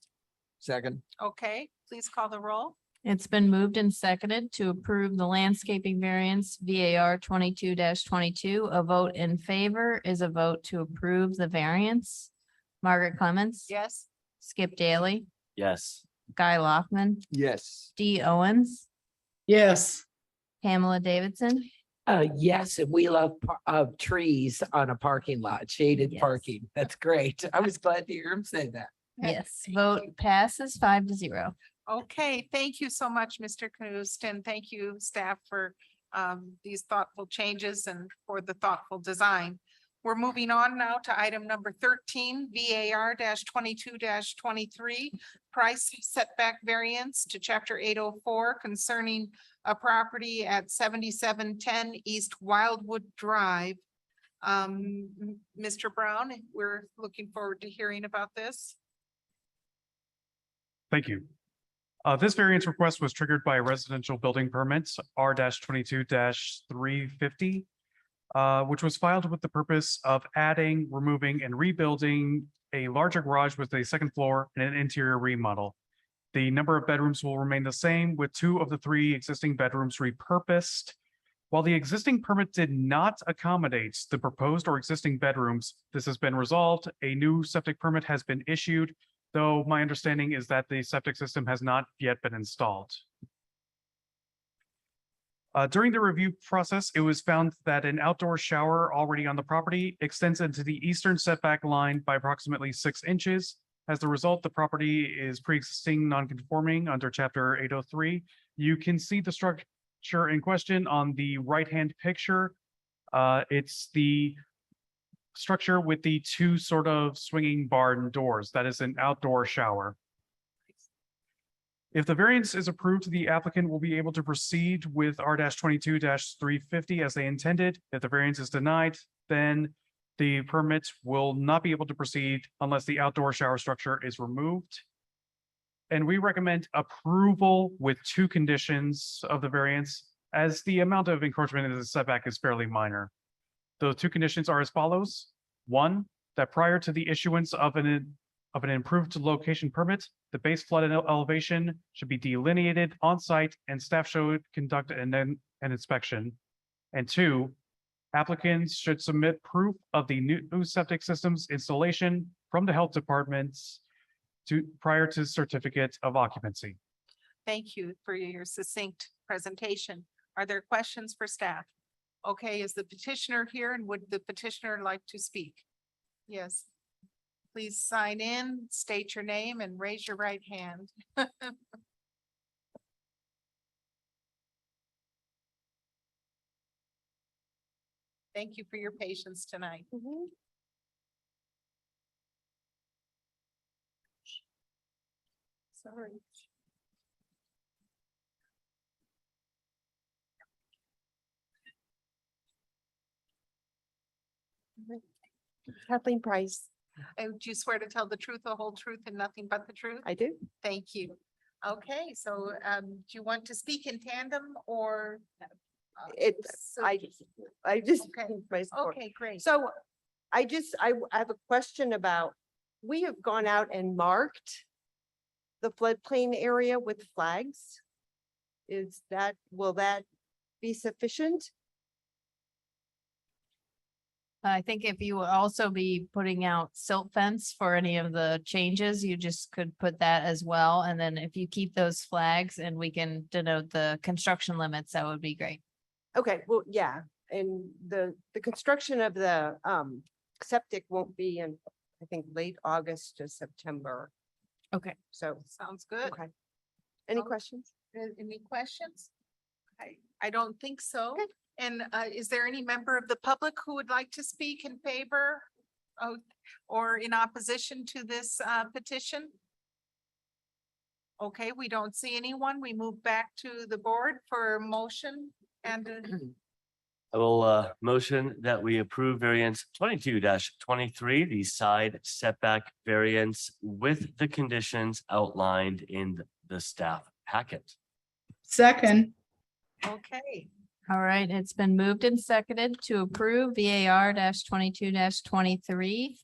Second. Okay, please call the roll. It's been moved and seconded to approve the landscaping variance VAR 22-22. A vote in favor is a vote to approve the variance. Margaret Clemens. Yes. Skip Daly, Yes. Guy Lockman, Yes. Dee Owens, Yes. Pamela Davidson. Yes, and we love trees on a parking lot, shaded Yes. parking. That's great. I was glad to hear him say that. Yes, vote passes 5-0. Okay, thank you so much, Mr. Knust, and thank you, staff, for these thoughtful changes and for the thoughtful design. We're moving on now to item number 13, VAR 22-23, price setback variance to chapter 804 concerning a property at 7710 East Wildwood Drive. Mr. Brown, we're looking forward to hearing about this. Thank you. This variance request was triggered by residential building permits R-22-350, which was filed with the purpose of adding, removing, and rebuilding a larger garage with a second floor and an interior remodel. The number of bedrooms will remain the same, with 2 of the 3 existing bedrooms repurposed. While the existing permit did not accommodate the proposed or existing bedrooms, this has been resolved. A new septic permit has been issued, though my understanding is that the septic system has not yet been installed. During the review process, it was found that an outdoor shower already on the property extends into the eastern setback line by approximately 6 inches. As a result, the property is pre-existing non-conforming under chapter 803. You can see the structure in question on the right-hand picture. It's the structure with the 2 sort of swinging barn doors. That is an outdoor shower. If the variance is approved, the applicant will be able to proceed with R-22-350 as they intended. If the variance is denied, then the permit will not be able to proceed unless the outdoor shower structure is removed. And we recommend approval with two conditions of the variance, as the amount of encroachment into the setback is fairly minor. The two conditions are as follows. One, that prior to the issuance of an improved location permit, the base flood elevation should be delineated on site and staff should conduct an inspection. And two, applicants should submit proof of the new septic systems installation from the health departments prior to certificate of occupancy. Thank you for your succinct presentation. Are there questions for staff? Okay, is the petitioner here and would the petitioner like to speak? Yes. Please sign in, state your name and raise your right hand. Thank you for your patience tonight. Sorry. Kathleen Price. Do you swear to tell the truth, the whole truth, and nothing but the truth? I do. Thank you. Okay, so do you want to speak in tandem or? I just. Okay. my support. Okay, great. So I have a question about, we have gone out and marked the floodplain area with flags. Will that be sufficient? I think if you would also be putting out silt fence for any of the changes, you just could put that as well. And then if you keep those flags and we can denote the construction limits, that would be great. Okay, well, yeah, and the construction of the septic won't be in, I think, late August to September. Okay. So, Sounds good. okay. Any Okay. questions? Any questions? I don't think so. And is there any member of the public who would like to speak in favor of or in opposition to this petition? Okay, we don't see anyone. We move back to the board for a motion and I will motion that we approve variance 22-23, the side setback variance with the conditions outlined in the staff packet. Second, okay. All right, it's been moved and seconded to approve VAR 22-23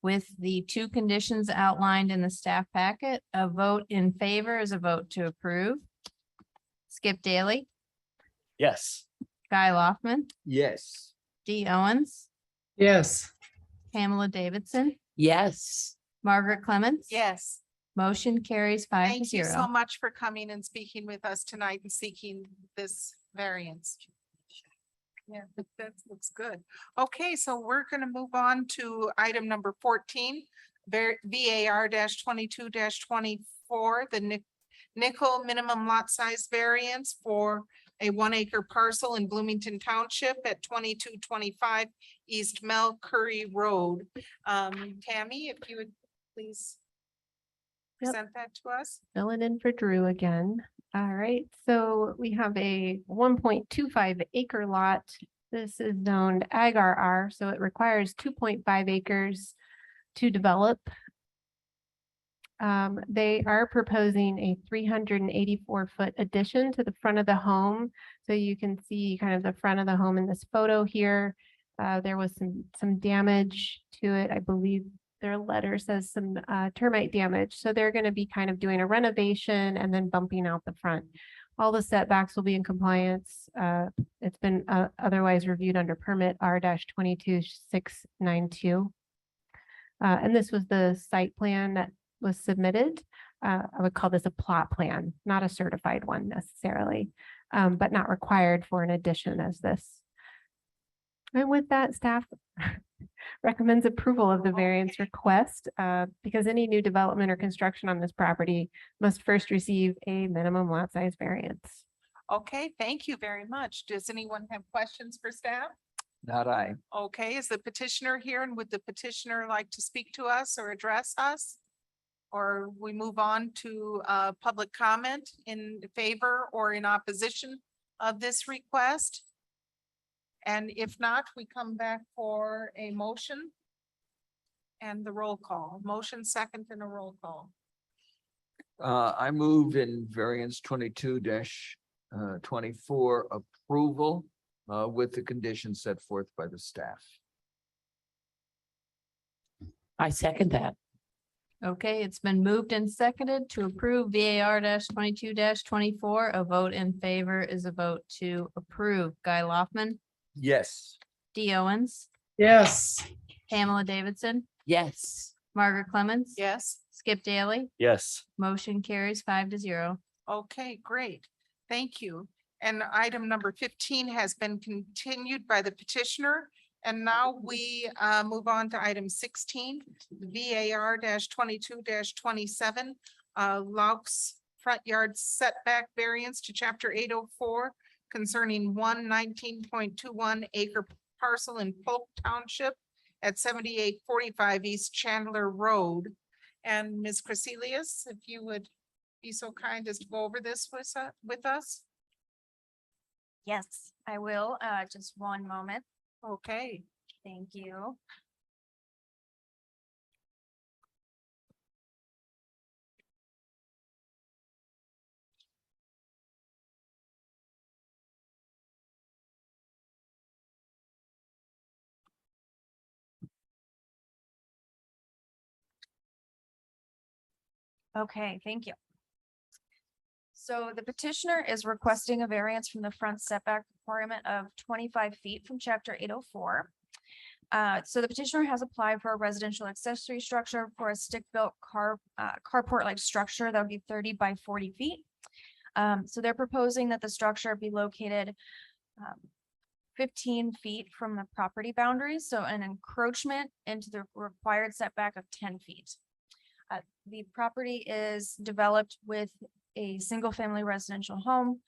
with the two conditions outlined in the staff packet. A vote in favor is a vote to approve. Skip Daly, Yes. Guy Loftman, Yes. Dee Owens, yes. Pamela Davidson, Yes. Margaret Clements. Yes. Motion carries 5-0. Thank you so much for coming and speaking with us tonight and seeking this variance. Yeah, that looks good. Okay, so we're gonna move on to item number 14, VAR 22-24, the nickel minimum lot size variance for a 1 acre parcel in Bloomington Township at 2225 East Mel Curry Road. Tammy, if you would please Yep. present that to us. Filling in for Drew again. All right, so we have a 1.25 acre lot. This is zoned Ag RR, so it requires 2.5 acres to develop. They are proposing a 384-foot addition to the front of the home. So you can see kind of the front of the home in this photo here. There was some damage to it. I believe their letter says some termite damage. So they're going to be kind of doing a renovation and then bumping out the front. All the setbacks will be in compliance. It's been otherwise reviewed under permit R-22692. And this was the site plan that was submitted. I would call this a plot plan, not a certified one necessarily, but not required for an addition as this. And with that, staff recommends approval of the variance request because any new development or construction on this property must first receive a minimum lot size variance. Okay, thank you very much. Does anyone have questions for staff? Not I. Okay, is the petitioner here and would the petitioner like to speak to us or address us? or we move on to public comment in favor or in opposition of this request? And if not, we come back for a motion and the roll call. Motion second and a roll call. I move in variance 22-24 approval with the conditions set forth by the staff. I second that. Okay, it's been moved and seconded to approve VAR 22-24. A vote in favor is a vote to approve. Guy Loftman, Yes. Dee Owens, Yes. Pamela Davidson, Yes. Margaret Clemens. Yes. Skip Daly. Yes. Motion carries 5-0. Okay, great. Thank you. And item number 15 has been continued by the petitioner. And now we move on to item 16, VAR 22-27, Laux front yard setback variance to chapter 804 concerning 19.21 acre parcel in Polk Township at 7845 East Chandler Road. And Ms. Crecelius, if you would be so kind as to go over this with us? Yes, I will. Just one moment. Okay. Thank you. Okay, thank you. So the petitioner is requesting a variance from the front setback requirement of 25 feet from chapter 804. So the petitioner has applied for a residential accessory structure for a stick-built carport-like structure that would be 30 by 40 feet. So they're proposing that the structure be located 15 feet from the property boundaries, so an encroachment into the required setback of 10 feet. The property is developed with a single-family residential home.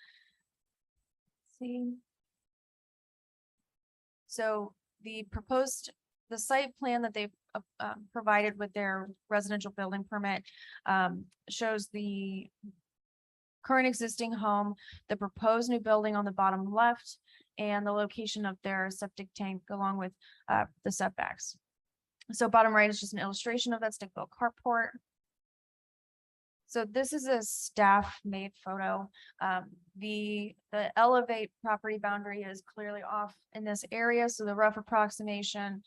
Let's see. So the site plan that they've provided with their residential building permit shows the current existing home, the proposed new building on the bottom left, and the location of their septic tank along with the setbacks. So bottom right is just an illustration of that stick-built carport. So this is a staff-made photo. The Elevate property boundary is clearly off in this area, so the rough approximation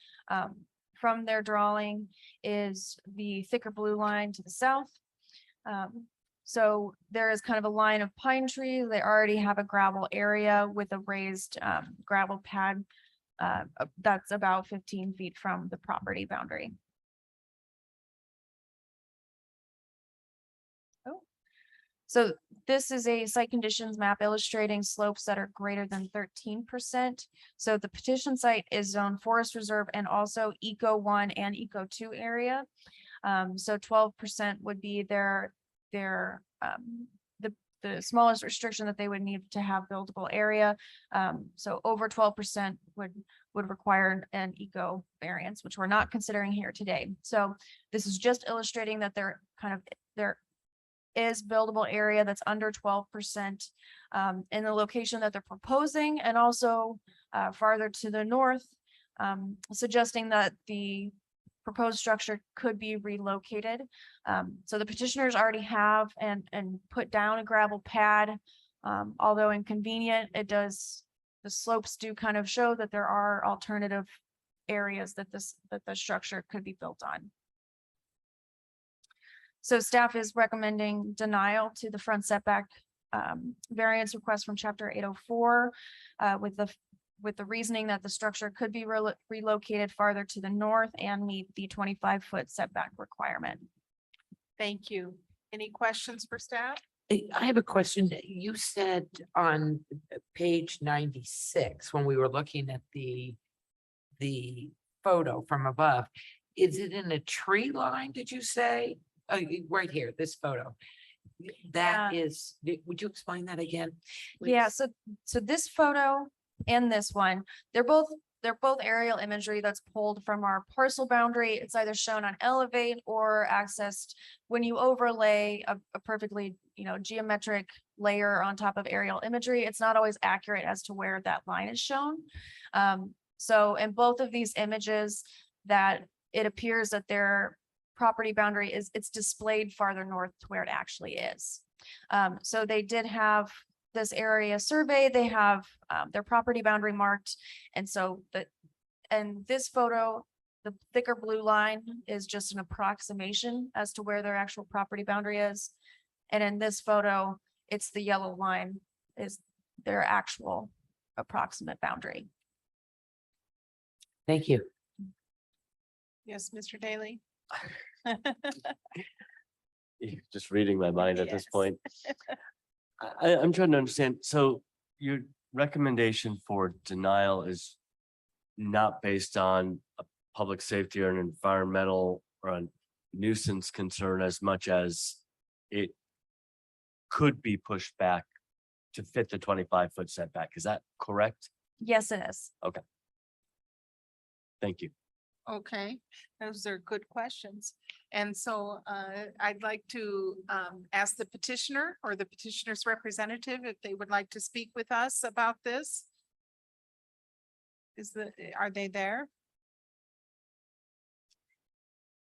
from their drawing is the thicker blue line to the south. So there is kind of a line of pine trees. They already have a gravel area with a raised gravel pad that's about 15 feet from the property boundary. So this is a site conditions map illustrating slopes that are greater than 13%. So the petition site is zoned forest reserve and also Eco 1 and Eco 2 area. So 12% would be the smallest restriction that they would need to have buildable area. So over 12% would require an eco variance, which we're not considering here today. So this is just illustrating that there is buildable area that's under 12% in the location that they're proposing, and also farther to the north, suggesting that the proposed structure could be relocated. So the petitioners already have and put down a gravel pad, although inconvenient, the slopes do kind of show that there are alternative areas that the structure could be built on. So staff is recommending denial to the front setback variance request from chapter 804 with the reasoning that the structure could be relocated farther to the north and meet the 25-foot setback requirement. Thank you. Any questions for staff? I have a question. You said on page 96, when we were looking at the photo from above, is it in a tree line, did you say? Right here, this photo. That is, would you explain that again? Yeah, so this photo and this one, they're both they're both aerial imagery that's pulled from our parcel boundary. It's either shown on Elevate or accessed when you overlay a perfectly, geometric layer on top of aerial imagery. It's not always accurate as to where that line is shown. So in both of these images, that it appears that their property boundary it's displayed farther north to where it actually is. So they did have this area survey, they have their property boundary marked. And so this photo, the thicker blue line is just an approximation as to where their actual property boundary is. And in this photo, it's the yellow line is their actual approximate boundary. Thank you. Yes, Mr. Daly. You're just reading my mind at this Yes. point. I'm trying to understand. So your recommendation for denial is not based on a public safety or an environmental or a nuisance concern as much as it could be pushed back to fit the 25-foot setback. Is that correct? Yes, it is. Okay. Thank you. Okay, those are good questions. And so I'd like to ask the petitioner or the petitioner's representative if they would like to speak with us about this. Are they there?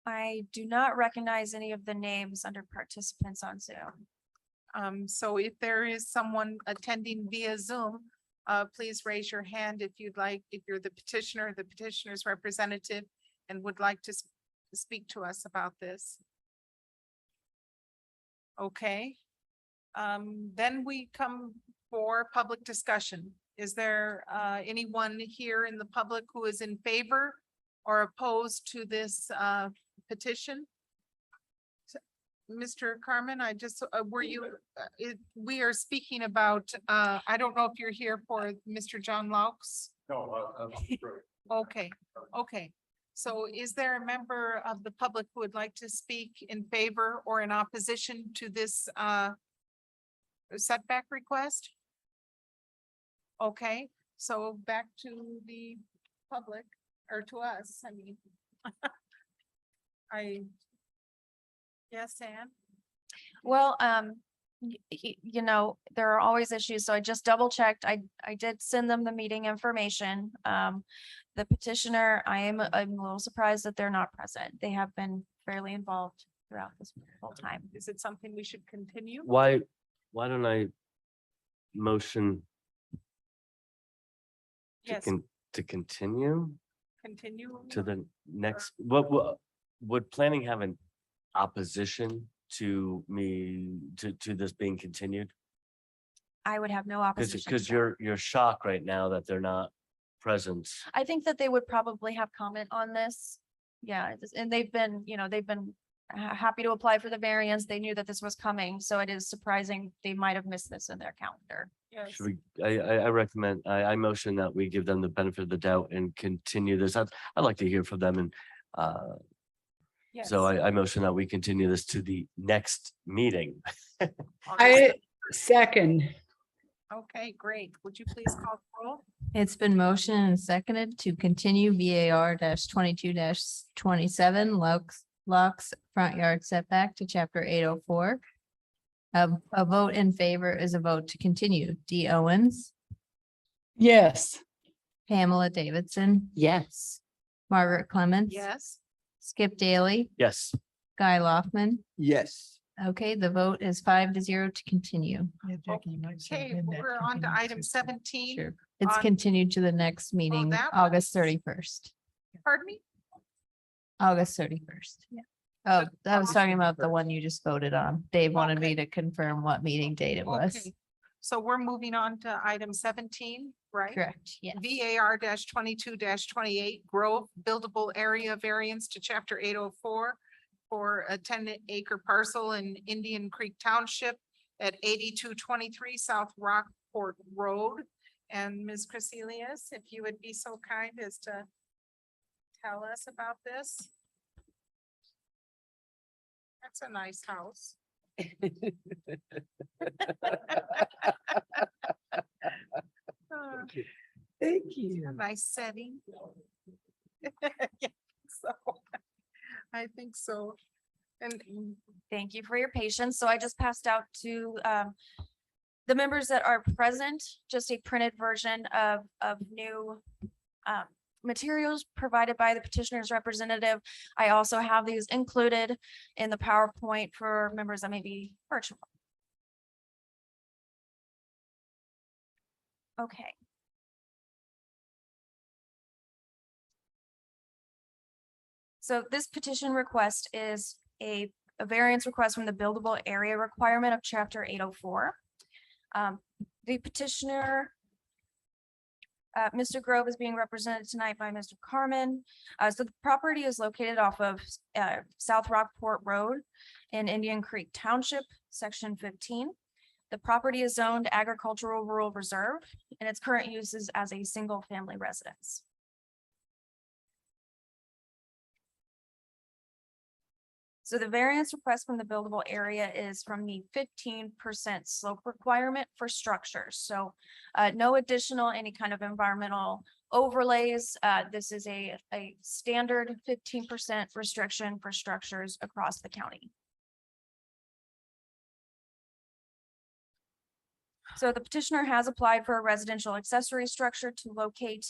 I do not recognize any of the names under participants on Zoom. So if there is someone attending via Zoom, please raise your hand if you'd like, if you're the petitioner, the petitioner's representative, and would like to speak to us about this. Okay. Then we come for public discussion. Is there anyone here in the public who is in favor or opposed to this petition? Mr. Carmen, I just, we are speaking about, I don't know if you're here for Mr. John Laux. No, Okay, okay. So is there a member of the public who would like to speak in favor or in opposition to this setback request? Okay, so back to the public or to us, I mean. Yes, Ann? Well, there are always issues, so I just double checked. I did send them the meeting information. The petitioner, I'm a little surprised that they're not present. They have been fairly involved throughout this whole time. Is it something we should continue? Why don't I motion Yes, to continue continue. to the next, what would planning have an opposition to me to this being continued? I would have no opposition. to Because that. you're shocked right now that they're not present. I think that they would probably have comment on this. Yeah, and they've been happy to apply for the variance. They knew that this was coming, so it is surprising they might have missed this in their calendar. Yes, Should we, I recommend, I motion that we give them the benefit of the doubt and continue this. I'd like to hear from them and yes. so I motion that we continue this to the next meeting. I second. Okay, great. Would you please call the roll? It's been motioned and seconded to continue VAR 22-27 Lux front yard setback to chapter 804. A vote in favor is a vote to continue. Dee Owens, Yes. Pamela Davidson, Yes. Margaret Clements. Yes. Skip Daly, Yes, Guy Loftman. Yes. Okay, the vote is 5-0 to continue. Yeah, Jackie, you might say Okay, amend that we're on to continue item to- 17. Sure. It's On- continued to the next meeting, that August was- 31st. Pardon me? August 31st. Yeah. Oh, I was talking about the one you just voted on. Dave wanted me to confirm what meeting date it was. Okay, so we're moving on to item 17, right? Correct, yes. VAR 22-28 Grove Buildable Area Variance to chapter 804 for a 10-acre parcel in Indian Creek Township at 8223 South Rockport Road. And Ms. Crecilius, if you would be so kind as to tell us about this. That's a nice house. Thank you. Nice setting. Yeah, so, I think so. And Thank you for your patience. So I just passed out to the members that are present, just a printed version of new materials provided by the petitioner's representative. I also have these included in the PowerPoint for members that may be virtual. Okay. So this petition request is a variance request from the buildable area requirement of chapter 804. The petitioner, Mr. Grove, is being represented tonight by Mr. Carmen. So the property is located off of South Rockport Road in Indian Creek Township, section 15. The property is zoned agricultural rural reserve, and its current use is as a single family residence. So the variance request from the buildable area is from the 15% slope requirement for structures. So no additional any kind of environmental overlays. This is a standard 15% restriction for structures across the county. So the petitioner has applied for a residential accessory structure to locate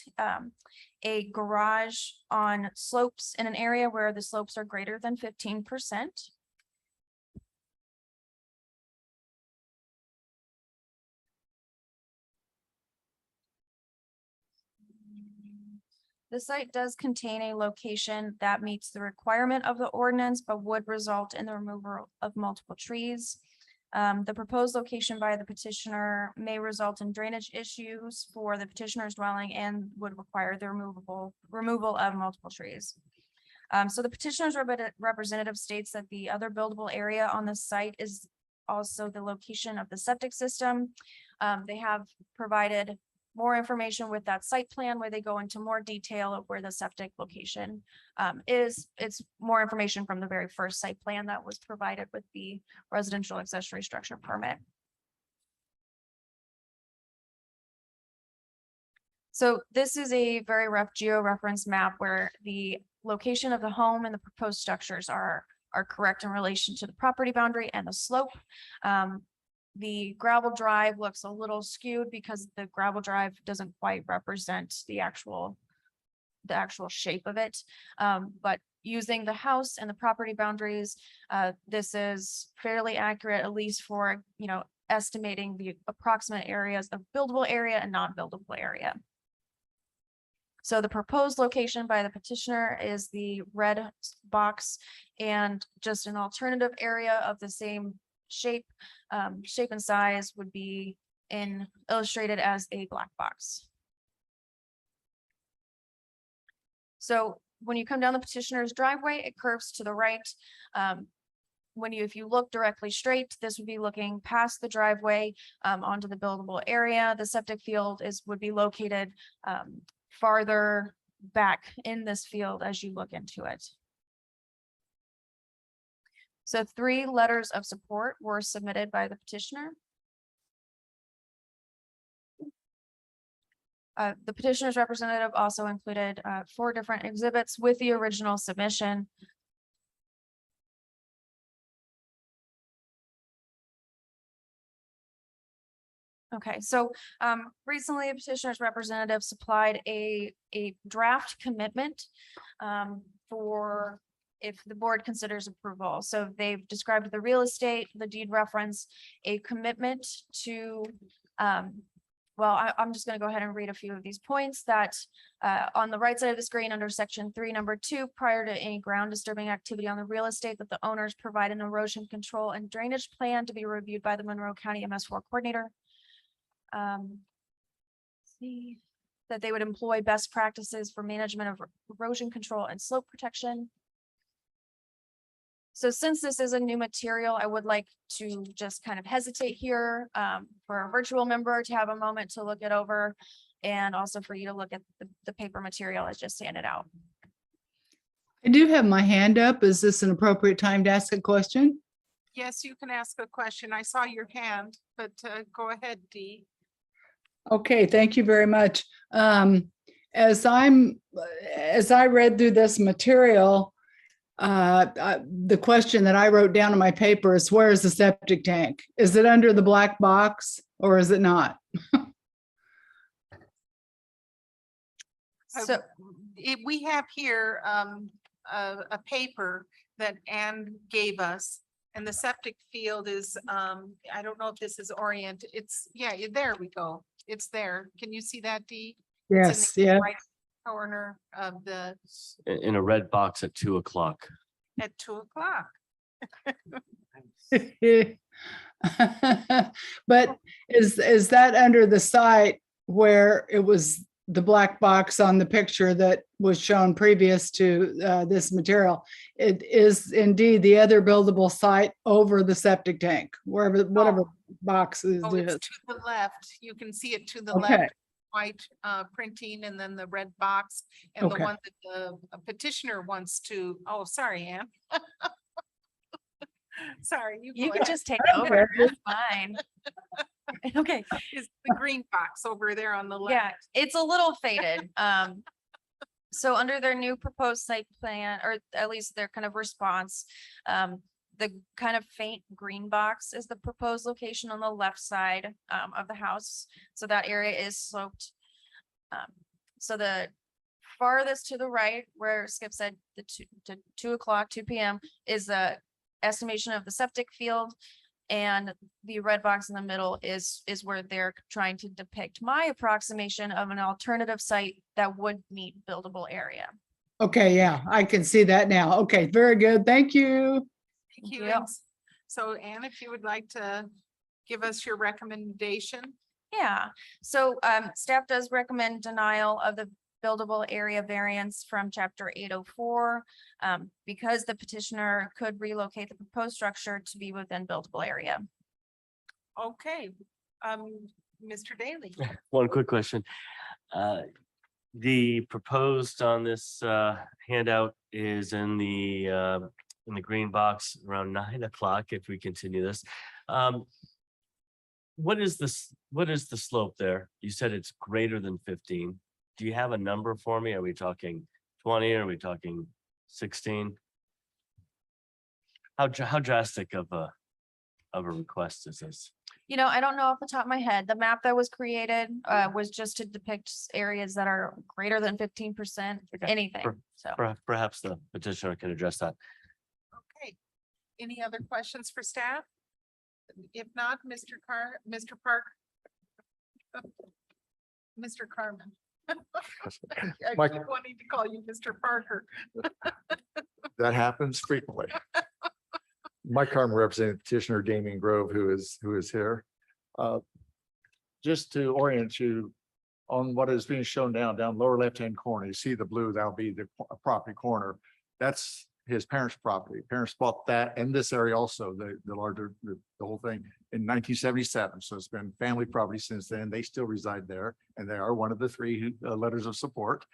a garage on slopes in an area where the slopes are greater than 15%. The site does contain a location that meets the requirement of the ordinance, but would result in the removal of multiple trees. The proposed location by the petitioner may result in drainage issues for the petitioner's dwelling and would require the removal of multiple trees. So the petitioner's representative states that the other buildable area on the site is also the location of the septic system. They have provided more information with that site plan where they go into more detail of where the septic location is. It's more information from the very first site plan that was provided with the residential accessory structure permit. So this is a very rough geo-reference map where the location of the home and the proposed structures are correct in relation to the property boundary and the slope. The gravel drive looks a little skewed because the gravel drive doesn't quite represent the actual shape of it. But using the house and the property boundaries, this is fairly accurate, at least for, estimating the approximate areas of buildable area and non-buildable area. So the proposed location by the petitioner is the red box, and just an alternative area of the same shape and size would be illustrated as a black box. So when you come down the petitioner's driveway, it curves to the right. If you look directly straight, this would be looking past the driveway onto the buildable area. The septic field would be located farther back in this field as you look into it. So 3 letters of support were submitted by the petitioner. The petitioner's representative also included 4 different exhibits with the original submission. Okay, so recently the petitioner's representative supplied a draft commitment for if the board considers approval. So they've described the real estate, the deed reference, a commitment to, I'm just going to go ahead and read a few of these points that on the right side of the screen under section 3, number 2, prior to any ground disturbing activity on the real estate, that the owners provide an erosion control and drainage plan to be reviewed by the Monroe County MS4 coordinator. That they would employ best practices for management of erosion control and slope protection. So since this is a new material, I would like to just kind of hesitate here for a virtual member to have a moment to look it over, and also for you to look at the paper material as just handed out. I do have my hand up. Is this an appropriate time to ask a question? yes, you can ask a question. I saw your hand, but go ahead, Dee. Okay, thank you very much. As I read through this material, the question that I wrote down in my paper is, where is the septic tank? Is it under the black box or is it not? So we have here a paper that Anne gave us. And the septic field is, I don't know if this is oriented. It's, yeah, there we go. It's there. Can you see that, Dee? It's Yes, in the yeah. right corner of the, In a red box at 2:00. at 2:00. But is that under the site where it was the black box on the picture that was shown previous to this material? It is indeed the other buildable site over the septic tank, wherever, whatever box is Oh, it's this. to the left. You can see it to the Okay. left. White printing and then the red box and the Okay. one that the petitioner wants to, oh, sorry, Anne. Sorry. You go can ahead. just take over. That's fine. Okay. Is the green box over there on the left. Yeah, it's a little faded. So under their new proposed site plan, or at least their kind of response, the kind of faint green box is the proposed location on the left side of the house. So that area is sloped. So the farthest to the right, where Skip said the 2 p.m. is the estimation of the septic field. And the red box in the middle is where they're trying to depict my approximation of an alternative site that would meet buildable area. Okay, yeah, I can see that now. Okay, very good. Thank you. Thank you. you. And so Anne, if you would like to give us your recommendation. Yeah, so staff does recommend denial of the buildable area variance from chapter 804 because the petitioner could relocate the proposed structure to be within buildable area. Okay, Mr. Daly. One quick question. The proposed on this handout is in the green box around 9:00 if we continue this. What is the slope there? You said it's greater than 15. Do you have a number for me? Are we talking 20? Are we talking 16? How drastic of a request is this? You know, I don't know off the top of my head. The map that was created was just to depict areas that are greater than 15%, Okay. anything. So Perhaps the petitioner can address that. Okay, any other questions for staff? If not, Mr. Park. Mr. Carmen. I Mike- keep wanting to call you Mr. Parker. That happens frequently. Mike Carmen representing petitioner Damian Grove, who is here. Just to orient you on what is being shown down lower left-hand corner, you see the blue, that'll be the property corner. That's his parents' property. Parents bought that and this area also, the larger, the whole thing in 1977. So it's been family property since then. They still reside there and they are one of the 3 letters of support.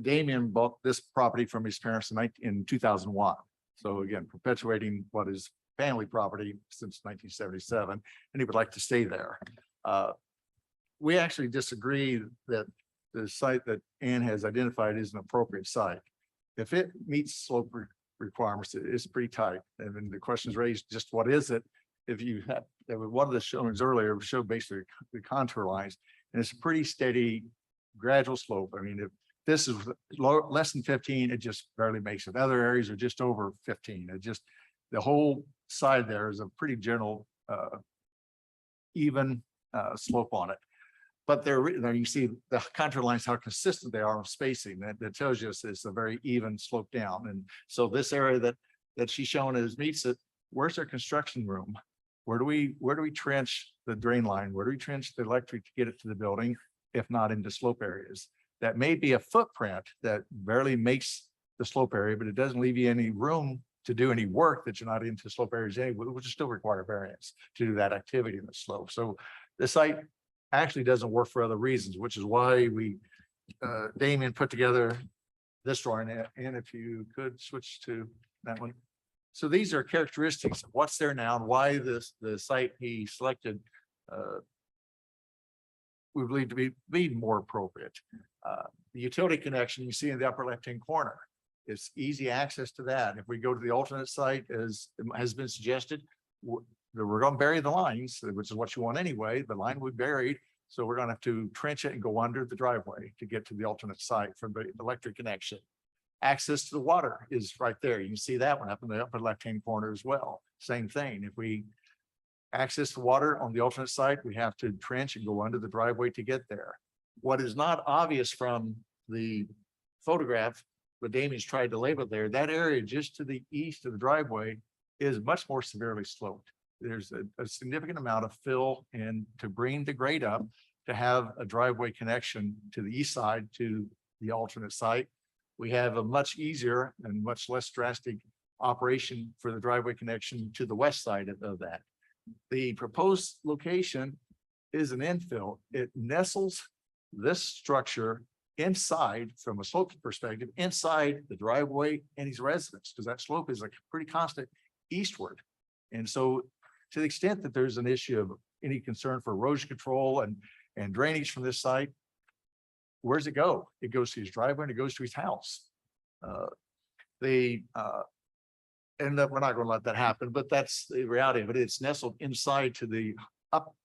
Damian bought this property from his parents in 2001. So again, perpetuating what is family property since 1977, and he would like to stay there. We actually disagree that the site that Ann has identified is an appropriate site. If it meets slope requirements, it's pretty tight. And then the question is raised, just what is it? If you had, one of the showings earlier showed basically the contour lines, and it's a pretty steady gradual slope. I mean, if this is less than 15, it just barely makes it. Other areas are just over 15. It just, the whole side there is a pretty general, even slope on it. But there you see the contour lines, how consistent they are of spacing. That tells you it's a very even slope down. And so this area that she's showing as meets it, where's our construction room? Where do we trench the drain line? Where do we trench the electric to get it to the building, if not into slope areas? That may be a footprint that barely makes the slope area, but it doesn't leave you any room to do any work that you're not into slope areas anyway, which still require variance to do that activity in the slope. So the site actually doesn't work for other reasons, which is why we, Damian put together this drawing. And if you could switch to that one. So these are characteristics of what's there now and why the site he selected we believe to be more appropriate. The utility connection you see in the upper left-hand corner, it's easy access to that. If we go to the alternate site, as has been suggested, we're going to bury the lines, which is what you want anyway. The line we buried, so we're going to have to trench it and go under the driveway to get to the alternate site for the electric connection. Access to the water is right there. You can see that one up in the upper left-hand corner as well. Same thing. If we access the water on the alternate site, we have to trench and go under the driveway to get there. What is not obvious from the photograph, but Damien's tried to label there, that area just to the east of the driveway is much more severely sloped. There's a significant amount of fill and to bring the grade up to have a driveway connection to the east side to the alternate site. We have a much easier and much less drastic operation for the driveway connection to the west side of that. The proposed location is an infill. It nestles this structure inside, from a slope perspective, inside the driveway and his residence, because that slope is like pretty constant eastward. And so to the extent that there's an issue of any concern for erosion control and drainage from this site, where's it go? It goes to his driveway and it goes to his house. And that we're not going to let that happen, but that's the reality of it. It's nestled inside to the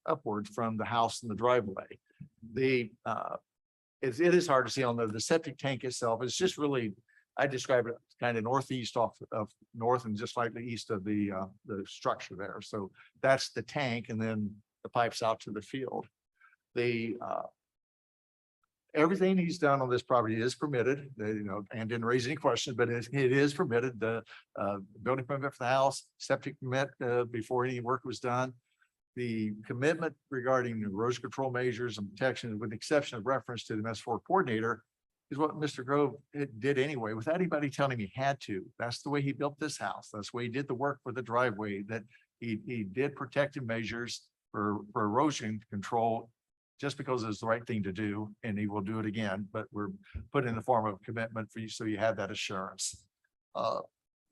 upward from the house and the driveway. It is hard to see on the septic tank itself. It's just really, I describe it kind of northeast off of north and just slightly east of the structure there. So that's the tank, and then the pipes out to the field. Everything he's done on this property is permitted, and didn't raise any questions, but it is permitted. The building permit for the house, septic permit before any work was done. The commitment regarding erosion control measures and protection, with the exception of reference to the MS4 coordinator, is what Mr. Grove did anyway, without anybody telling him he had to. That's the way he built this house. That's the way he did the work for the driveway, that he did protective measures for erosion control, just because it's the right thing to do, and he will do it again, but we're put in the form of commitment for you, so you have that assurance.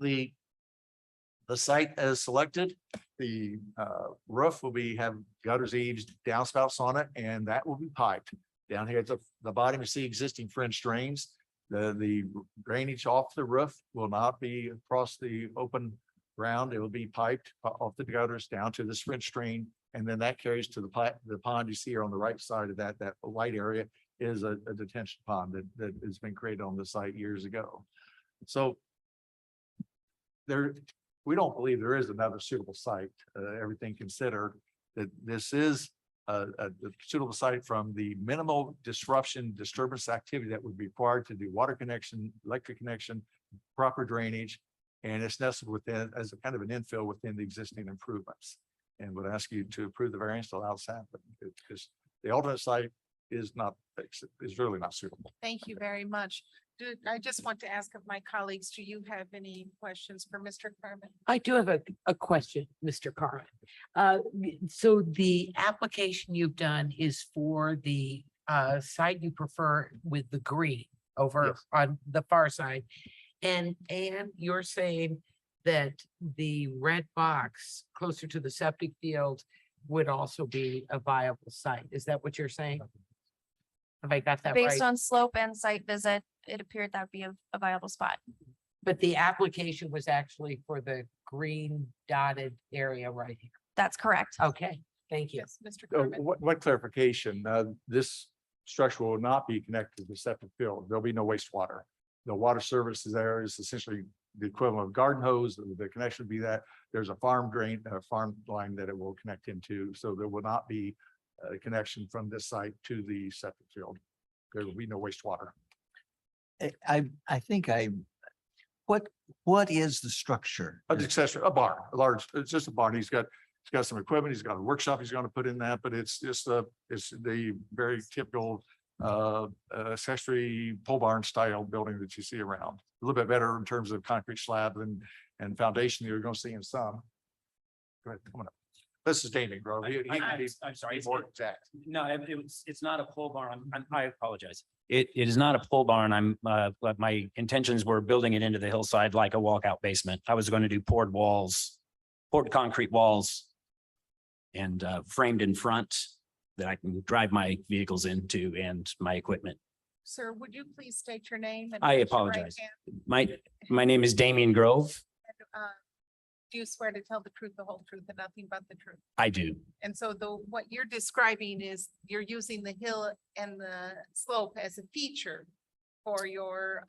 The site as selected, the roof will have gutters, eaves, downspouts on it, and that will be piped. Down here at the bottom, you see existing French drains. The drainage off the roof will not be across the open ground. It will be piped off the gutters down to this French drain. And then that carries to the pond you see here on the right side of that white area is a detention pond that has been created on the site years ago. So we don't believe there is another suitable site, everything considered, that this is a suitable site from the minimal disturbance activity that would be required to do water connection, electric connection, proper drainage, and it's nestled within as a kind of an infill within the existing improvements. And would ask you to approve the variance to allow this to happen, because the alternate site is really not suitable. Thank you very much. I just want to ask of my colleagues, do you have any questions for Mr. Carmen? I do have a question, Mr. Carmen. So the application you've done is for the site you prefer with the green over on the far side. And you're saying that the red box closer to the septic field would also be a viable site. Is that what you're saying? Have I got that right? Based on slope and site visit, it appeared that would be a viable spot. But the application was actually for the green dotted area right here. That's correct. Okay, thank you. Mr. So Carmen. what clarification, this structure will not be connected to the septic field. There'll be no wastewater. The water service is there is essentially the equivalent of garden hose. The connection would be that there's a farm line that it will connect into. So there will not be a connection from this site to the septic field. There will be no wastewater. I think what is the structure? An accessory, a barn, it's just a barn. He's got some equipment. He's got a workshop he's going to put in that, but it's the very typical accessory pole barn style building that you see around. A little bit better in terms of concrete slab and foundation you're going to see in some. Go ahead, come on up. This is Damien Grove. I'm sorry. He's more exact. No, it's not a pole barn. I apologize. It is not a pole barn. My intentions were building it into the hillside like a walkout basement. I was going to do poured concrete walls and framed in front that I can drive my vehicles into and my equipment. Sir, would you please state your name? and I raise your right apologize. hand? My name is Damian Grove. And, do you swear to tell the truth, the whole truth, and nothing but the truth? I do. And so what you're describing is you're using the hill and the slope as a feature for your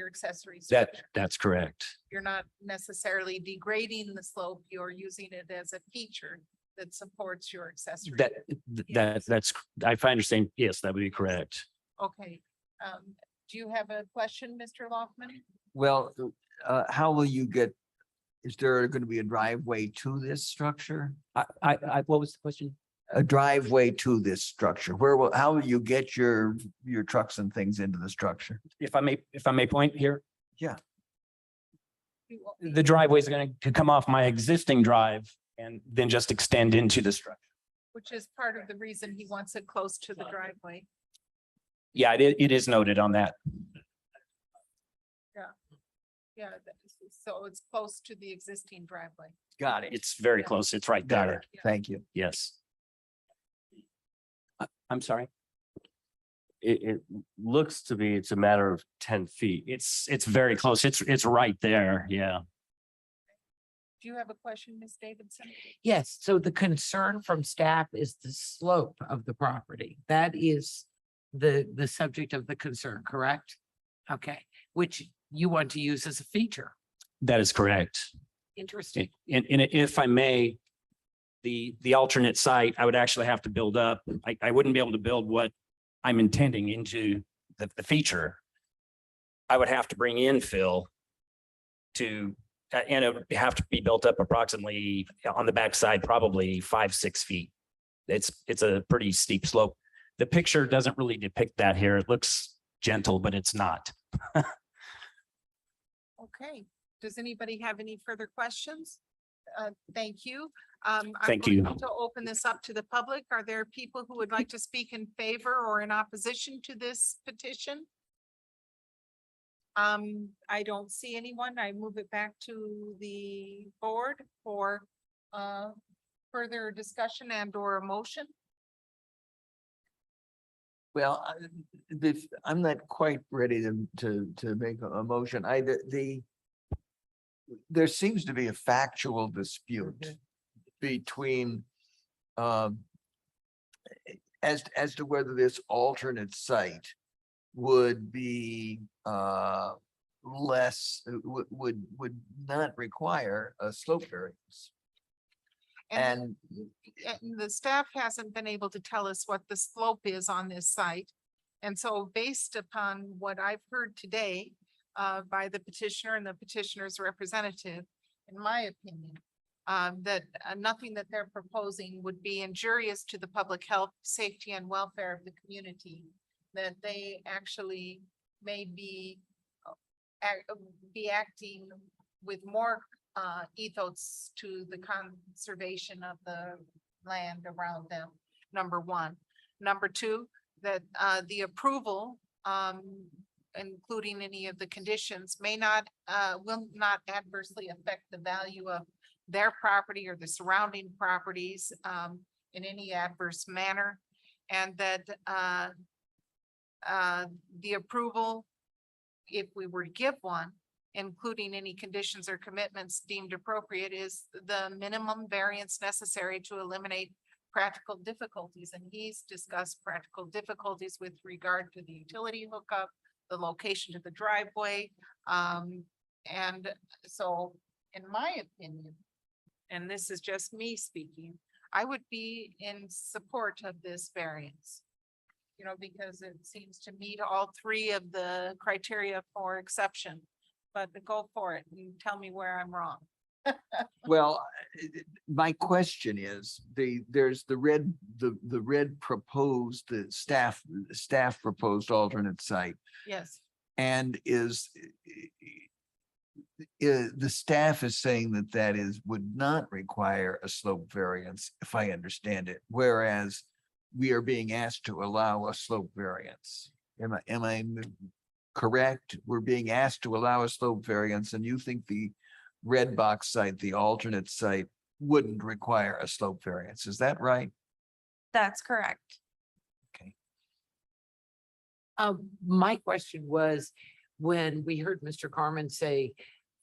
accessory structure. That's correct. You're not necessarily degrading the slope, you're using it as a feature that supports your accessory. That's, if I understand, yes, that would be correct. Okay, do you have a question, Mr. Loftman? Well, how will you get, is there going to be a driveway to this structure? What was the question? A driveway to this structure? How will you get your trucks and things into the structure? If I may point here, Yeah. the driveway is going to come off my existing drive and then just extend into the structure. Which is part of the reason he wants it close to the driveway. Yeah, it is noted on that. Yeah, so it's close to the existing driveway. Got it. It's very close. It's right Got there. it. Thank you. Yes. I'm sorry. It looks to be, it's a matter of 10 feet. It's very close. It's right there. Yeah. Do you have a question, Ms. Davidson? Yes, so the concern from staff is the slope of the property. That is the subject of the concern, correct? Okay, which you want to use as a feature. That is correct. Interesting. And if I may, the alternate site, I would actually have to build up. I wouldn't be able to build what I'm intending into the feature. I would have to bring in fill to, and it would have to be built up approximately on the backside, probably 5-6 feet. It's a pretty steep slope. The picture doesn't really depict that here. It looks gentle, but it's not. Okay, does anybody have any further questions? Thank you. Thank I'm you. going to open this up to the public. Are there people who would like to speak in favor or in opposition to this petition? I don't see anyone. I move it back to the board for further discussion and or a motion. Well, I'm not quite ready to make a motion. There seems to be a factual dispute between as to whether this alternate site would be would not require a slope variance. And the staff hasn't been able to tell us what the slope is on this site. And so based upon what I've heard today by the petitioner and the petitioner's representative, in my opinion, that nothing that they're proposing would be injurious to the public health, safety, and welfare of the community, that they actually may be acting with more ethos to the conservation of the land around them, number one. Number two, that the approval, including any of the conditions, may not, will not adversely affect the value of their property or the surrounding properties in any adverse manner. And that the approval, if we were to give one, including any conditions or commitments deemed appropriate, is the minimum variance necessary to eliminate practical difficulties. And he's discussed practical difficulties with regard to the utility hookup, the location to the driveway. And so in my opinion, and this is just me speaking, I would be in support of this variance. You know, because it seems to meet all three of the criteria for exception. But go for it and tell me where I'm wrong. well, my question is, there's the red proposed, the staff proposed alternate site. Yes. And the staff is saying that would not require a slope variance, if I understand it, whereas we are being asked to allow a slope variance. Am I correct? We're being asked to allow a slope variance, and you think the red box site, the alternate site, wouldn't require a slope variance. Is that right? That's correct. My question was, when we heard Mr. Carmen say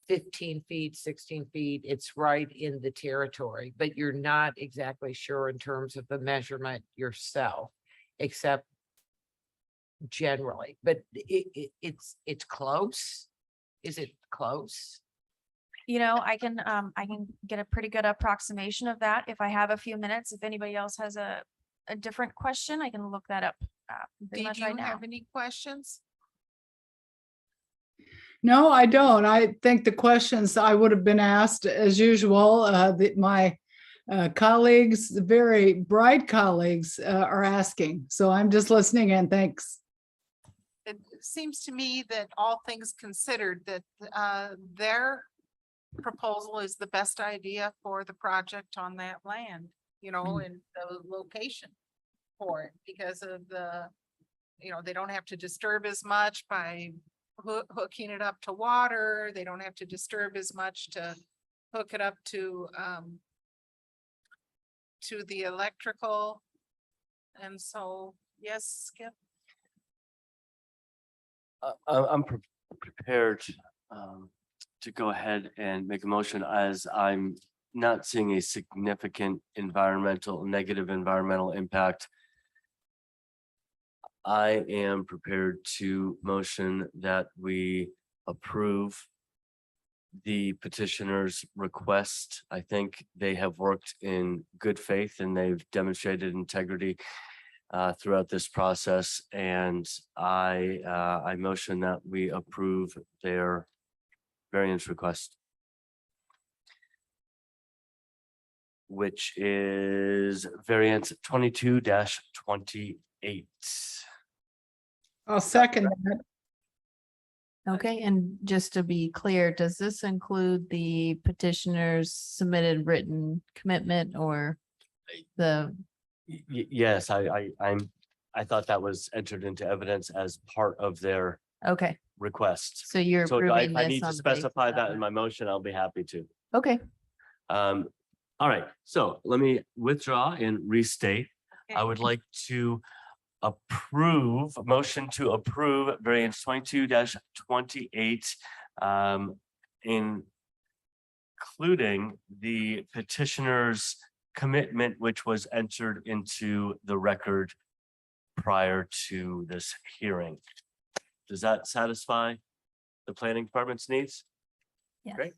15 feet, 16 feet, it's right in the territory, but you're not exactly sure in terms of the measurement yourself, except generally, but it's close. Is it close? You know, I can get a pretty good approximation of that if I have a few minutes. If anybody else has a different question, I can look that up pretty Did much you right now. have any questions? No, I don't. I think the questions I would have been asked as usual, my colleagues, very bright colleagues are asking. So I'm just listening in. Thanks. It seems to me that all things considered, that their proposal is the best idea for the project on that land, you know, and the location for it because of the, you know, they don't have to disturb as much by hooking it up to water. They don't have to disturb as much to hook it up to the electrical. And so, yes, Skip. I'm prepared to go ahead and make a motion, as I'm not seeing a significant negative environmental impact. I am prepared to motion that we approve the petitioner's request. I think they have worked in good faith and they've demonstrated integrity throughout this process, and I motion that we approve their variance request, which is variance 22-28. I'll second that. Okay, and just to be clear, does this include the petitioner's submitted written commitment or the? Yes, I thought that was entered into evidence as part of their Okay, request. so you're So if approving I this need on to the basis specify of that in my motion, I'll be happy to. Okay, All right, so let me withdraw and restate. I Okay. would like to approve, a motion to approve variance 22-28, including the petitioner's commitment, which was entered into the record prior to this hearing. Does that satisfy the planning department's needs? yes. Great.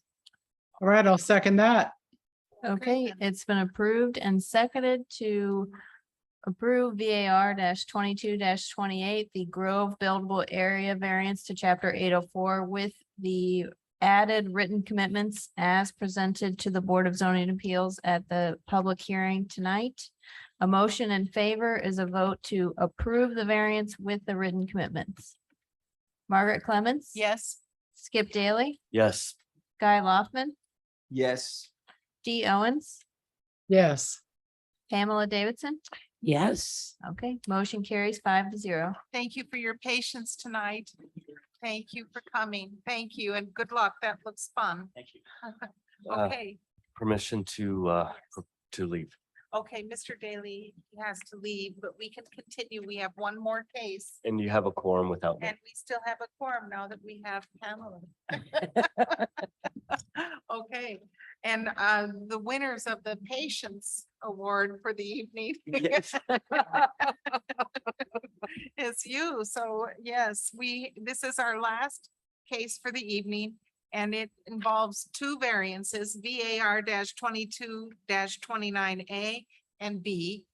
All right, I'll second that. Okay, it's been approved and seconded to approve VAR 22-28, the Grove buildable area variance to chapter 804 with the added written commitments as presented to the Board of Zoning Appeals at the public hearing tonight. A motion in favor is a vote to approve the variance with the written commitments. Margaret Clemens. Yes. Skip Daly, Yes. Guy Loftman, Yes. Dee Owens, Yes. Pamela Davidson. Yes. Okay, motion carries 5-0. Thank you for your patience tonight. Thank you for coming. Thank you and good luck. That looks fun. Thank you. Okay, Permission to leave. okay, Mr. Daly has to leave, but we can continue. We have one more case. And you have a quorum without me. And we still have a quorum now that we have Pamela. Okay, and the winners of the Patience Award for the evening. Yes. Is you. So yes, this is our last case for the evening. And it involves two variances, VAR 22-29A and B.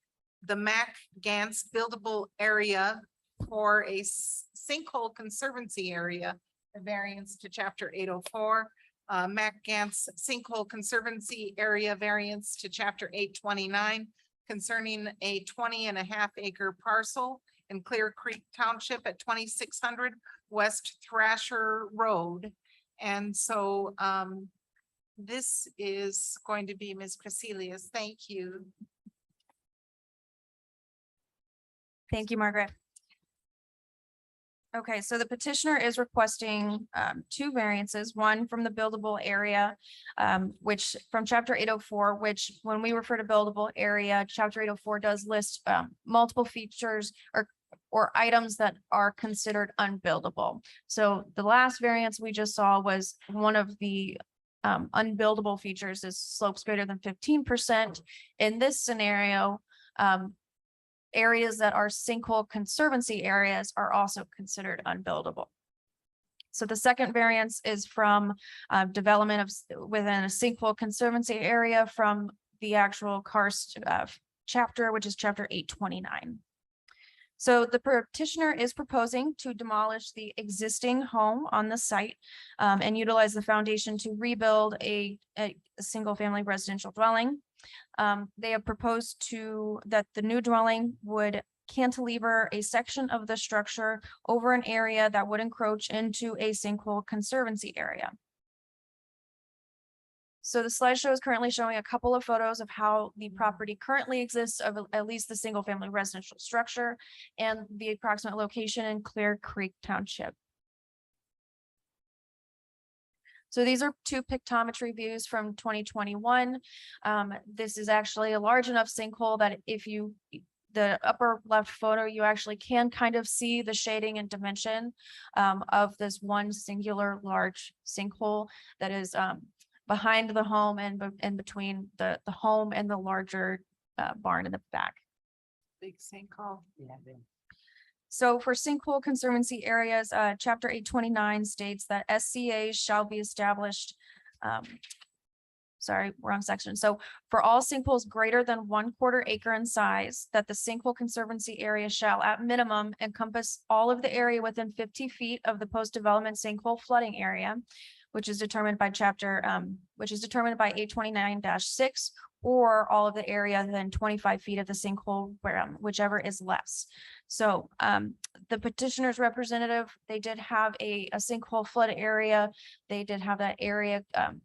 The Mac Gantz buildable area for a sinkhole conservancy area, the variance to chapter 804. Mac Gantz sinkhole conservancy area variance to chapter 829 concerning a 20.5 acre parcel in Clear Creek Township at 2600 West Thrasher Road. And so this is going to be Ms. Crecelius. Thank you. Thank you, Margaret. Okay, so the petitioner is requesting two variances, one from the buildable area, which from chapter 804, which when we refer to buildable area, chapter 804 does list multiple features or items that are considered unbuildable. So the last variance we just saw was one of the unbuildable features is slopes greater than 15%. In this scenario, areas that are sinkhole conservancy areas are also considered unbuildable. So the second variance is from development of within a sinkhole conservancy area from the actual karst chapter, which is chapter 829. So the petitioner is proposing to demolish the existing home on the site and utilize the foundation to rebuild a single family residential dwelling. They have proposed that the new dwelling would cantilever a section of the structure over an area that would encroach into a sinkhole conservancy area. So the slideshow is currently showing a couple of photos of how the property currently exists of at least the single family residential structure and the approximate location in Clear Creek Township. So these are two pictometry views from 2021. This is actually a large enough sinkhole that if you, the upper left photo, you actually can kind of see the shading and dimension of this one singular large sinkhole that is behind the home and in between the home and the larger barn in the back. Big sinkhole. So for sinkhole conservancy areas, chapter 829 states that SCAs shall be established. Sorry, wrong section. So for all sinkholes greater than 1/4 acre in size, that the sinkhole conservancy area shall at minimum encompass all of the area within 50 feet of the post-development sinkhole flooding area, which is determined by chapter, which is determined by 829-6, or all of the area within 25 feet of the sinkhole, whichever is less. So the petitioner's representative, they did have a sinkhole flood area. They did have that area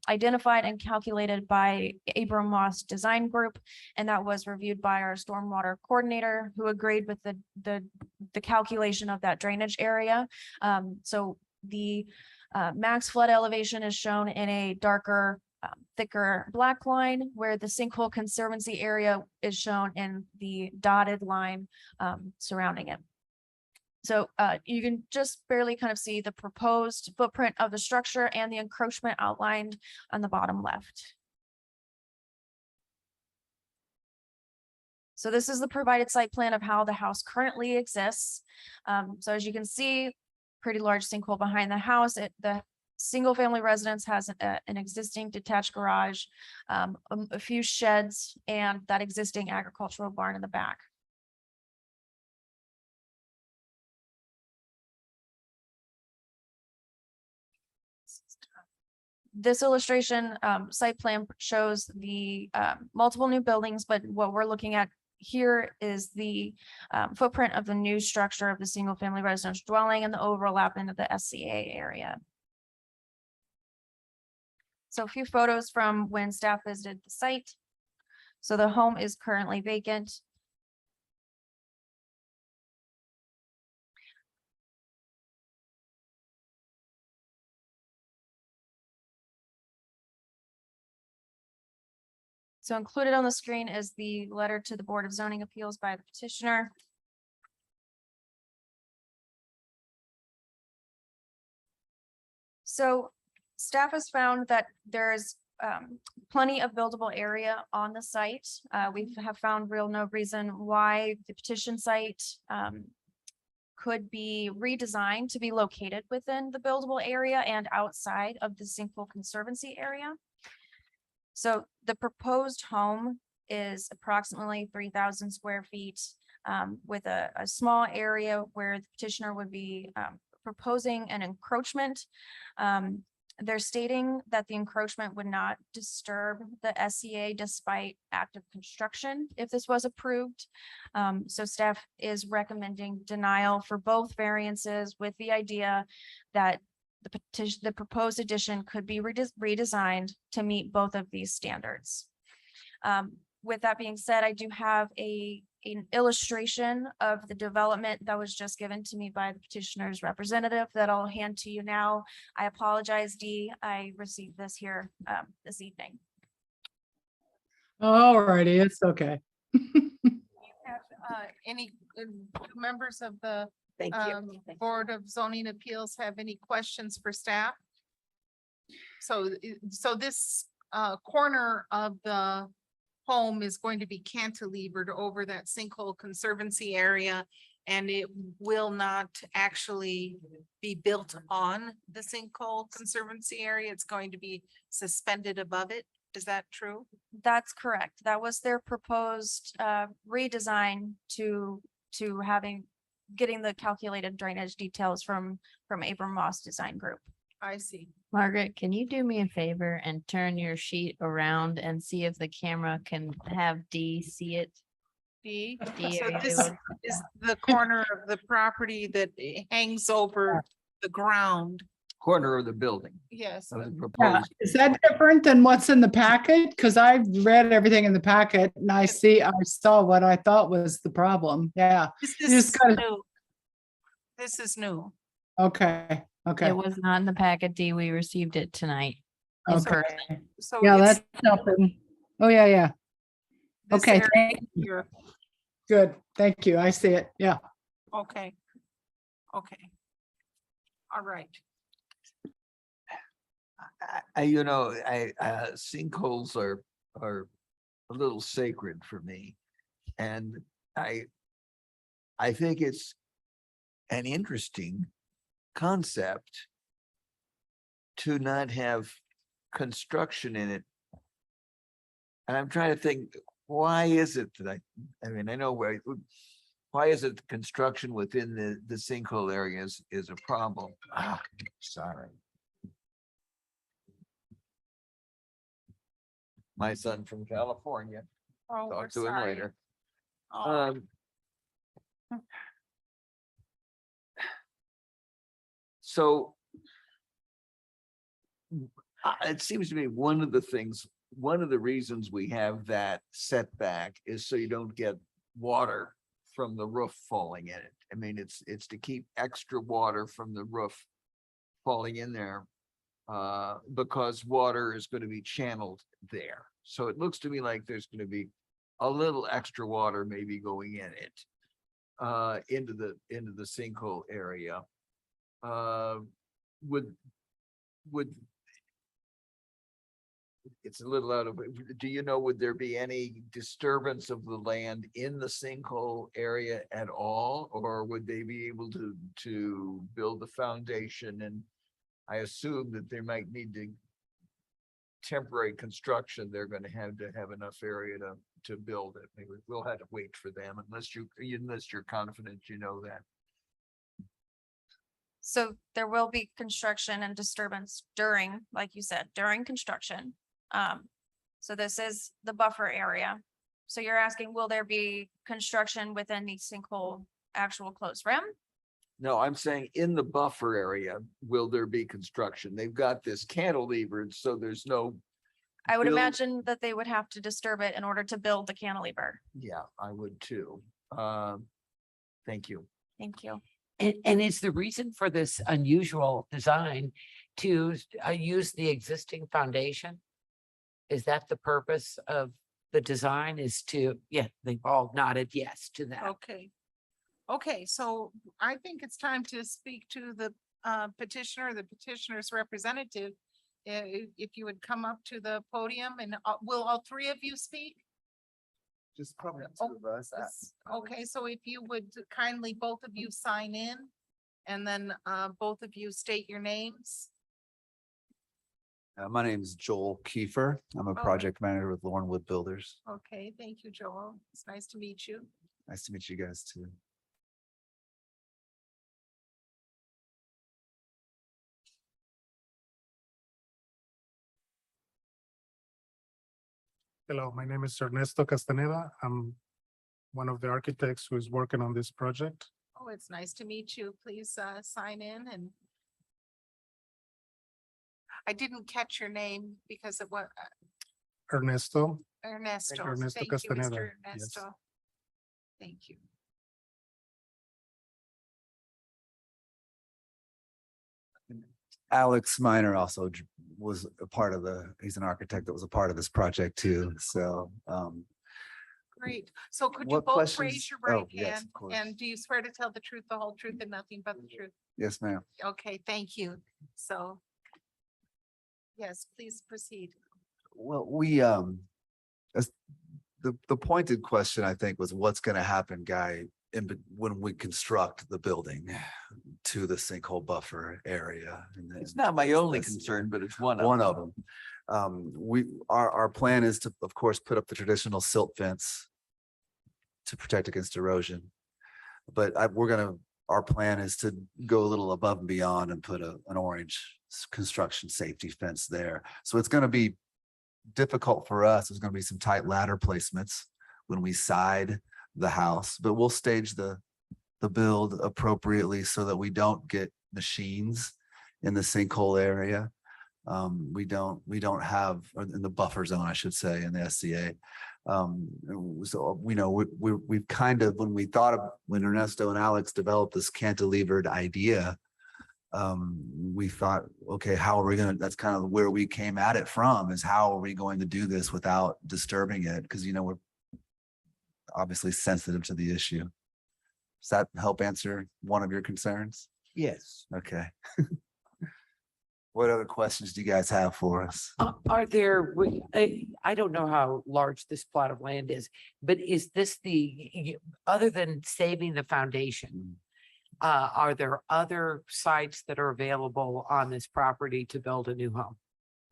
identified and calculated by Abram Moss Design Group, and that was reviewed by our stormwater coordinator, who agreed with the calculation of that drainage area. So the max flood elevation is shown in a darker, thicker black line, where the sinkhole conservancy area is shown in the dotted line surrounding it. So you can just barely kind of see the proposed footprint of the structure and the encroachment outlined on the bottom left. So this is the provided site plan of how the house currently exists. So as you can see, pretty large sinkhole behind the house. The single family residence has an existing detached garage, a few sheds, and that existing agricultural barn in the back. This illustration site plan shows the multiple new buildings, but what we're looking at here is the footprint of the new structure of the single family residential dwelling and the overlap into the SCA area. So a few photos from when staff visited the site. So the home is currently vacant. So included on the screen is the letter to the Board of Zoning Appeals by the petitioner. So staff has found that there's plenty of buildable area on the site. We have found no reason why the petition site could be redesigned to be located within the buildable area and outside of the sinkhole conservancy area. So the proposed home is approximately 3,000 square feet with a small area where the petitioner would be proposing an encroachment. They're stating that the encroachment would not disturb the SCA despite active construction if this was approved. So staff is recommending denial for both variances with the idea that the proposed addition could be redesigned to meet both of these standards. With that being said, I do have a an illustration of the development that was just given to me by the petitioner's representative that I'll hand to you now. I apologize, Dee. I received this here this evening. All righty, it's okay. Have, any members of the Thank you. Board of Zoning Appeals have any questions for staff? So, so this corner of the home is going to be cantilevered over that sinkhole conservancy area, and it will not actually be built on the sinkhole conservancy area. It's going to be suspended above it. Is that true? That's correct. That was their proposed redesign to getting the calculated drainage details from Abram Moss Design Group. I see. Margaret, can you do me a favor and turn your sheet around and see if the camera can have Dee see it? D. Dee, So are you this able- is the corner of the property that hangs over the ground. Corner of the building. Yes. Of the Yeah, proposed. is that different than what's in the packet? Because I've read everything in the packet and I saw what I thought was the problem. Yeah, This You is just gotta- new. This is new. okay, okay. It was not in the packet, Dee. We received it tonight. in Okay. person. So Yeah, it's that's helping. Oh, yeah, yeah. this Okay, area thank here. good. Thank you. I see it. Yeah. Okay. Okay. All right. Sinkholes are a little sacred for me. And I think it's an interesting concept to not have construction in it. And I'm trying to think, why is it that I mean, I know why is it the construction within the sinkhole areas is a problem? Sorry. My son from California. Oh, we're Talk to him sorry. later. Oh, So it seems to me one of the reasons we have that setback is so you don't get water from the roof falling in it. I mean, it's to keep extra water from the roof falling in there. Because water is going to be channeled there. So it looks to me like there's going to be a little extra water maybe going in it. Into the sinkhole area. Would it's a little out of, do you know, would there be any disturbance of the land in the sinkhole area at all? Or would they be able to build the foundation? And I assume that they might need to temporary construction. They're going to have enough area to build it. Maybe we'll have to wait for them unless you're confident you know that. So there will be construction and disturbance during, like you said, during construction. So this is the buffer area. So you're asking, will there be construction within the sinkhole actual closed rim? No, I'm saying in the buffer area, will there be construction? They've got this cantilevered, so there's no. I would build- imagine that they would have to disturb it in order to build the cantilever. Yeah, I would too. Thank you. Thank you. And is the reason for this unusual design to use the existing foundation? Is that the purpose of the design is to, yeah, they've all nodded yes to that. okay. Okay, so I think it's time to speak to the petitioner, the petitioner's representative. If you would come up to the podium and will all three of you speak? Just probably Oh, two of us. Okay, so if you would kindly, both of you sign in and then both of you state your names. My name is Joel Kiefer. I'm a Oh. project manager with Laurenwood Builders. Okay, thank you, Joel. It's nice to meet you. Nice to meet you guys too. Hello, my name is Ernesto Castaneda. I'm one of the architects who is working on this project. Oh, it's nice to meet you. Please sign in and I didn't catch your name because of what Ernesto, Ernesto. Ernesto Thank you, Castaneda, Mr. yes. Ernesto. Thank you. Alex Miner also was a part of he's an architect that was a part of this project too. So, Great. So could you What both questions? raise your right Oh, yes, hand? of course. And do you swear to tell the truth, the whole truth, and nothing but the truth? yes, ma'am. Okay, thank you. So. Yes, please proceed. Well, as the pointed question, I think, was what's gonna happen, Guy, when we construct the building to the sinkhole buffer area. And then- It's not my only That's concern, but it's one One of them. Our plan is to, of course, put up the traditional silt fence to protect against erosion. But our plan is to go a little above and beyond and put an orange construction safety fence there. So it's gonna be difficult for us. There's gonna be some tight ladder placements when we side the house, but we'll stage the build appropriately so that we don't get machines in the sinkhole area. We don't have, or in the buffer zone, I should say, in the SCA. So, we've kind of, when Ernesto and Alex developed this cantilevered idea, we thought, okay, how are we that's kind of where we came at it from, is how are we going to do this without disturbing it? Because, we're obviously sensitive to the issue. Does that help answer one of your concerns? Yes. Okay. What other questions do you guys have for us? Are there, I don't know how large this plot of land is, but is this other than saving the foundation? Are there other sites that are available on this property to build a new home?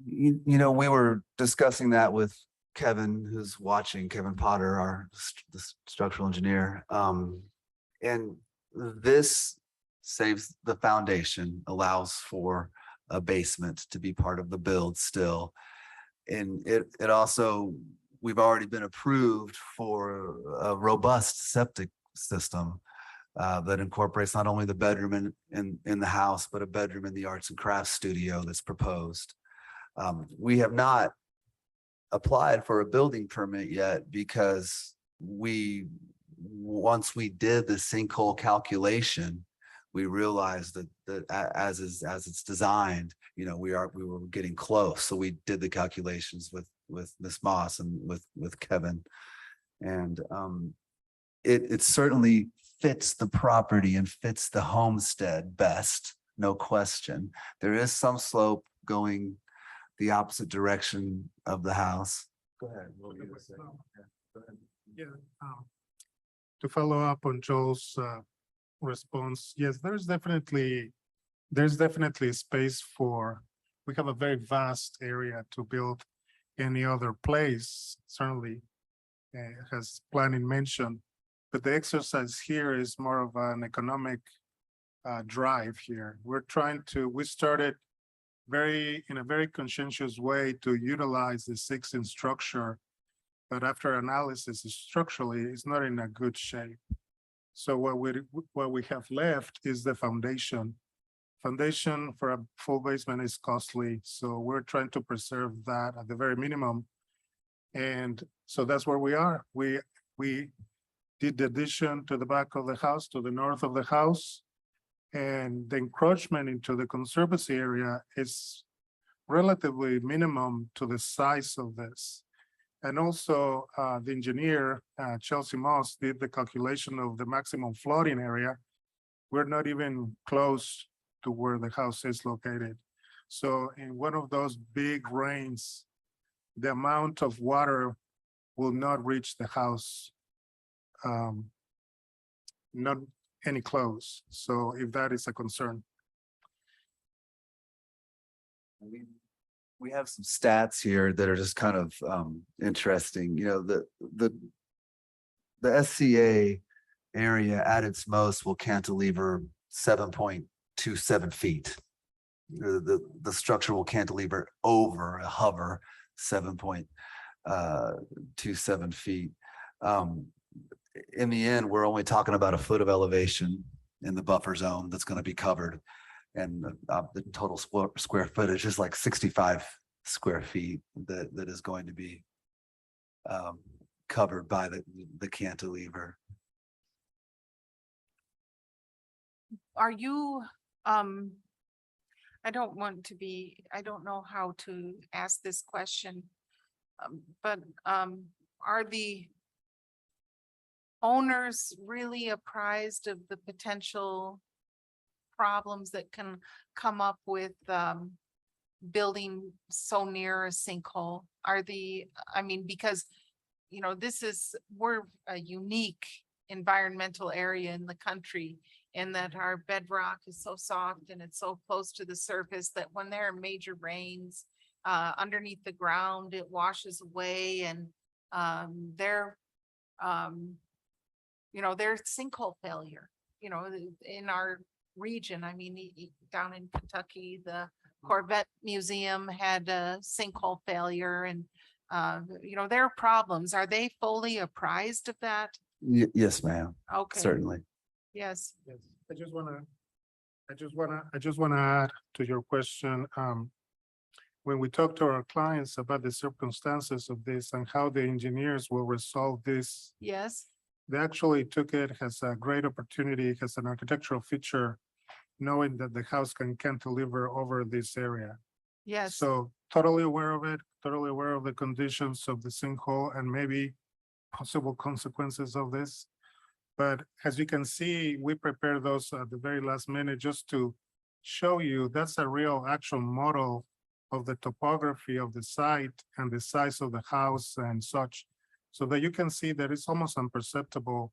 We were discussing that with Kevin, who's watching, Kevin Potter, the structural engineer. And this saves the foundation, allows for a basement to be part of the build still. And it also, we've already been approved for a robust septic system that incorporates not only the bedroom in the house, but a bedroom in the arts and crafts studio that's proposed. We have not applied for a building permit yet because once we did the sinkhole calculation, we realized that as it's designed, we were getting close. So we did the calculations with Ms. Moss and with Kevin. And it certainly fits the property and fits the homestead best, no question. There is some slope going the opposite direction of the house. Go ahead. What were you gonna say? Yeah, go ahead. Yeah. To follow up on Joel's response, yes, there's definitely space we have a very vast area to build any other place, certainly, as planning mentioned. But the exercise here is more of an economic drive here. We started in a very conscientious way to utilize the 6-inch structure, but after analysis, structurally, it's not in a good shape. So what we have left is the foundation. Foundation for a full basement is costly, so we're trying to preserve that at the very minimum. And so that's where we are. We did the addition to the back of the house, to the north of the house, and the encroachment into the conservancy area is relatively minimum to the size of this. And also the engineer, Chelsea Moss, did the calculation of the maximum flooding area. We're not even close to where the house is located. So in one of those big rains, the amount of water will not reach the house, not any close. So if that is a concern. We have some stats here that are just kind of interesting. The SCA area at its most will cantilever 7.27 feet. The structure will cantilever over a hover 7.27 feet. In the end, we're only talking about a foot of elevation in the buffer zone that's going to be covered. And the total square footage is like 65 square feet that is going to be covered by the cantilever. are you, I don't want to be, I don't know how to ask this question. But are the owners really apprised of the potential problems that can come up with building so near a sinkhole? I mean, because, you know, we're a unique environmental area in the country in that our bedrock is so soft and it's so close to the surface that when there are major rains underneath the ground, it washes away, and they're you know, there's sinkhole failure, you know, in our region. I mean, down in Kentucky, the Corvette Museum had a sinkhole failure, and you know, there are problems. Are they fully apprised of that? Yes, ma'am. Okay. Certainly. Yes. Yes, I just wanna add to your question. When we talk to our clients about the circumstances of this and how the engineers will resolve this, Yes. they actually took it as a great opportunity, as an architectural feature, knowing that the house can cantilever over this area. Yes. So totally aware of it, totally aware of the conditions of the sinkhole and maybe possible consequences of this. But as you can see, we prepared those at the very last minute just to show you that's a real actual model of the topography of the site and the size of the house and such, so that you can see that it's almost imperceptible,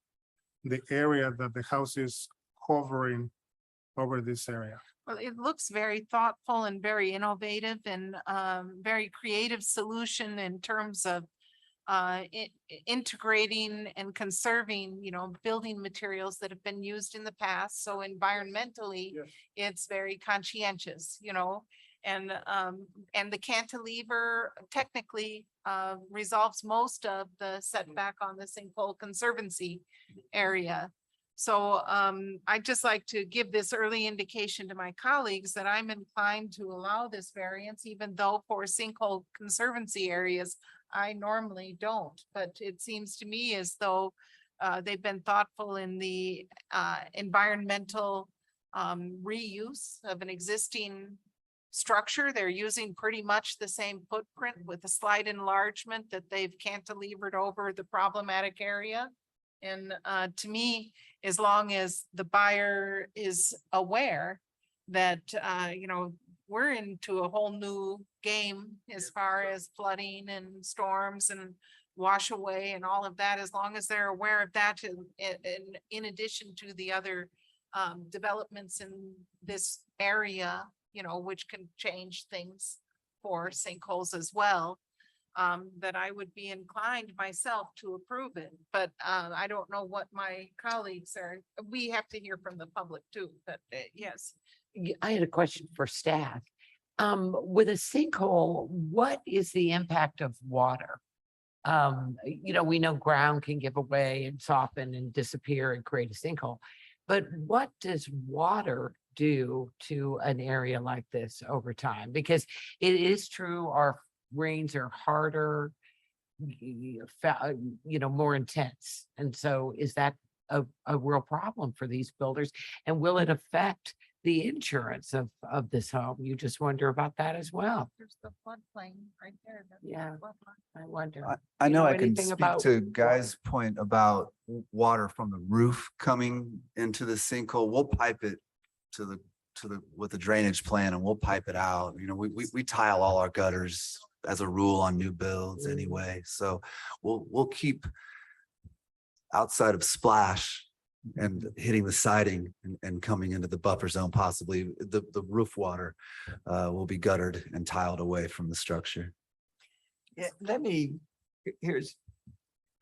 the area that the house is covering over this area. Well, it looks very thoughtful and very innovative and very creative solution in terms of integrating and conserving, you know, building materials that have been used in the past. So environmentally, it's very conscientious, you know, and the cantilever technically resolves most of the setback on the Sinkhole Conservancy area. So I'd just like to give this early indication to my colleagues that I'm inclined to allow this variance, even though for Sinkhole Conservancy areas, I normally don't. But it seems to me as though they've been thoughtful in the environmental reuse of an existing structure. They're using pretty much the same footprint with a slight enlargement that they've cantilevered over the problematic area. And to me, as long as the buyer is aware that, you know, we're into a whole new game as far as flooding and storms and wash away and all of that, as long as they're aware of that, in addition to the other developments in this area, you know, which can change things for sinkholes as well. That I would be inclined myself to approve it, but I don't know what my colleagues are. We have to hear from the public too, but yes. I had a question for staff. With a sinkhole, what is the impact of water? You know, we know ground can give away and soften and disappear and create a sinkhole, but what does water do to an area like this over time? Because it is true, our rains are harder, you know, more intense. And so is that a real problem for these builders? And will it affect the insurance of this home? You just wonder about that as well. There's the floodplain right there. That's the Yeah. floodplain. I wonder. I You know I can anything speak about to Guy's point about water from the roof coming into the sinkhole. We'll pipe it to the with the drainage plan, and we'll pipe it out. You know, we tile all our gutters as a rule on new builds anyway. So we'll keep outside of splash and hitting the siding and coming into the buffer zone, possibly the roof water will be guttered and tiled away from the structure. Yeah,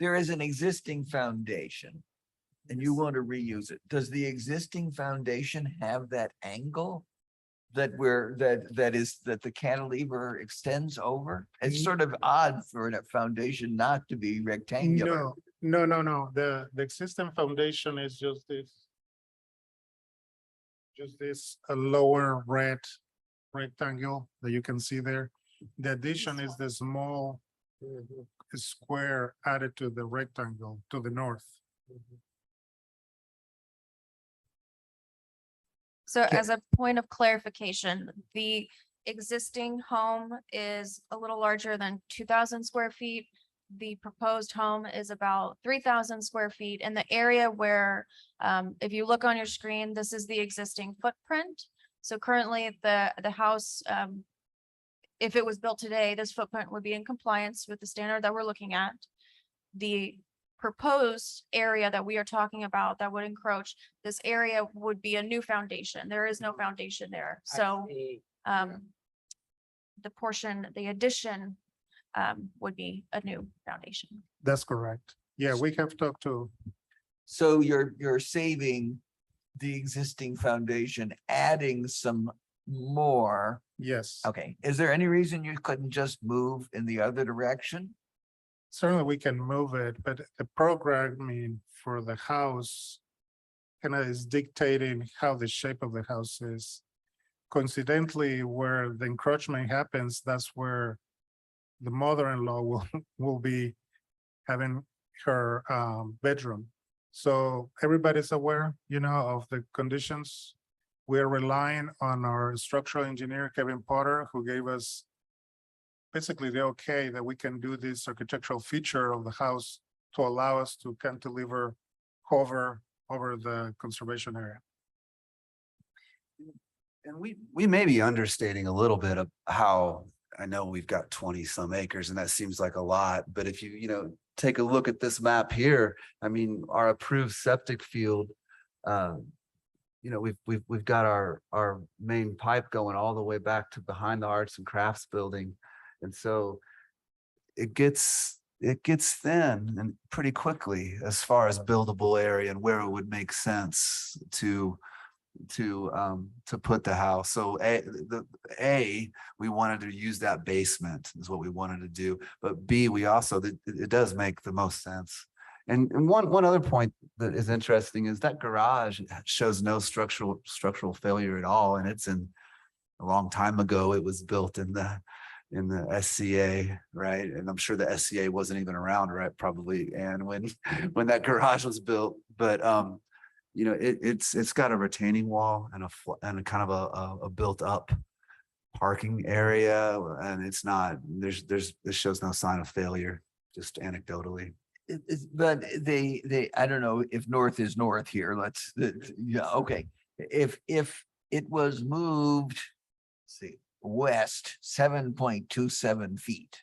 there is an existing foundation and you want to reuse it. Does the existing foundation have that angle that the cantilever extends over? It's sort of odd for a foundation not to be rectangular. No. The existing foundation is just this a lower red rectangle that you can see there. The addition is the small square added to the rectangle to the north. So Okay. as a point of clarification, the existing home is a little larger than 2,000 square feet. The proposed home is about 3,000 square feet, and the area where, if you look on your screen, this is the existing footprint. So currently, the house, if it was built today, this footprint would be in compliance with the standard that we're looking at. The proposed area that we are talking about that would encroach, this area would be a new foundation. There is no foundation there. So the portion, the addition would be a new foundation. That's correct. Yeah, we have talked to, So you're saving the existing foundation, adding some more. yes. Okay, is there any reason you couldn't just move in the other direction? Certainly we can move it, but the programming for the house kind of is dictating how the shape of the house is. Coincidentally, where the encroachment happens, that's where the mother-in-law will be having her bedroom. So everybody's aware, of the conditions. We're relying on our structural engineer, Kevin Potter, who gave us basically the okay that we can do this architectural feature of the house to allow us to cantilever cover over the conservation area. And we may be understating a little bit of how, I know we've got 20 some acres and that seems like a lot, but if you take a look at this map here, I mean, our approved septic field, we've got our main pipe going all the way back to behind the arts and crafts building. And so it gets thin and pretty quickly as far as buildable area and where it would make sense to put the house. So we wanted to use that basement is what we wanted to do. But B, we also, it does make the most sense. And one other point that is interesting is that garage shows no structural failure at all. And it's in a long time ago, it was built in the SCA, right? And I'm sure the SCA wasn't even around, right? Probably. And when that garage was built, but it's got a retaining wall and a kind of a built up parking area, and it's not, this shows no sign of failure, just anecdotally. But I don't know if north is north here, okay. If it was moved, see, west 7.27 feet,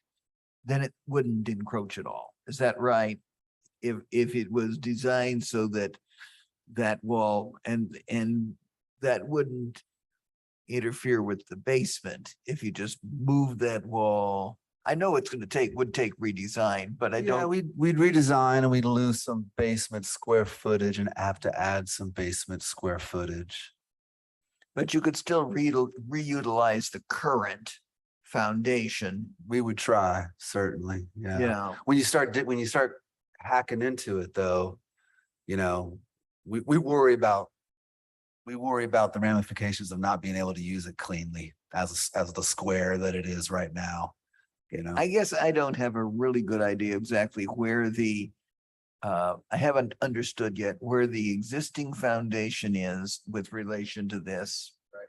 then it wouldn't encroach at all. Is that right? If it was designed so that wall and that wouldn't interfere with the basement if you just move that wall. I know it's would take redesign, but I don't. We'd redesign and we'd lose some basement square footage and have to add some basement square footage. But you could still reutilize the current foundation. We would try, certainly, yeah. Yeah. When you start hacking into it though, we worry about the ramifications of not being able to use it cleanly as the square that it is right now. I guess I don't have a really good idea exactly where I haven't understood yet where the existing foundation is with relation to this. Right.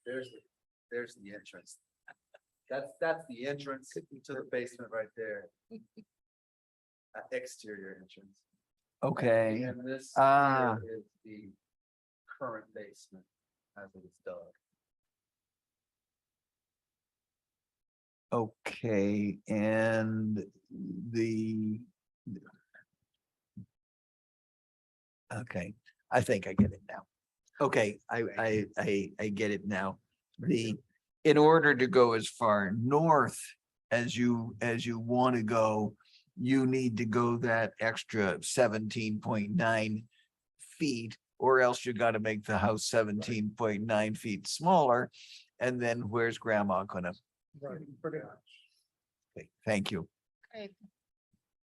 There's the entrance. That's the entrance to the basement right there. Exterior entrance. Okay. And this here is the current basement as it is dug. Okay, and okay, I think I get it now. Okay, I get it now. In order to go as far north as you want to go, you need to go that extra 17.9 feet, or else you got to make the house 17.9 feet smaller. And then where's grandma gonna? Right, pretty much. Okay, thank you. Okay.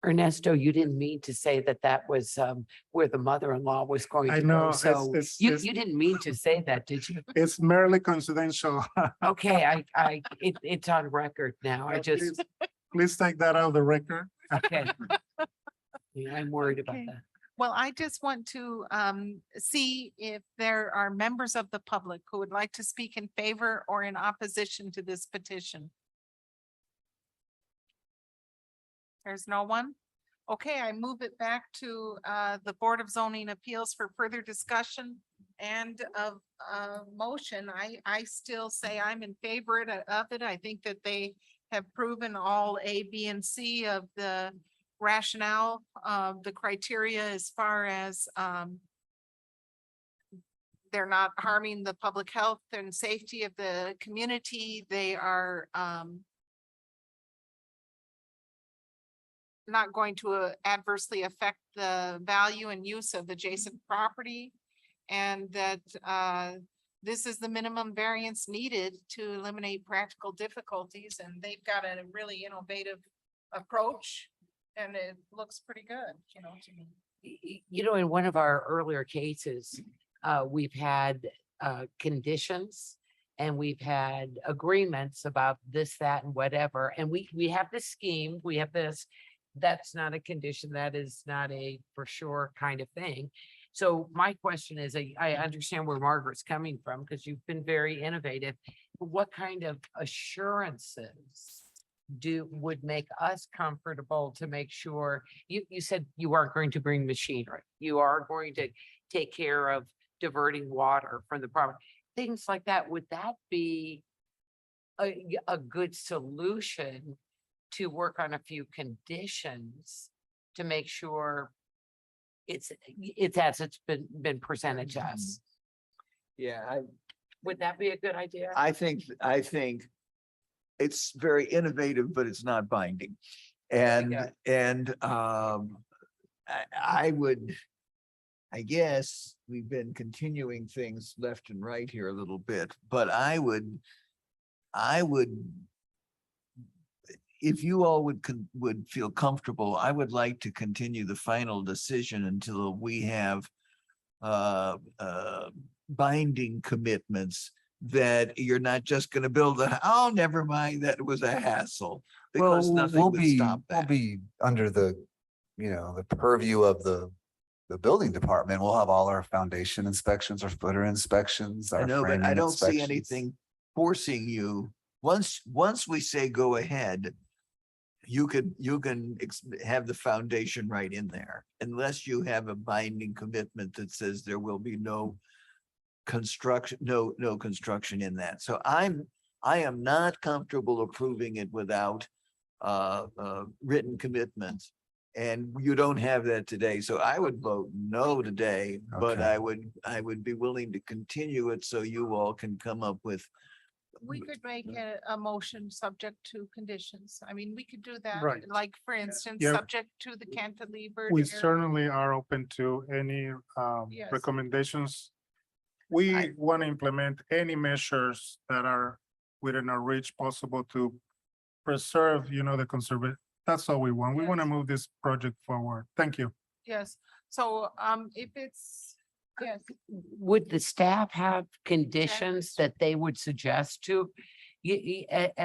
Ernesto, you didn't mean to say that was where the mother-in-law was going I to know, go. So you it's- didn't mean to say that, did you? It's merely coincidental. Okay, it's on record now. I just, Please take that out of the record. okay. Yeah, I'm worried about Okay. that. Well, I just want to see if there are members of the public who would like to speak in favor or in opposition to this petition. There's no one? Okay, I move it back to the Board of Zoning Appeals for further discussion and of motion. I still say I'm in favor of it. I think that they have proven all A, B, and C of the rationale of the criteria as far as they're not harming the public health and safety of the community. They are not going to adversely affect the value and use of adjacent property. And that this is the minimum variance needed to eliminate practical difficulties. And they've got a really innovative approach. And it looks pretty good, you know, to me. You know, in one of our earlier cases, we've had conditions and we've had agreements about this, that, and whatever. And we have this scheme, we have this, that's not a condition, that is not a for sure kind of thing. So my question is, I understand where Margaret's coming from because you've been very innovative. What kind of assurances would make us comfortable to make sure you said you aren't going to bring machinery, you are going to take care of diverting water from the property, things like that? Would that be a good solution to work on a few conditions to make sure it's as it's been presented to us? Yeah, Would that be a good idea? I think it's very innovative, but it's not binding. And I guess we've been continuing things left and right here a little bit, but I would, if you all would feel comfortable, I would like to continue the final decision until we have binding commitments that you're not just going to build oh, never mind, that was a hassle. Because nothing would stop We'll that. be under the, the purview of the building department. We'll have all our foundation inspections, our footer inspections. I our know, but framing I don't see inspections. anything forcing you. Once we say go ahead, you can have the foundation right in there, unless you have a binding commitment that says there will be no construction, no construction in that. So I am not comfortable approving it without written commitments. And you don't have that today. So I would vote no today, but Okay. I would be willing to continue it so you all can come up with. We could make a motion subject to conditions. I mean, we could do that, Right. like, for instance, Yeah. subject to the cantilever. We certainly are open to any Yes. recommendations. We want to implement any measures that are within our reach possible to preserve, the conservation. That's all we want. We want to move this project forward. Thank you. Yes, so if it's, yes, Would the staff have conditions that they would suggest to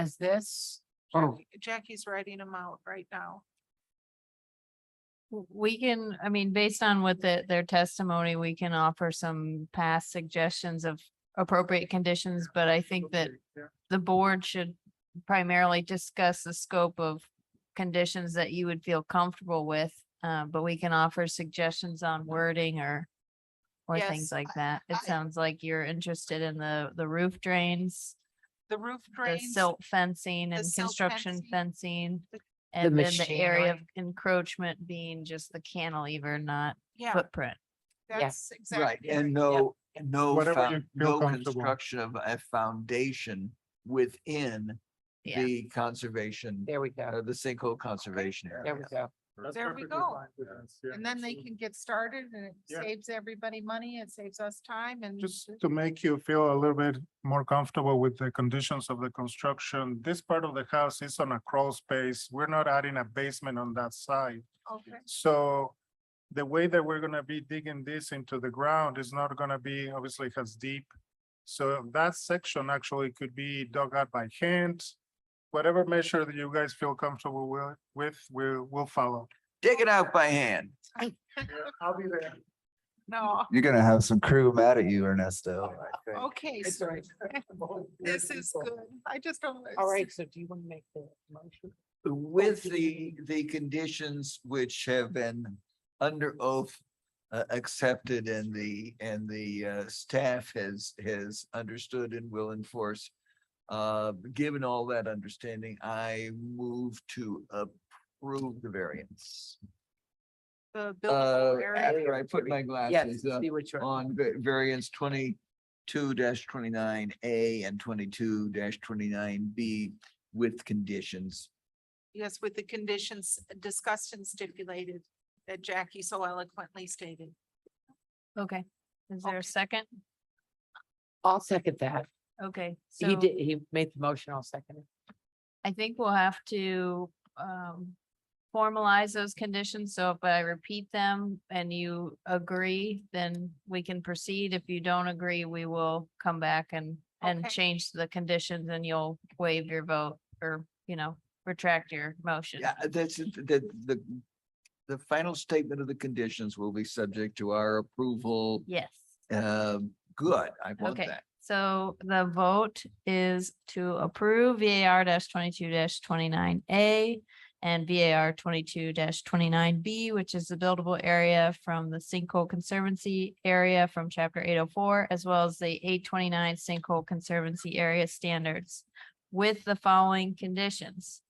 as this? Or Jackie's writing them out right now. We can, I mean, based on what their testimony, we can offer some past suggestions of appropriate conditions, but I think that the board should primarily discuss the scope of conditions that you would feel comfortable with, but we can offer suggestions on wording or Yes, things like that. It I- sounds like you're interested in the roof drains, The roof the drains. silt fencing the and silt construction fencing. the- And then the area of machinery. encroachment being just the cantilever, not Yeah, footprint. that's Right, exactly. and no Whatever you feel no comfortable. construction of a foundation within Yeah. the conservation, there we go. the sinkhole conservation There area. we go. There we go. And then they can get started and it Yeah. saves everybody money, it saves us time and. Just to make you feel a little bit more comfortable with the conditions of the construction, this part of the house is on a crawl space. We're not adding a basement on that side. Okay, So the way that we're gonna be digging this into the ground is not gonna be obviously as deep. So that section actually could be dug out by hand. Whatever measure that you guys feel comfortable with, we'll follow. Take it out by hand. I'll be there. No, You're gonna have some crew mad at you, Ernesto. okay. It's so all right. This is good. I just don't. All right, so do you want to make the motion? With the conditions which have been under oath accepted and the staff has understood and will enforce. Given all that understanding, I move to approve the variance. The buildable After area. I put my Yes, glasses see what you're. on variance 22-29A and 22-29B with conditions. Yes, with the conditions discussed and stipulated that Jackie so eloquently stated. Okay, is there Okay. a second? I'll second that. Okay, He so did, he made the motion, I'll second it. I think we'll have to formalize those conditions. So if I repeat them and you agree, then we can proceed. If you don't agree, we will come back and Okay. change the conditions and you'll waive your vote or, retract your motion. Yeah, that's the final statement of the conditions will be subject to our approval. Yes. Good, I want Okay, that. so the vote is to approve VAR 22-29A and VAR 22-29B, which is the buildable area from the Sinkhole Conservancy area from chapter 804, as well as the 829 Sinkhole Conservancy area standards with the following conditions.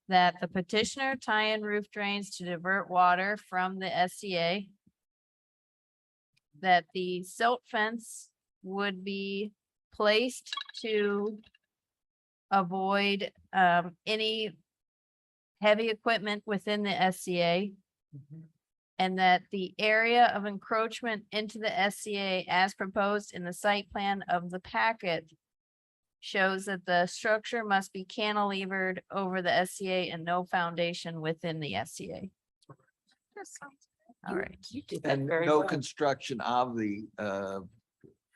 That the petitioner tie in roof drains to divert water from the SCA. That the silt fence would be placed to avoid any heavy equipment within the SCA. And that the area of encroachment into the SCA as proposed in the site plan of the packet shows that the structure must be cantilevered over the SCA and no foundation within the SCA. All right. You did that And very no well. construction of the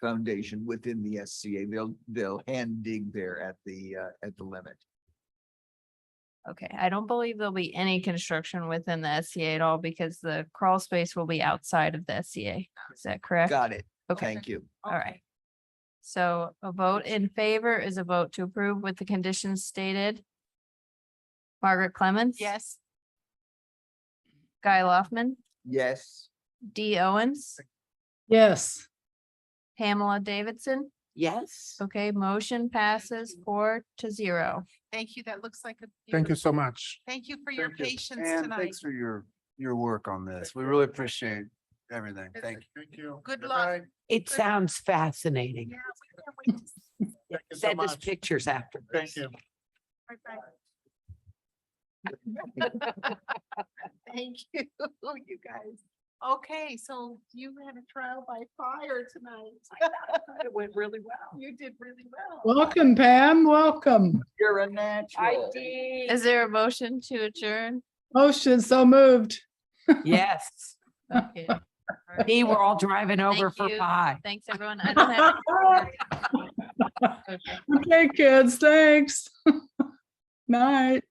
foundation within the SCA. They'll hand dig there at the limit. Okay, I don't believe there'll be any construction within the SCA at all because the crawl space will be outside of the SCA. Is that correct? Got it. Okay, Thank you. all right. So a vote in favor is a vote to approve with the conditions stated. Margaret Clemens. Yes. Guy Loftman, Yes. D Owens, Yes. Pamela Davidson. Yes. Okay, motion passes 4-0. Thank you. That looks like a. Thank you so beautiful- much. Thank you for your Thank you. patience And tonight. thanks for your work on this. We really appreciate everything. Thank you. Thank you. Good Goodbye. luck. It sounds fascinating. Yeah, we can't wait to see. Thank you so Send us much. pictures after. Thank you. Thank you, you guys. Okay, so you had a trial by fire tonight. It went really well. You did really well. Welcome, Pam. Welcome. You're a natural. Is there a motion to adjourn? Motion so moved. Yes. Okay. All right. Me, we're all driving over Thank for you. pie. Thanks, everyone. I don't have. Okay. Okay, kids, thanks. Night.